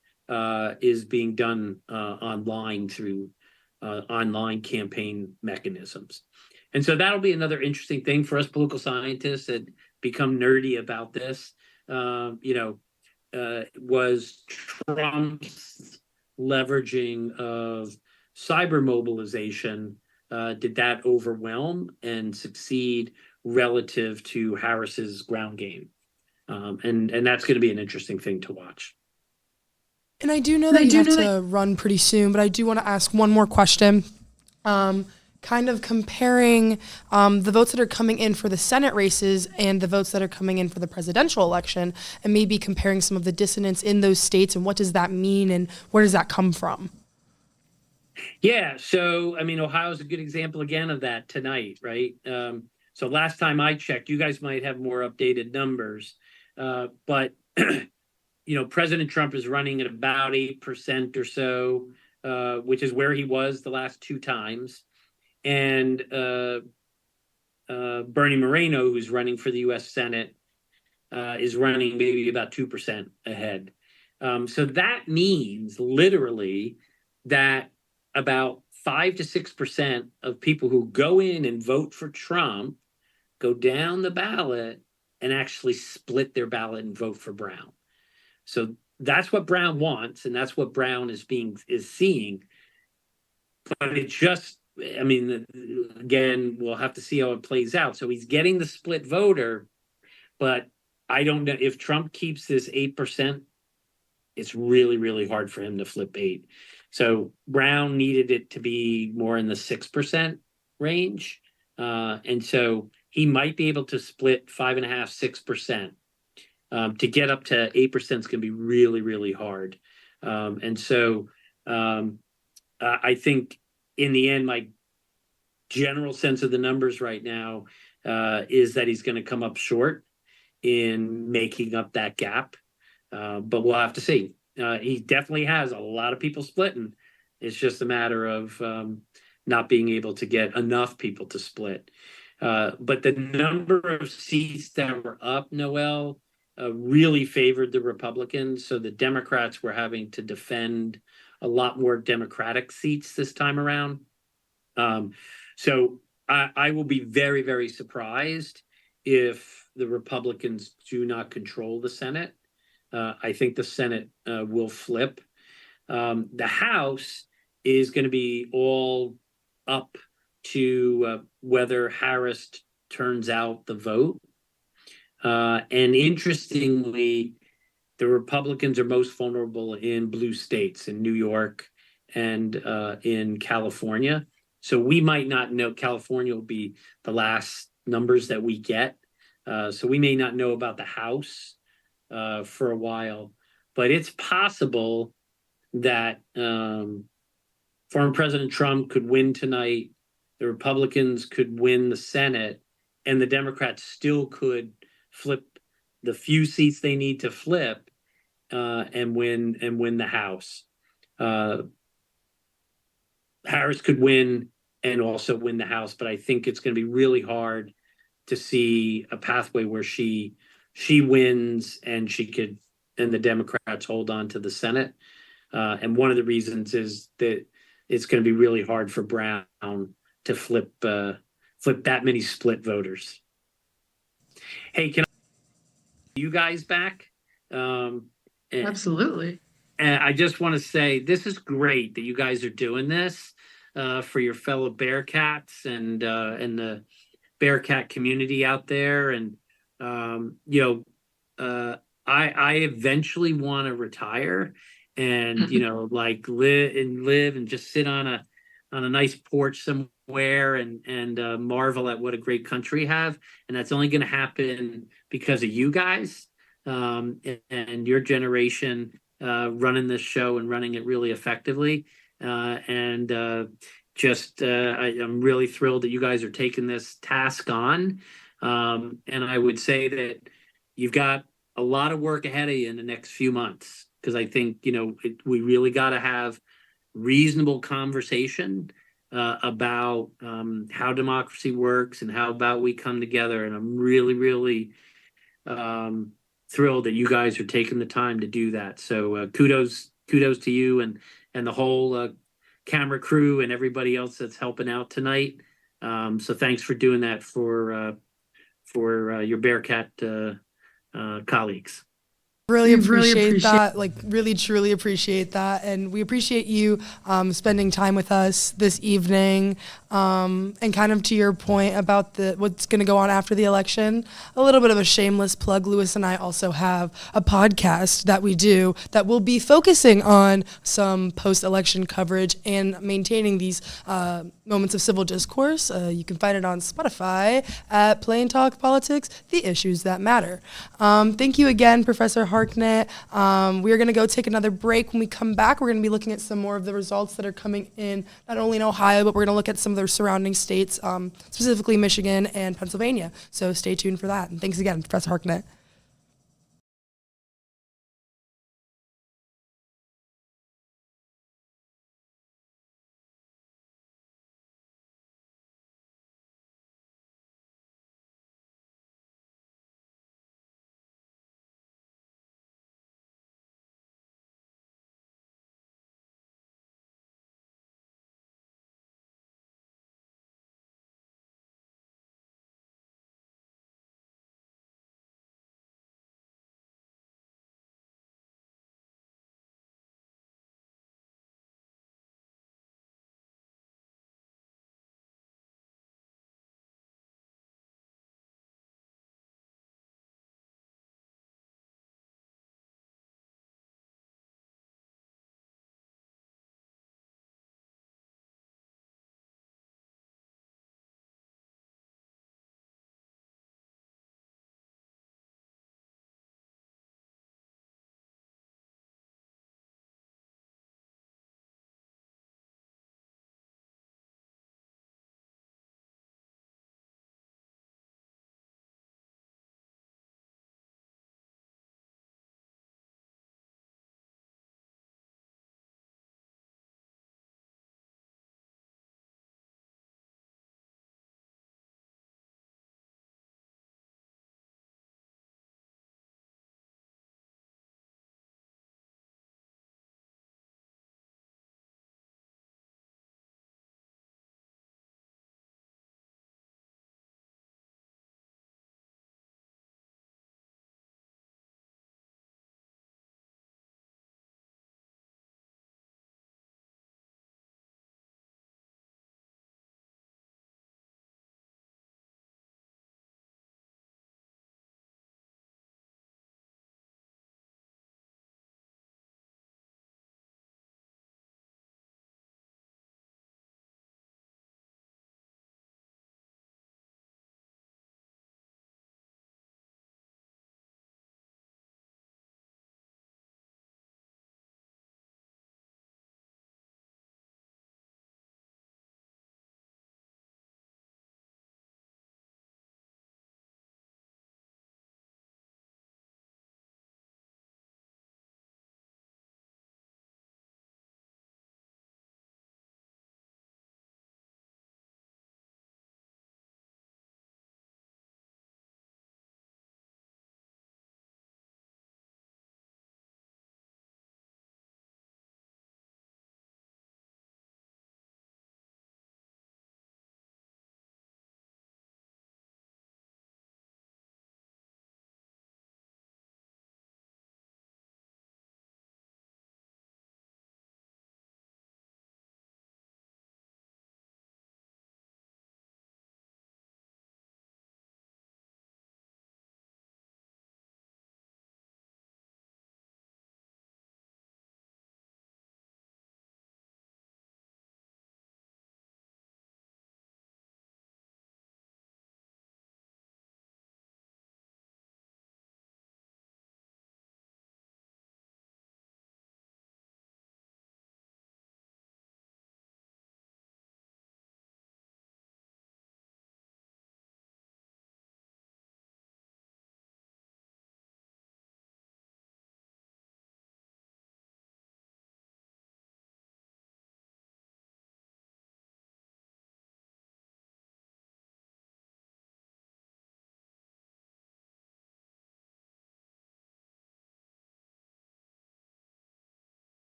is being done online through online campaign mechanisms. And so that'll be another interesting thing for us political scientists that become nerdy about this. Was Trump's leveraging of cyber mobilization, did that overwhelm and succeed relative to Harris's ground game? And that's going to be an interesting thing to watch. And I do know that you have to run pretty soon, but I do want to ask one more question. Kind of comparing the votes that are coming in for the Senate races and the votes that are coming in for the presidential election, and maybe comparing some of the dissonance in those states and what does that mean and where does that come from? Yeah, so Ohio's a good example again of that tonight, right? So last time I checked, you guys might have more updated numbers, but President Trump is running at about 8% or so, which is where he was the last two times. And Bernie Moreno, who's running for the U.S. Senate, is running maybe about 2% ahead. So that means literally that about 5 to 6% of people who go in and vote for Trump go down the ballot and actually split their ballot and vote for Brown. So that's what Brown wants, and that's what Brown is seeing. But it just, again, we'll have to see how it plays out. So he's getting the split voter, but I don't know if Trump keeps this 8%, it's really, really hard for him to flip 8. So Brown needed it to be more in the 6% range. And so he might be able to split 5.5%, 6%. To get up to 8% is going to be really, really hard. I think in the end, my general sense of the numbers right now is that he's going to come up short in making up that gap. But we'll have to see. He definitely has a lot of people splitting. It's just a matter of not being able to get enough people to split. But the number of seats that were up, Noel, really favored the Republicans. So the Democrats were having to defend a lot more Democratic seats this time around. So I will be very, very surprised if the Republicans do not control the Senate. I think the Senate will flip. The House is going to be all up to whether Harris turns out the vote. And interestingly, the Republicans are most vulnerable in blue states, in New York and in California. So we might not know. California will be the last numbers that we get. So we may not know about the House for a while. But it's possible that former President Trump could win tonight. The Republicans could win the Senate, and the Democrats still could flip the few seats they need to flip and win the House. Harris could win and also win the House, but I think it's going to be really hard to see a pathway where she wins and the Democrats hold on to the Senate. And one of the reasons is that it's going to be really hard for Brown to flip that many split voters. Hey, can you guys back? Absolutely. And I just want to say this is great that you guys are doing this. for your fellow Bearcats and the Bearcat community out there. And I eventually want to retire and like live and just sit on a nice porch somewhere and marvel at what a great country we have. And that's only going to happen because of you guys and your generation running this show and running it really effectively. I'm really thrilled that you guys are taking this task on. And I would say that you've got a lot of work ahead of you in the next few months, because I think, we really got to have reasonable conversation about how democracy works and how about we come together. And I'm really, really thrilled that you guys are taking the time to do that. So kudos to you and the whole camera crew and everybody else that's helping out tonight. So thanks for doing that for your Bearcat colleagues. Really appreciate that, like really truly appreciate that, and we appreciate you spending time with us this evening, and kind of to your point about what's going to go on after the election, a little bit of a shameless plug. Lewis and I also have a podcast that we do that will be focusing on some post-election coverage and maintaining these moments of civil discourse. You can find it on Spotify at Plain Talk Politics, the issues that matter. Thank you again, Professor Harknett. We are going to go take another break. When we come back, we're going to be looking at some more of the results that are coming in, not only in Ohio, but we're going to look at some of their surrounding states, specifically Michigan and Pennsylvania. So stay tuned for that. And thanks again, Professor Harknett.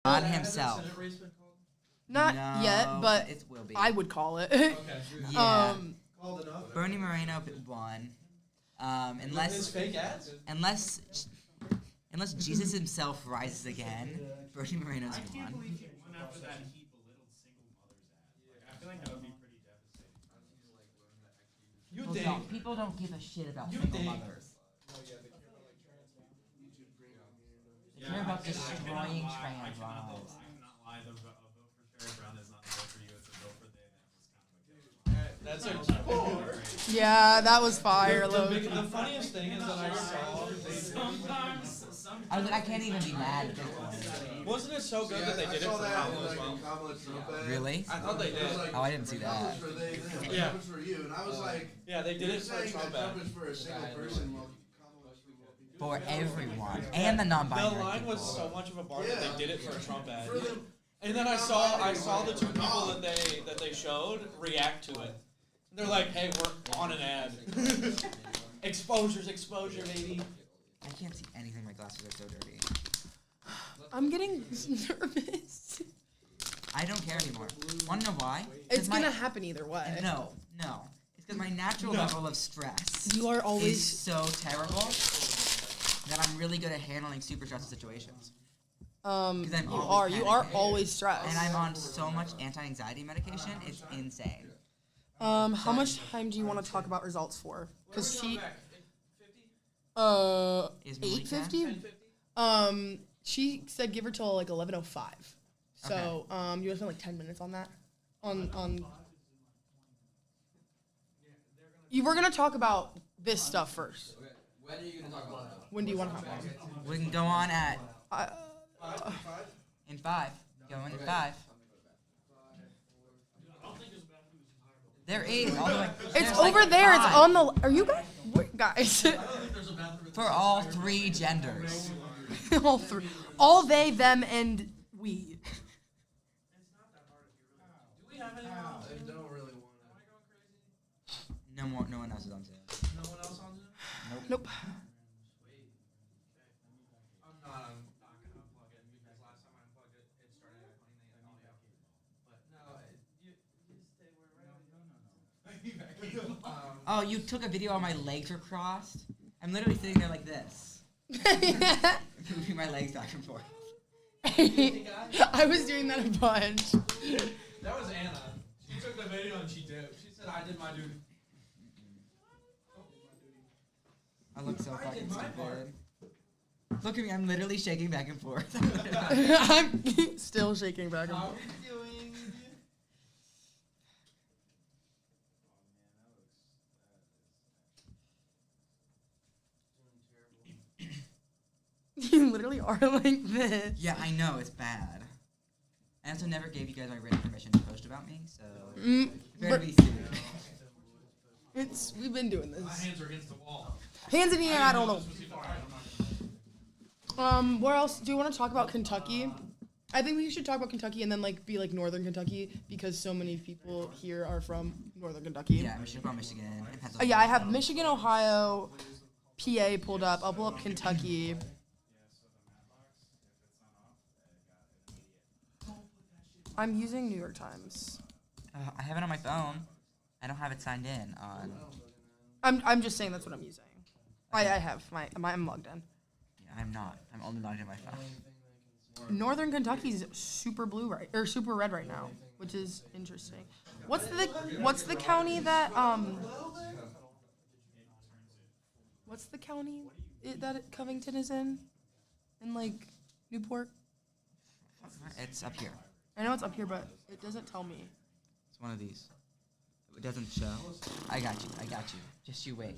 God himself. Not No, yet, but it will be. I would call it. Yeah. Bernie Moreno won. Unless His fake ads? unless Jesus himself rises again, Bernie Moreno's won. After that, he belittled single mothers ads. I feel like that would be pretty devastating. You think? People don't give a shit about You single think? mothers. They care about destroying trans lives. I'm not lying. A vote for Sherry Brown is not a vote for you. It's a vote for they. That was kind of a gift. That's a Yeah, that was fire. the funniest thing is that I saw sometimes I was like, I can't even be mad at this point. wasn't it so good that they did it for Kamala as well? Really? I thought they did. Oh, I didn't see that. Yeah. for you, and I was like, Yeah, they did it for saying Trump that ad. Trump is for a single person, while Kamala's for more people. For everyone. And the The non-binary line was people. so much of a bar Yeah. that they did it for a Trump ad. For the- And then I saw the two people that they showed react to it. They're like, "Hey, we're on an ad." Exposure, baby. I can't see anything. My glasses are so dirty. I'm getting nervous. I don't care anymore. Want to know why? It's gonna happen either way. No. It's because my natural level of stress You are is always. so terrible that I'm really good at handling super stressful situations. You I'm are. always You are panicking. always stressed. And I'm on so much anti-anxiety medication, it's insane. How much time do you want to talk about results for? Because she. Is Malik 8:50. She said give her till like 11:05. So you want to spend like 10 minutes on that? On. You were gonna talk about this stuff first. When are you gonna talk about that? When do you want to hop on? We can go on at Uh, in 5. Go in at 5. There is all the way. it's there's, like, over there. It's 5 on the. Are you guys? Wait, guys. for all 3 genders. All three. All they, them, and we. I don't really want to. No one else is on Zoom. No one else on Zoom? Nope. I'm not gonna unplug it because last time I unplugged it, it started echoing the audio. But no, you stay where right. Oh, you took a video while my legs were crossed? I'm literally sitting there like this. Moving my legs back and forth. I was doing that a bunch. That was Anna. She took the video and she dipped. She said, "I did my duty." I look so fucking stupid. Look at me, I'm literally shaking back and forth. I'm still shaking back and forth. You literally are like this. Yeah, I know, it's bad. I also never gave you guys my written permission to post about me, so better but be sued. we've been doing this. My hands are against the wall. Hands in the air, I don't know. Where else do you want to talk about Kentucky? I think we should talk about Kentucky and then be like Northern Kentucky because so many people here are from Northern Kentucky. Yeah, Michigan, and Pennsylvania. Yeah, I have Michigan, Ohio, PA pulled up. I'll pull up Kentucky. I'm using New York Times. I have it on my phone. I don't have it signed in on. I'm just saying that's what I'm using. I have I'm logged in. Yeah, I'm not. I'm only logged in my phone. Northern Kentucky's super blue or super red right now, which is interesting. What's the county that What's the county that Covington is in? In Newport? It's up here. I know it's up here, but it doesn't tell me. It's one of these. It doesn't show. I got you. Just you wait.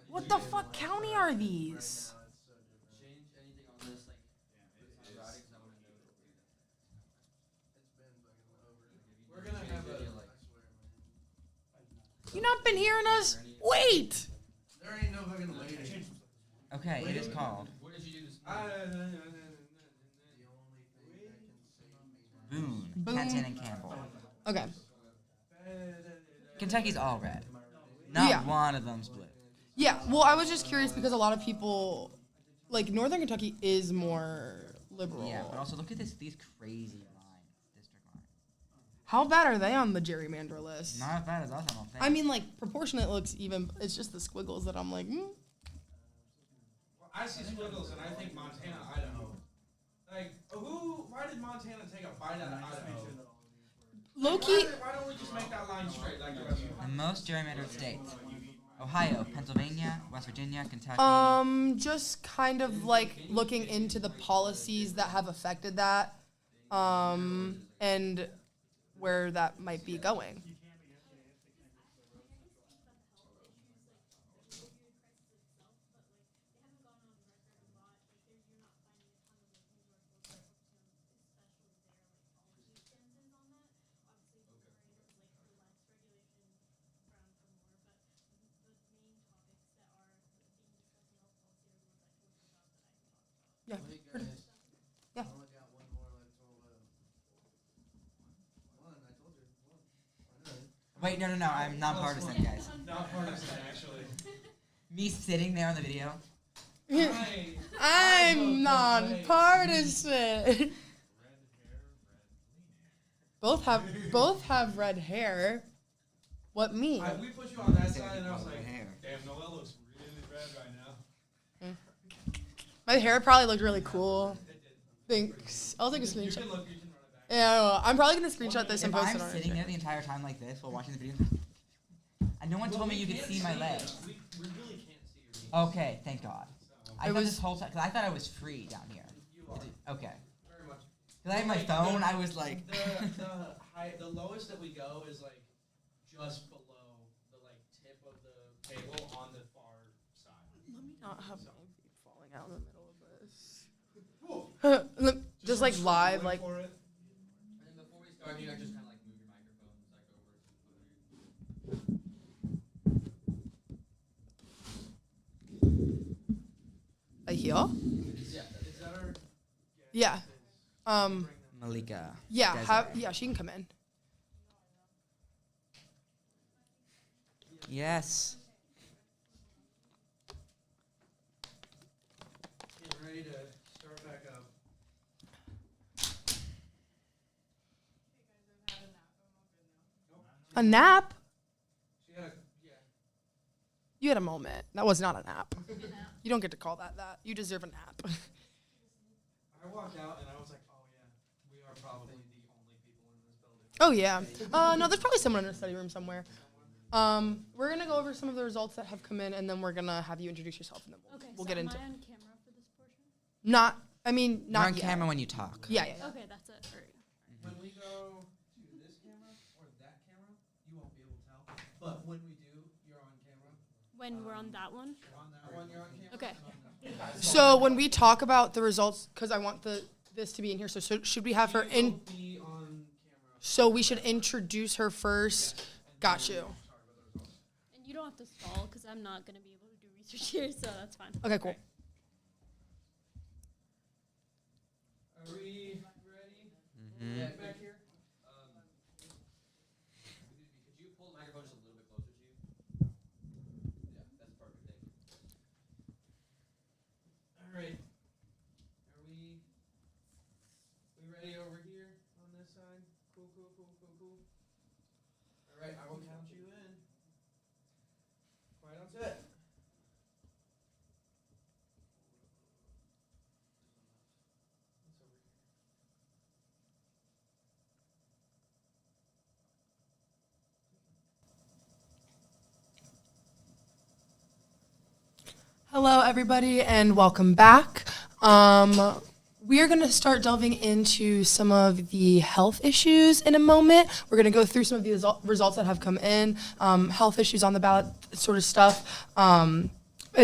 What the fuck county are these? You not been hearing us? Wait! There ain't no fucking waiting. Okay, it is called. What did you do this morning? Boone, Boone. Kenton, and Campbell. Okay. Kentucky's all red. Not Yeah. one of them's blue. Yeah. Well, I was just curious because a lot of people, like Northern Kentucky, is more liberal. Yeah, but also look at these crazy lines, district lines. How bad are they on the gerrymander list? Not as bad as us, I don't think. I mean, like proportionate looks even. It's just the squiggles that I'm like. Well, I see squiggles and I think Montana, Idaho. Like, why did Montana take a bite out of Idaho? Low-key. Why don't we just make that line straight like the rest of them? The most gerrymandered states: Ohio, Pennsylvania, West Virginia, Kentucky. Just kind of like looking into the policies that have affected that, and where that might be going. Yeah. Yeah. Wait, no, I'm nonpartisan, guys. Not partisan, actually. Me sitting there on the video. I'm nonpartisan. Both have red hair. What me? We put you on that side, and I was like, Hair. damn, Noelle looks really red right now. My hair probably looked really cool. Thanks. I'll take a screenshot. You can run it back. Yeah, I'm probably gonna screenshot this and If post I'm it on sitting Instagram. there the entire time like this while watching the video, and no one told me you could see my legs. We really can't see your Okay, thank God. I It thought was- this whole time, because I thought I was free down here. You are. Okay. Very much. Because I had my phone, I was like. The lowest that we go is like just below the like tip of the table on the far side. Let me not have my feet falling out in the middle of this. Just like live, like. And then before we start, you guys just kind of like move your microphones like over. Like here? Yeah. Is that our? Yeah. Malika. Yeah. Desiree. She can come in. Yes. Getting ready to start back up. A nap? She had You had a moment. That was not a nap. You don't get to call that. You deserve a nap. I walked out and I was like, oh yeah, we are probably the only people in this building. Oh yeah. No, there's probably someone in a study room somewhere. We're gonna go over some of the results that have come in, and then we're gonna have you introduce yourself, and then we'll get into. Am I on camera for this portion? Not You're not on yet. camera when you talk. Yeah. Okay, that's it. All right. When we go to this camera or that camera, you won't be able to tell. But when we do, you're on camera. When we're on that one. On that one, you're on camera. Okay. So when we talk about the results, because I want this to be in here, so should we have her in? Be on camera. So we should introduce her first. Got you. And you don't have to stall because I'm not gonna be able to do research here, so that's fine. Okay, cool. Are we ready? Mm-hmm. Yeah, back here. Could you pull the microphone just a little bit closer to you? Yeah, that's perfect. Thank you. All right. Are we ready over here on this side? Cool. All right, I will count you in. Quiet on set. It's over here. Hello, everybody, and welcome back. We are going to start delving into some of the health issues in a moment. We're going to go through some of the results that have come in, health issues on the ballot, sort of stuff. And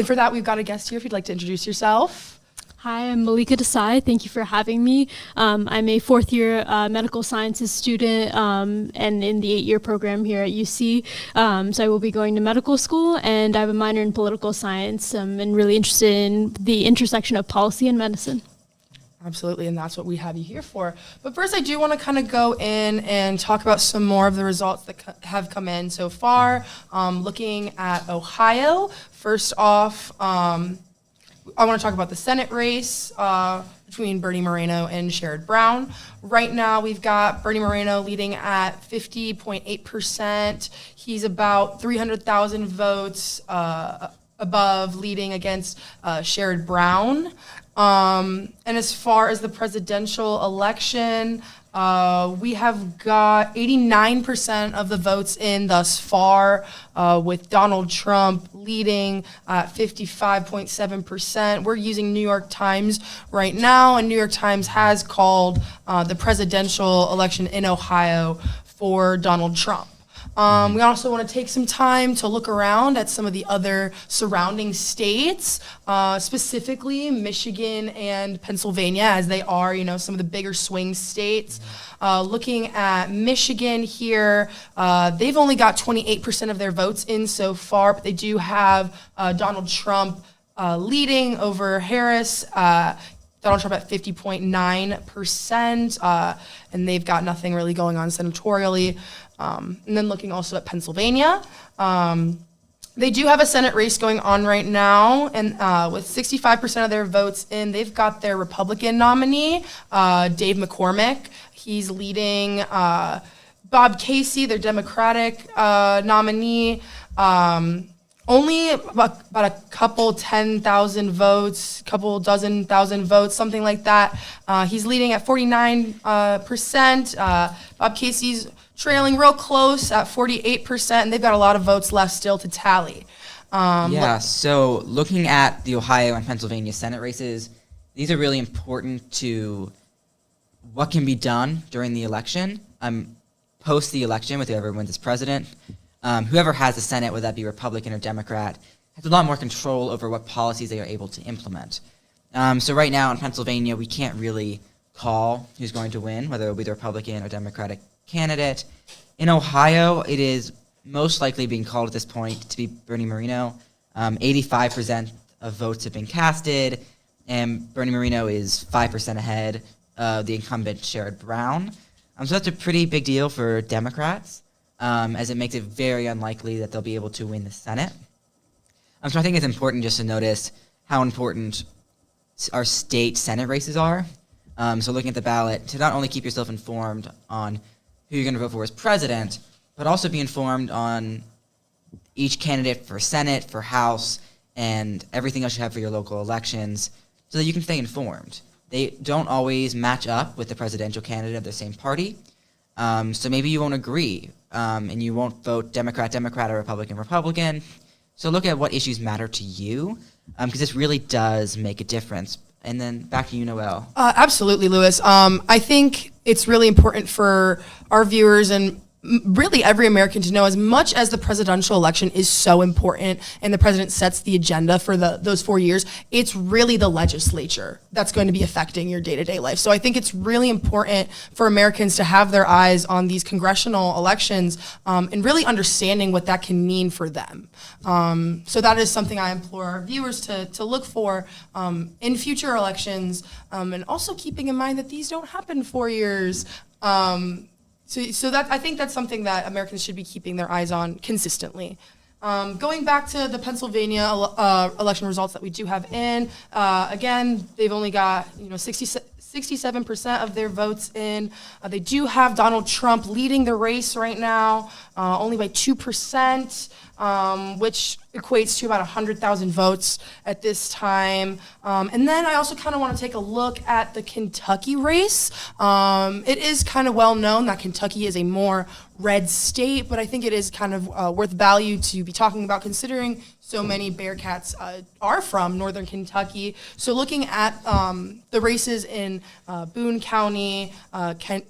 for that, we've got a guest here. If you'd like to introduce yourself. Hi, I'm Malika Desai. Thank you for having me. I'm a fourth-year medical sciences student and in the 8-year program here at UC. So I will be going to medical school, and I have a minor in political science and really interested in the intersection of policy and medicine. Absolutely, and that's what we have you here for. But first, I do want to kind of go in and talk about some more of the results that have come in so far. Looking at Ohio, first off, I want to talk about the Senate race between Bernie Moreno and Sherrod Brown. Right now, we've got Bernie Moreno leading at 50.8%. He's about 300,000 votes above, leading against Sherrod Brown. And as far as the presidential election, we have got 89% of the votes in thus far, with Donald Trump leading at 55.7%. We're using New York Times right now, and New York Times has called the presidential election in Ohio for Donald Trump. We also want to take some time to look around at some of the other surrounding states, specifically Michigan and Pennsylvania, as they are, some of the bigger swing states. Looking at Michigan here, they've only got 28% of their votes in so far, but they do have Donald Trump leading over Harris. Donald Trump at 50.9%, and they've got nothing really going on senatorially. And then looking also at Pennsylvania, they do have a Senate race going on right now, and with 65% of their votes in, they've got their Republican nominee, Dave McCormick. He's leading Bob Casey, their Democratic nominee. Only about a couple 10,000 votes, couple dozen thousand votes, something like that. He's leading at 49%. Bob Casey's trailing real close at 48%, and they've got a lot of votes left still to tally. So looking at the Ohio and Pennsylvania Senate races, these are really important to what can be done during the election, post the election with whoever wins as president. Whoever has the Senate, whether that be Republican or Democrat, has a lot more control over what policies they are able to implement. So right now in Pennsylvania, we can't really call who's going to win, whether it'll be the Republican or Democratic candidate. In Ohio, it is most likely being called at this point to be Bernie Moreno. 85% of votes have been casted, and Bernie Moreno is 5% ahead of the incumbent Sherrod Brown. So that's a pretty big deal for Democrats, as it makes it very unlikely that they'll be able to win the Senate. So I think it's important just to notice how important our state Senate races are. So looking at the ballot, to not only keep yourself informed on who you're going to vote for as president, but also be informed on each candidate for Senate, for House, and everything else you have for your local elections, so that you can stay informed. They don't always match up with the presidential candidate of the same party. So maybe you won't agree, and you won't vote Democrat, or Republican. So look at what issues matter to you, because this really does make a difference. And then back to you, Noelle. Absolutely, Lewis. I think it's really important for our viewers and really every American to know, as much as the presidential election is so important and the president sets the agenda for those 4 years, it's really the legislature that's going to be affecting your day-to-day life. So I think it's really important for Americans to have their eyes on these congressional elections, and really understanding what that can mean for them. So that is something I implore our viewers to look for in future elections, and also keeping in mind that these don't happen 4 years. So that I think that's something that Americans should be keeping their eyes on consistently. Going back to the Pennsylvania election results that we do have in, again, they've only got 67% of their votes in. They do have Donald Trump leading the race right now, only by 2%. Which equates to about 100,000 votes at this time. And then I also kind of want to take a look at the Kentucky race. It is kind of well known that Kentucky is a more red state, but I think it is kind of worth value to be talking about, considering so many Bearcats are from northern Kentucky. So looking at the races in Boone County,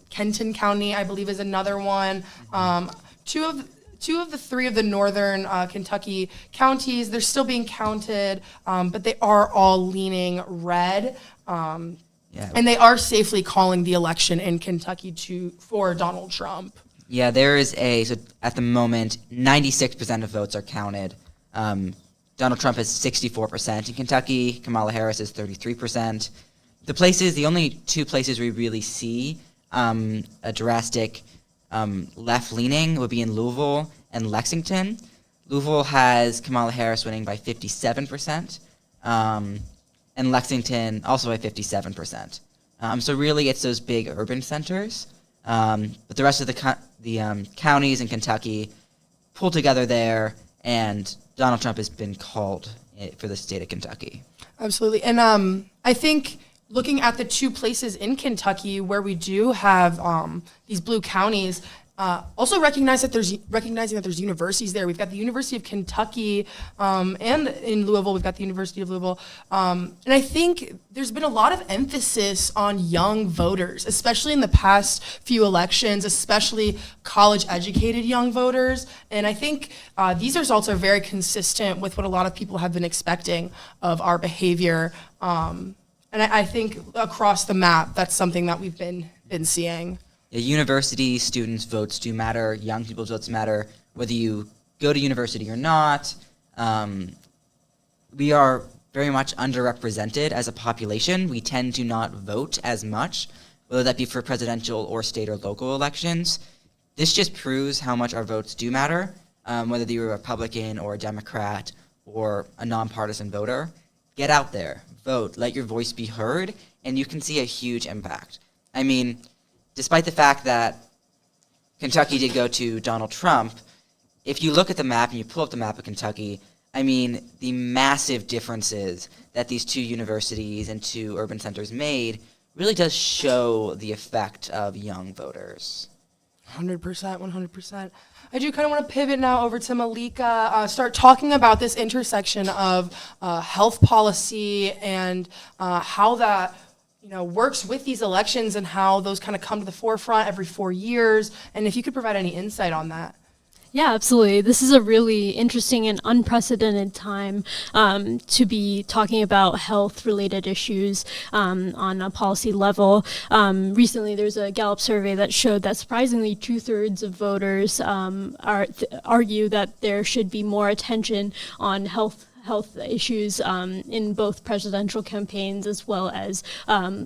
Kenton County, I believe is another one. Two of the three of the northern Kentucky counties, they're still being counted, but they are all leaning red. And they are safely calling the election in Kentucky for Donald Trump. Yeah, there is so at the moment, 96% of votes are counted. Donald Trump has 64% in Kentucky. Kamala Harris is 33%. the only two places we really see a drastic left-leaning would be in Louisville and Lexington. Louisville has Kamala Harris winning by 57%, and Lexington also by 57%. So really, it's those big urban centers. But the rest of the counties in Kentucky pull together there, and Donald Trump has been called for the state of Kentucky. Absolutely. And I think looking at the two places in Kentucky where we do have these blue counties, also recognizing that there's universities there. We've got the University of Kentucky, and in Louisville, we've got the University of Louisville. And I think there's been a lot of emphasis on young voters, especially in the past few elections, especially college-educated young voters. And I think these results are very consistent with what a lot of people have been expecting of our behavior. And I think across the map, that's something that we've been seeing. Yeah, university students' votes do matter. Young people's votes matter. Whether you go to university or not, we are very much underrepresented as a population. We tend to not vote as much, whether that be for presidential or state or local elections. This just proves how much our votes do matter, whether you're a Republican or a Democrat or a nonpartisan voter. Get out there, vote, let your voice be heard, and you can see a huge impact. I mean, despite the fact that Kentucky did go to Donald Trump, if you look at the map and you pull up the map of Kentucky, I mean, the massive differences that these two universities and two urban centers made really does show the effect of young voters. 100%, 100%. I do kind of want to pivot now over to Malika, start talking about this intersection of health policy and how that works with these elections and how those kind of come to the forefront every 4 years. And if you could provide any insight on that. Yeah, absolutely. This is a really interesting and unprecedented time to be talking about health-related issues on a policy level. Recently, there's a Gallup survey that showed that surprisingly 2/3 of voters argue that there should be more attention on health issues in both presidential campaigns as well as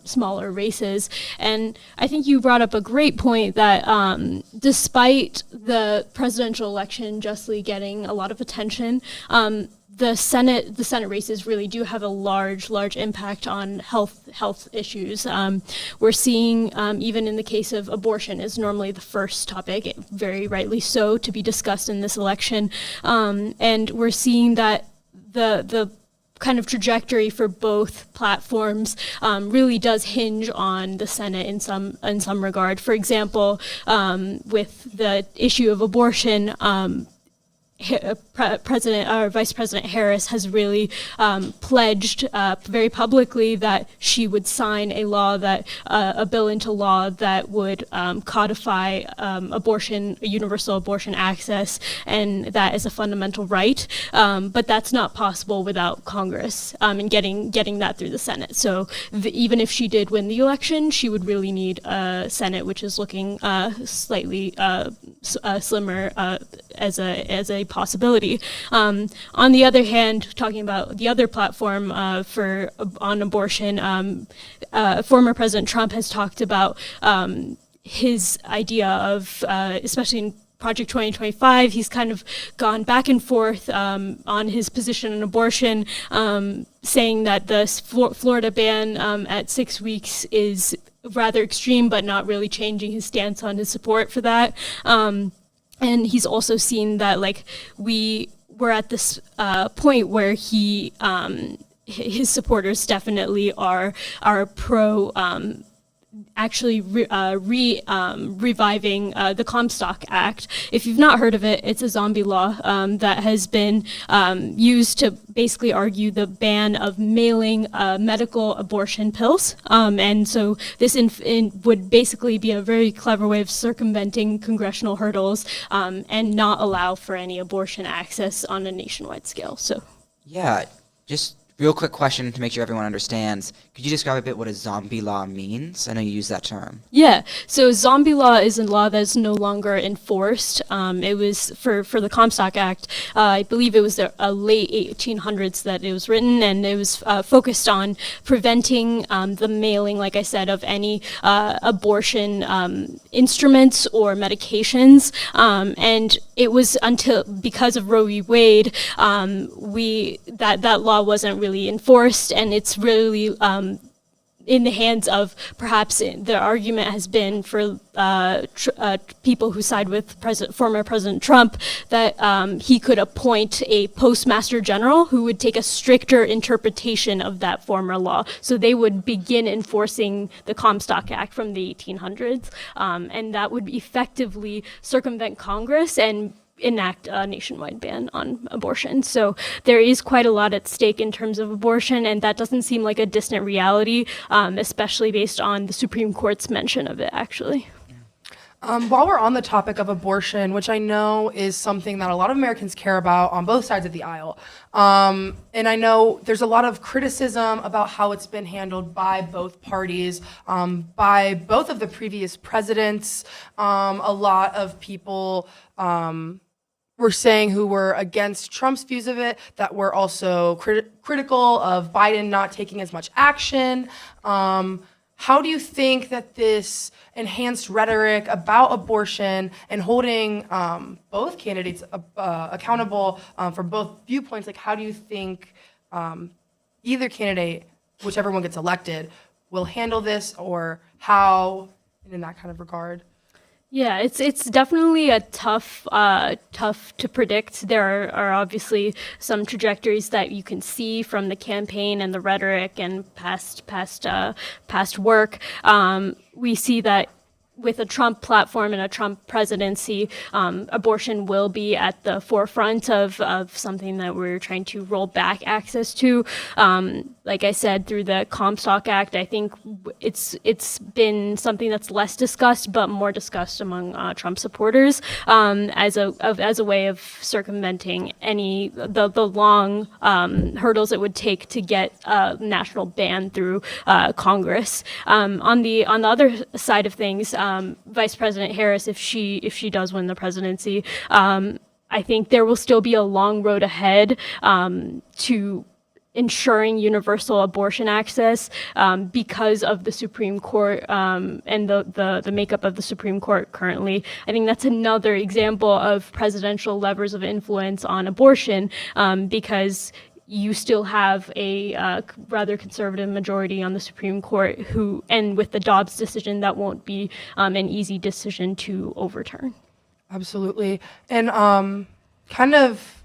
smaller races. And I think you brought up a great point that despite the presidential election justly getting a lot of attention, the Senate races really do have a large impact on health issues. We're seeing, even in the case of abortion, is normally the first topic, very rightly so, to be discussed in this election. And we're seeing that the kind of trajectory for both platforms really does hinge on the Senate in some regard. For example, with the issue of abortion, Vice President Harris has really pledged very publicly that she would sign a bill into law that would codify universal abortion access, and that is a fundamental right. But that's not possible without Congress and getting that through the Senate. So even if she did win the election, she would really need a Senate which is looking slightly slimmer as a possibility. On the other hand, talking about the other platform on abortion, former President Trump has talked about his idea of, especially in Project 2025, he's kind of gone back and forth on his position on abortion, saying that the Florida ban at 6 weeks is rather extreme, but not really changing his stance on his support for that. And he's also seen that we're at this point where his supporters definitely are pro actually reviving the Comstock Act. If you've not heard of it, it's a zombie law that has been used to basically argue the ban of mailing medical abortion pills. And so this would basically be a very clever way of circumventing congressional hurdles and not allow for any abortion access on a nationwide scale. So, yeah, just Real quick question to make sure everyone understands. Could you describe a bit what a zombie law means? I know you use that term. Yeah, so zombie law is a law that's no longer enforced. It was for the Comstock Act. I believe it was the late 1800s that it was written, and it was focused on preventing the mailing, like I said, of any abortion instruments or medications. And it was because of Roe v. Wade, that law wasn't really enforced, and it's really in the hands of, perhaps the argument has been for people who side with former President Trump, that he could appoint a postmaster general who would take a stricter interpretation of that former law. So they would begin enforcing the Comstock Act from the 1800s, and that would effectively circumvent Congress and enact a nationwide ban on abortion. So there is quite a lot at stake in terms of abortion, and that doesn't seem like a distant reality, especially based on the Supreme Court's mention of it, actually. While we're on the topic of abortion, which I know is something that a lot of Americans care about on both sides of the aisle, and I know there's a lot of criticism about how it's been handled by both parties, by both of the previous presidents. A lot of people were saying who were against Trump's views of it, that were also critical of Biden not taking as much action. How do you think that this enhanced rhetoric about abortion and holding both candidates accountable for both viewpoints, like how do you think either candidate, whichever one gets elected, will handle this, or how in that kind of regard? Yeah, it's definitely a tough to predict. There are obviously some trajectories that you can see from the campaign and the rhetoric and past work. We see that with a Trump platform and a Trump presidency, abortion will be at the forefront of something that we're trying to roll back access to. Like I said, through the Comstock Act, I think it's been something that's less discussed, but more discussed among Trump supporters as a way of circumventing the long hurdles it would take to get a national ban through Congress. On the other side of things, Vice President Harris, if she does win the presidency, I think there will still be a long road ahead to ensuring universal abortion access because of the Supreme Court and the makeup of the Supreme Court currently. I think that's another example of presidential levers of influence on abortion, because you still have a rather conservative majority on the Supreme Court and with the Dobbs decision, that won't be an easy decision to overturn. Absolutely. And kind of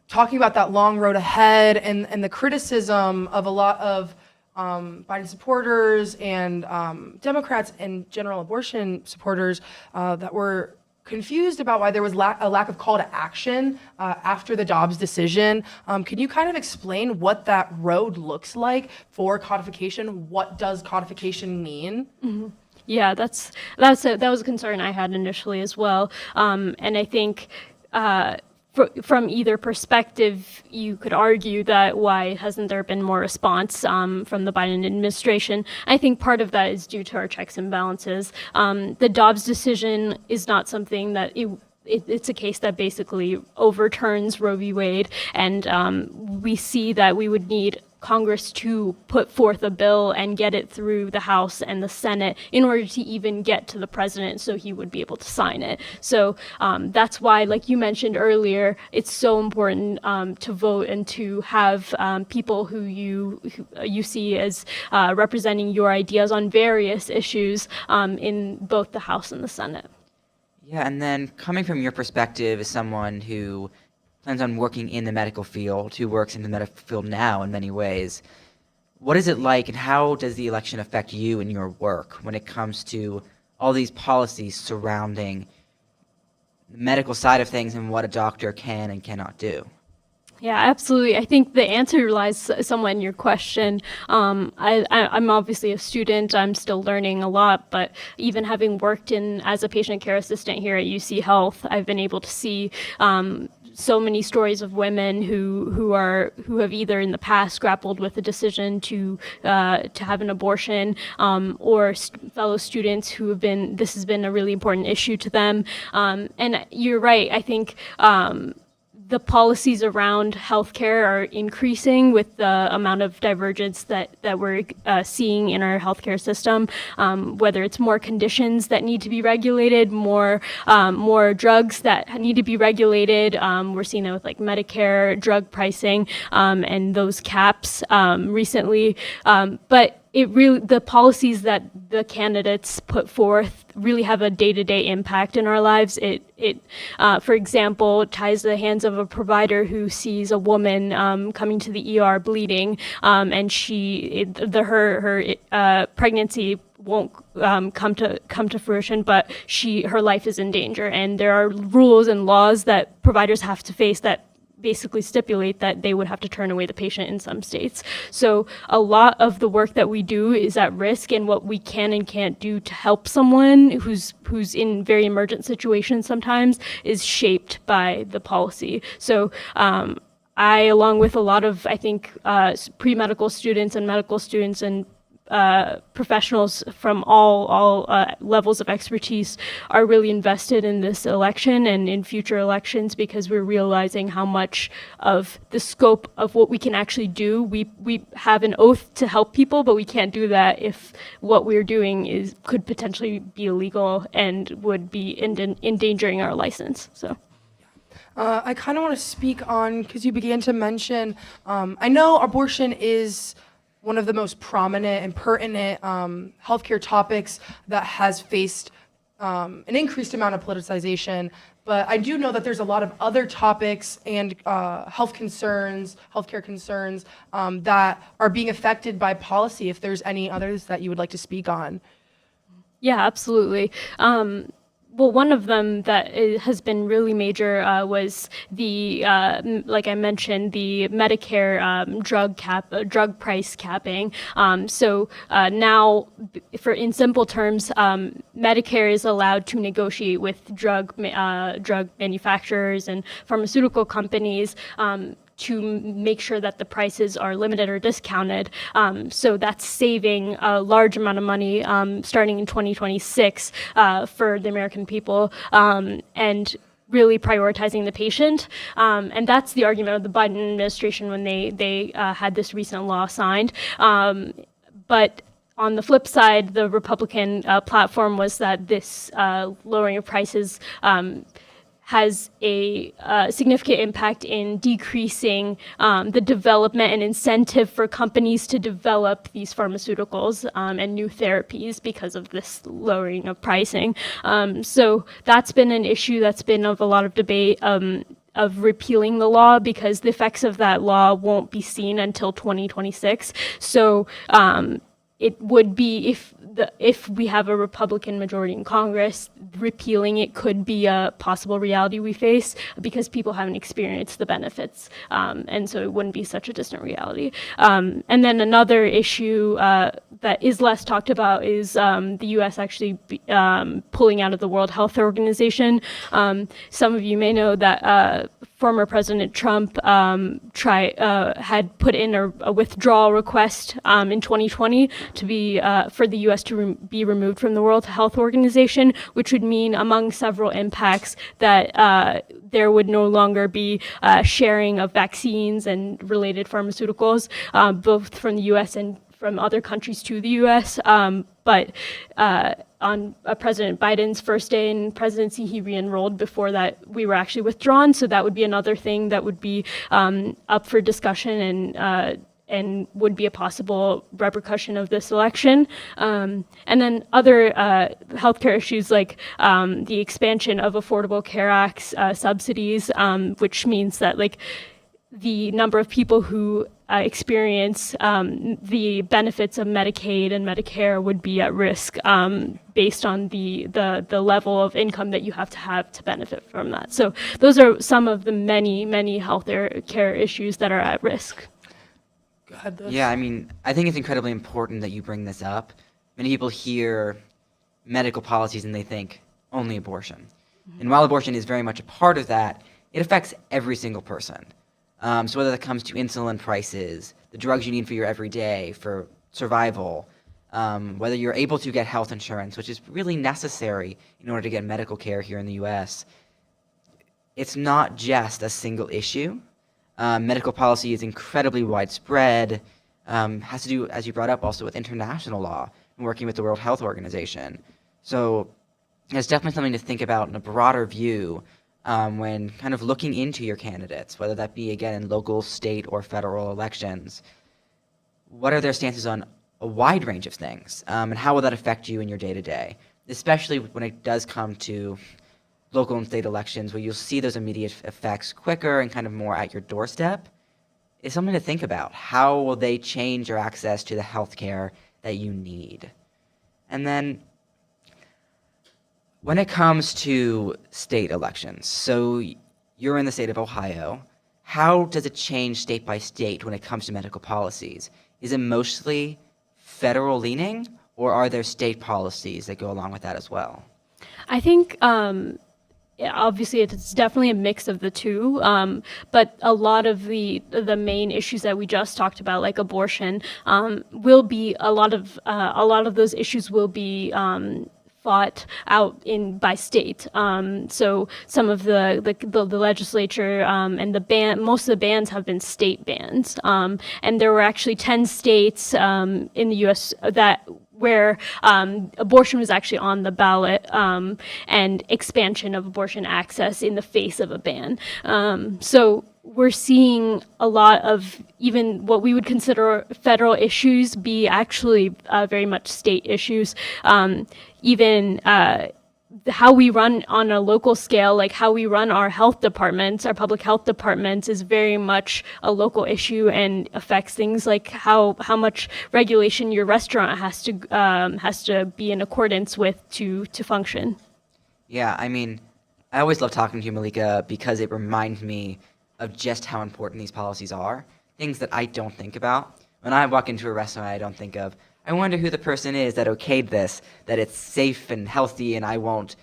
talking about that long road ahead and the criticism of a lot of Biden supporters and Democrats and general abortion supporters that were confused about why there was a lack of call to action after the Dobbs decision. Can you kind of explain what that road looks like for codification? What does codification mean? Mm-hmm. Yeah, that was a concern I had initially as well, and I think from either perspective, you could argue that why hasn't there been more response from the Biden administration? I think part of that is due to our checks and balances. The Dobbs decision is not something that it's a case that basically overturns Roe v. Wade, and we see that we would need Congress to put forth a bill and get it through the House and the Senate in order to even get to the president so he would be able to sign it. So that's why, like you mentioned earlier, it's so important to vote and to have people who you see as representing your ideas on various issues in both the House and the Senate. Yeah, and then coming from your perspective as someone who plans on working in the medical field, who works in the medical field now in many ways, what is it like and how does the election affect you and your work when it comes to all these policies surrounding the medical side of things and what a doctor can and cannot do? Yeah, absolutely. I think the answer lies somewhat in your question. I'm obviously a student. I'm still learning a lot, but even having worked as a patient care assistant here at UC Health, I've been able to see so many stories of women who have either in the past grappled with the decision to have an abortion, or fellow students who have been, this has been a really important issue to them. And you're right. I think the policies around healthcare are increasing with the amount of divergence that we're seeing in our healthcare system. Whether it's more conditions that need to be regulated, more drugs that need to be regulated. We're seeing that with like Medicare drug pricing and those caps recently. But the policies that the candidates put forth really have a day-to-day impact in our lives. For example, ties the hands of a provider who sees a woman coming to the ER bleeding, and her pregnancy won't come to fruition, but her life is in danger, and there are rules and laws that providers have to face that basically stipulate that they would have to turn away the patient in some states. So a lot of the work that we do is at risk, and what we can and can't do to help someone who's in very emergent situations sometimes is shaped by the policy. So I, along with a lot of, I think, pre-medical students and medical students and professionals from all levels of expertise are really invested in this election and in future elections, because we're realizing how much of the scope of what we can actually do. We have an oath to help people, but we can't do that if what we're doing could potentially be illegal and would be endangering our license. So. I kind of want to speak on, because you began to mention, I know abortion is one of the most prominent and pertinent healthcare topics that has faced an increased amount of politicization. But I do know that there's a lot of other topics and healthcare concerns that are being affected by policy. If there's any others that you would like to speak on. Yeah, absolutely. Well, one of them that has been really major was like I mentioned, the Medicare drug price capping. So now, in simple terms, Medicare is allowed to negotiate with drug manufacturers and pharmaceutical companies to make sure that the prices are limited or discounted. So that's saving a large amount of money starting in 2026 for the American people, and really prioritizing the patient. And that's the argument of the Biden administration when they had this recent law signed. But on the flip side, the Republican platform was that this lowering of prices has a significant impact in decreasing the development and incentive for companies to develop these pharmaceuticals and new therapies because of this lowering of pricing. So that's been an issue that's been of a lot of debate of repealing the law, because the effects of that law won't be seen until 2026. So it would be, if we have a Republican majority in Congress, repealing it could be a possible reality we face, because people haven't experienced the benefits, and so it wouldn't be such a distant reality. And then another issue that is less talked about is the U.S. actually pulling out of the World Health Organization. Some of you may know that former President Trump had put in a withdrawal request in 2020 to be for the U.S. to be removed from the World Health Organization, which would mean, among several impacts, that there would no longer be sharing of vaccines and related pharmaceuticals, both from the U.S. and from other countries to the U.S. But on President Biden's first day in presidency, he re-enrolled before that we were actually withdrawn. So that would be another thing that would be up for discussion and would be a possible repercussion of this election. And then other healthcare issues like the expansion of Affordable Care Act's subsidies, which means that the number of people who experience the benefits of Medicaid and Medicare would be at risk based on the level of income that you have to benefit from that. So those are some of the many health care issues that are at risk. Go ahead, Liz. Yeah, I mean, I think it's incredibly important that you bring this up. Many people hear medical policies and they think only abortion. And while abortion is very much a part of that, it affects every single person. So whether that comes to insulin prices, the drugs you need for your everyday, for survival, whether you're able to get health insurance, which is really necessary in order to get medical care here in the U.S., it's not just a single issue. Medical policy is incredibly widespread, has to do, as you brought up, also with international law and working with the World Health Organization. So it's definitely something to think about in a broader view when kind of looking into your candidates, whether that be, again, in local, state, or federal elections. What are their stances on a wide range of things, and how will that affect you in your day-to-day, especially when it does come to local and state elections, where you'll see those immediate effects quicker and kind of more at your doorstep? Is something to think about. How will they change your access to the healthcare that you need? And then when it comes to state elections, so you're in the state of Ohio, how does it change state by state when it comes to medical policies? Is it mostly federal leaning, or are there state policies that go along with that as well? I think yeah, obviously it's definitely a mix of the two, but a lot of the main issues that we just talked about, like abortion, will be a lot of those issues will be fought out by state. So some of the legislature and most of the bans have been state bans, and there were actually 10 states in the U.S. where abortion was actually on the ballot, and expansion of abortion access in the face of a ban. So we're seeing a lot of even what we would consider federal issues be actually very much state issues. Even how we run on a local scale, like how we run our health departments, our public health departments, is very much a local issue and affects things like how much regulation your restaurant has to be in accordance with to function. Yeah, I mean, I always love talking to you, Malika, because it reminds me of just how important these policies are. Things that I don't think about. When I walk into a restaurant, I don't think of, I wonder who the person is that okayed this, that it's safe and healthy and I won't,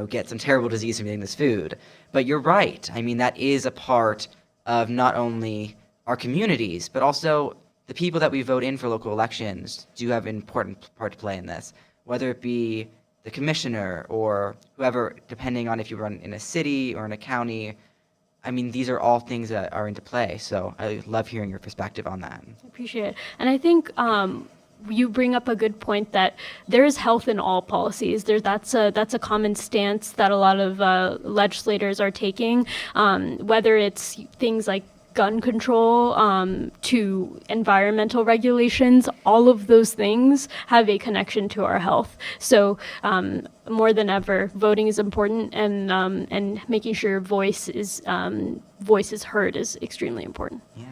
get some terrible disease from eating this food. But you're right. I mean, that is a part of not only our communities, but also the people that we vote in for local elections do have an important part to play in this, whether it be the commissioner or whoever, depending on if you run in a city or in a county. I mean, these are all things that are into play. So I love hearing your perspective on that. I appreciate it. And I think you bring up a good point that there is health in all policies. That's a common stance that a lot of legislators are taking, whether it's things like gun control to environmental regulations. All of those things have a connection to our health. So more than ever, voting is important, and making sure your voice is heard is extremely important. Yeah.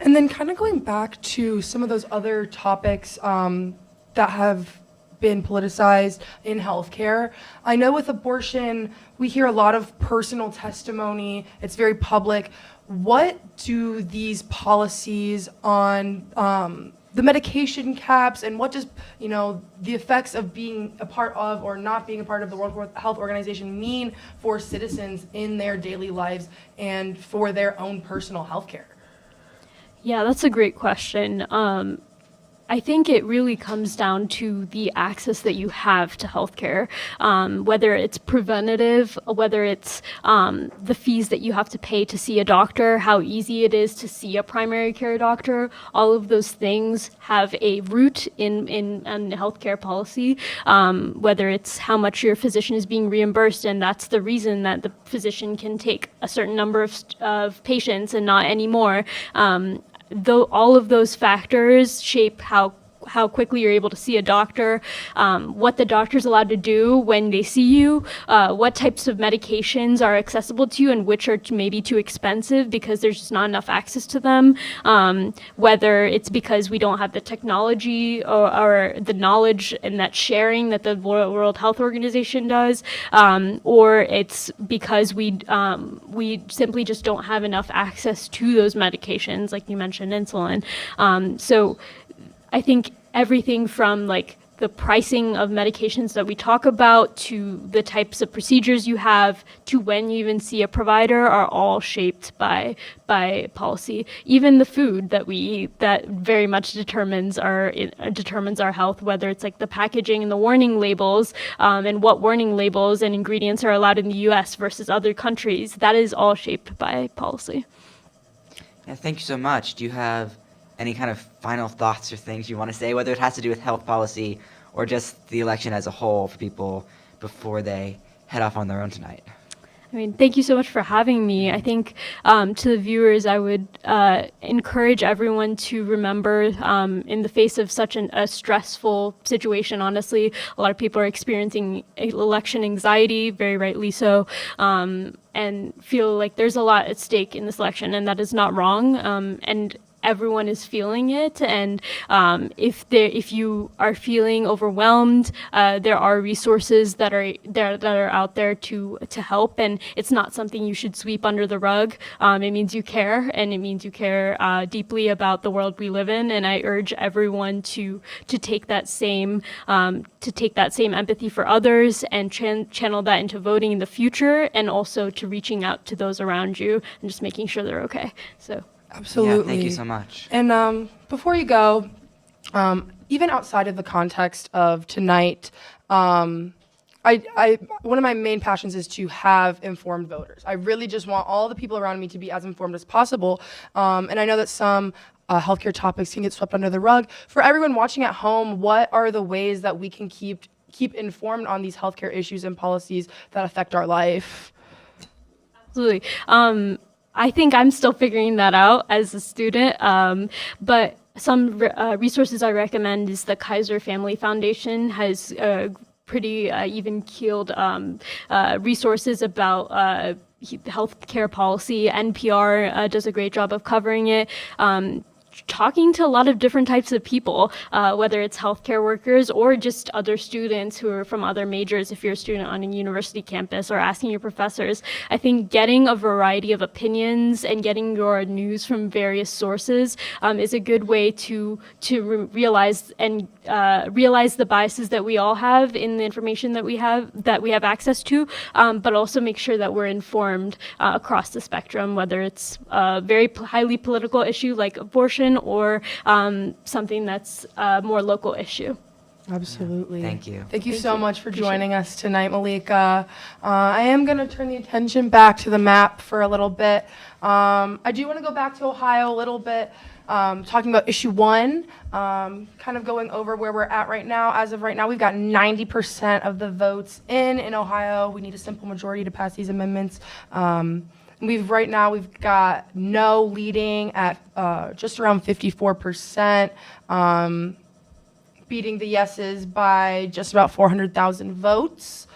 And then kind of going back to some of those other topics that have been politicized in healthcare. I know with abortion, we hear a lot of personal testimony. It's very public. What do these policies on the medication caps and what does, the effects of being a part of or not being a part of the World Health Organization mean for citizens in their daily lives and for their own personal healthcare? Yeah, that's a great question. I think it really comes down to the access that you have to healthcare, whether it's preventative, whether it's the fees that you have to pay to see a doctor, how easy it is to see a primary care doctor. All of those things have a root in healthcare policy, whether it's how much your physician is being reimbursed, and that's the reason that the physician can take a certain number of patients and not any more. Though all of those factors shape how quickly you're able to see a doctor, what the doctor's allowed to do when they see you, what types of medications are accessible to you and which are maybe too expensive because there's just not enough access to them, whether it's because we don't have the technology or the knowledge and that sharing that the World Health Organization does, or it's because we simply just don't have enough access to those medications, like you mentioned, insulin. So I think everything from like the pricing of medications that we talk about, to the types of procedures you have, to when you even see a provider, are all shaped by policy. Even the food that we eat, that very much determines our health, whether it's like the packaging and the warning labels, and what warning labels and ingredients are allowed in the U.S. versus other countries. That is all shaped by policy. Yeah, thank you so much. Do you have any kind of final thoughts or things you want to say, whether it has to do with health policy or just the election as a whole, for people before they head off on their own tonight? I mean, thank you so much for having me. I think to the viewers, I would encourage everyone to remember, in the face of such a stressful situation, honestly, a lot of people are experiencing election anxiety, very rightly so, and feel like there's a lot at stake in this election, and that is not wrong. And everyone is feeling it, and if you are feeling overwhelmed, there are resources that are out there to help, and it's not something you should sweep under the rug. It means you care, and it means you care deeply about the world we live in, and I urge everyone to take that same empathy for others and channel that into voting in the future, and also to reaching out to those around you and just making sure they're okay. So. Absolutely. Yeah, thank you so much. And before you go, even outside of the context of tonight, one of my main passions is to have informed voters. I really just want all the people around me to be as informed as possible. And I know that some healthcare topics can get swept under the rug. For everyone watching at home, what are the ways that we can keep informed on these healthcare issues and policies that affect our life? Absolutely. I think I'm still figuring that out as a student, but some resources I recommend is the Kaiser Family Foundation has pretty even-keeled resources about healthcare policy. NPR does a great job of covering it. Talking to a lot of different types of people, whether it's healthcare workers or just other students who are from other majors, if you're a student on a university campus, or asking your professors. I think getting a variety of opinions and getting your news from various sources is a good way to realize the biases that we all have in the information that we have access to, but also make sure that we're informed across the spectrum, whether it's a very highly political issue like abortion, or something that's a more local issue. Absolutely. Thank you. Thank you so much for joining us tonight, Malika. I am going to turn the attention back to the map for a little bit. I do want to go back to Ohio a little bit, talking about issue 1, kind of going over where we're at right now. As of right now, we've got 90% of the votes in Ohio. We need a simple majority to pass these amendments. Right now we've got no leading at just around 54%, beating the yeses by just about 400,000 votes.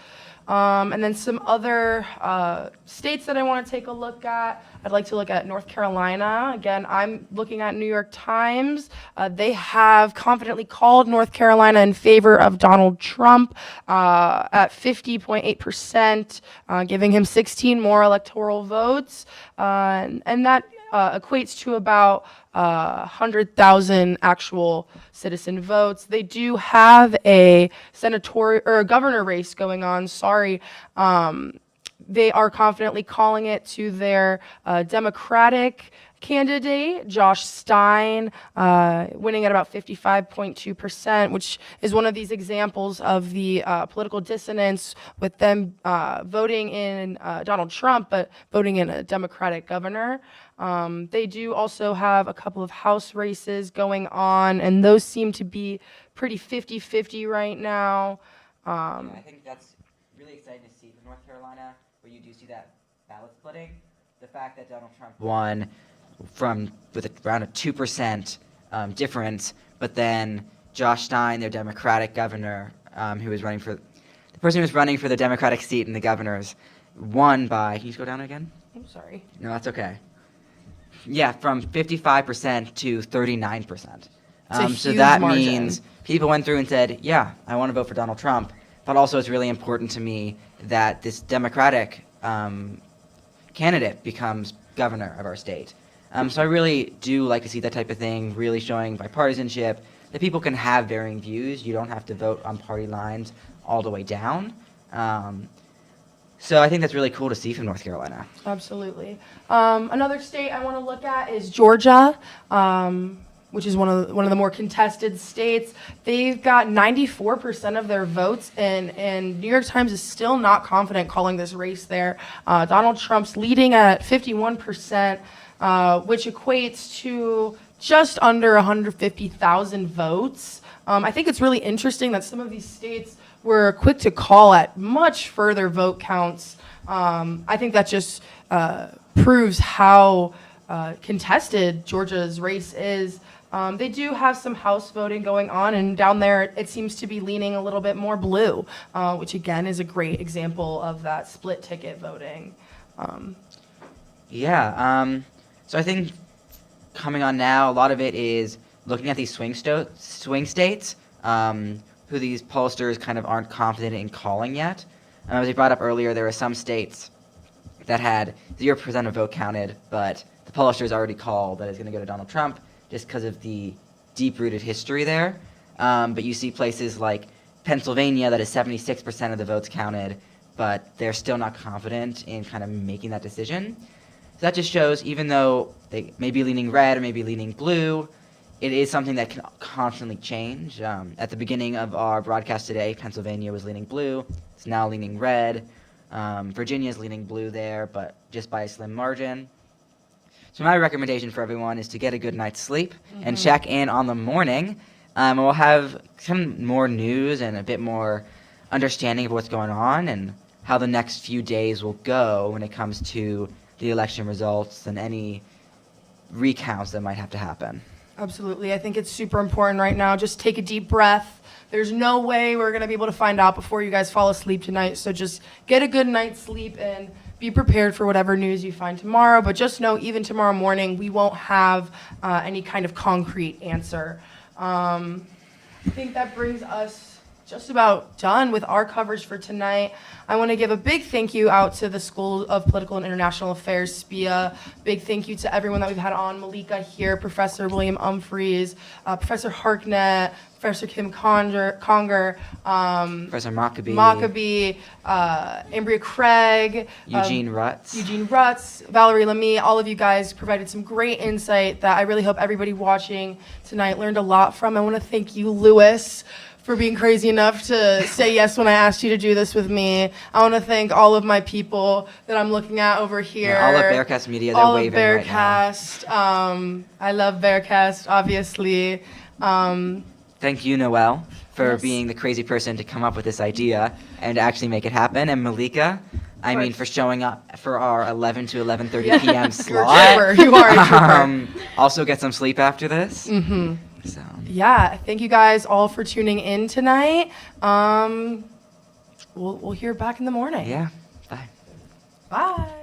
And then some other states that I want to take a look at. I'd like to look at North Carolina. Again, I'm looking at New York Times. They have confidently called North Carolina in favor of Donald Trump at 50.8%, giving him 16 more electoral votes. And that equates to about 100,000 actual citizen votes. They do have a senatorial or a governor race going on. They are confidently calling it to their Democratic candidate, Josh Stein, winning at about 55.2%, which is one of these examples of the political dissonance with them voting in Donald Trump, but voting in a Democratic governor. They do also have a couple of House races going on, and those seem to be pretty 50-50 right now. I think that's really exciting to see for North Carolina, where you do see that ballot splitting. The fact that Donald Trump won with around a 2% difference, but then Josh Stein, their Democratic governor, the person who was running for the Democratic seat in the governors, won by, can you just go down again? I'm sorry. No, that's okay. Yeah, from 55% to 39%. So that margin. means people went through and said, yeah, I want to vote for Donald Trump, but also it's really important to me that this Democratic candidate becomes governor of our state. So I really do like to see that type of thing, really showing bipartisanship, that people can have varying views. You don't have to vote on party lines all the way down. So I think that's really cool to see from North Carolina. Absolutely. Another state I want to look at is Georgia, which is one of the more contested states. They've got 94% of their votes, and New York Times is still not confident calling this race there. Donald Trump's leading at 51%, which equates to just under 150,000 votes. I think it's really interesting that some of these states were quick to call at much further vote counts. I think that just proves how contested Georgia's race is. They do have some House voting going on, and down there it seems to be leaning a little bit more blue, which again is a great example of that split ticket voting. So I think coming on now, a lot of it is looking at these swing states, who these pollsters kind of aren't confident in calling yet. As we brought up earlier, there were some states that had 0% of vote counted, but the pollsters already called that it's going to go to Donald Trump just because of the deep-rooted history there. But you see places like Pennsylvania that is 76% of the votes counted, but they're still not confident in kind of making that decision. So that just shows, even though they may be leaning red or maybe leaning blue, it is something that can constantly change. At the beginning of our broadcast today, Pennsylvania was leaning blue. It's now leaning red. Virginia is leaning blue there, but just by a slim margin. So my recommendation for everyone is to get a good night's sleep and check in on the morning. We'll have some more news and a bit more understanding of what's going on and how the next few days will go when it comes to the election results and any recounts that might have to happen. Absolutely. I think it's super important right now. Just take a deep breath. There's no way we're going to be able to find out before you guys fall asleep tonight. So just get a good night's sleep and be prepared for whatever news you find tomorrow. But just know, even tomorrow morning, we won't have any kind of concrete answer. I think that brings us just about done with our coverage for tonight. I want to give a big thank you out to the School of Political and International Affairs, SPIA. Big thank you to everyone that we've had on. Malika here, Professor William Humphreys, Professor Harknett, Professor Kim Conger, Professor Maccabee, Ambria Craig, Eugene Rutz, Valerie Lamy. All of you guys provided some great insight that I really hope everybody watching tonight learned a lot from. I want to thank you, Lewis, for being crazy enough to say yes when I asked you to do this with me. I want to thank all of my people that I'm looking at over here. Yeah, all of Bearcast Media, they're waving right now. I love Bearcast, obviously. Thank you, Noelle, for being the crazy person to come up with this idea and actually make it happen. And Malika, for showing up for our 11 to 11:30 p.m. slot. You are a trooper. Also get some sleep after this. Mm-hmm. So. Yeah, thank you guys all for tuning in tonight. We'll hear back in the morning. Yeah, bye. Bye.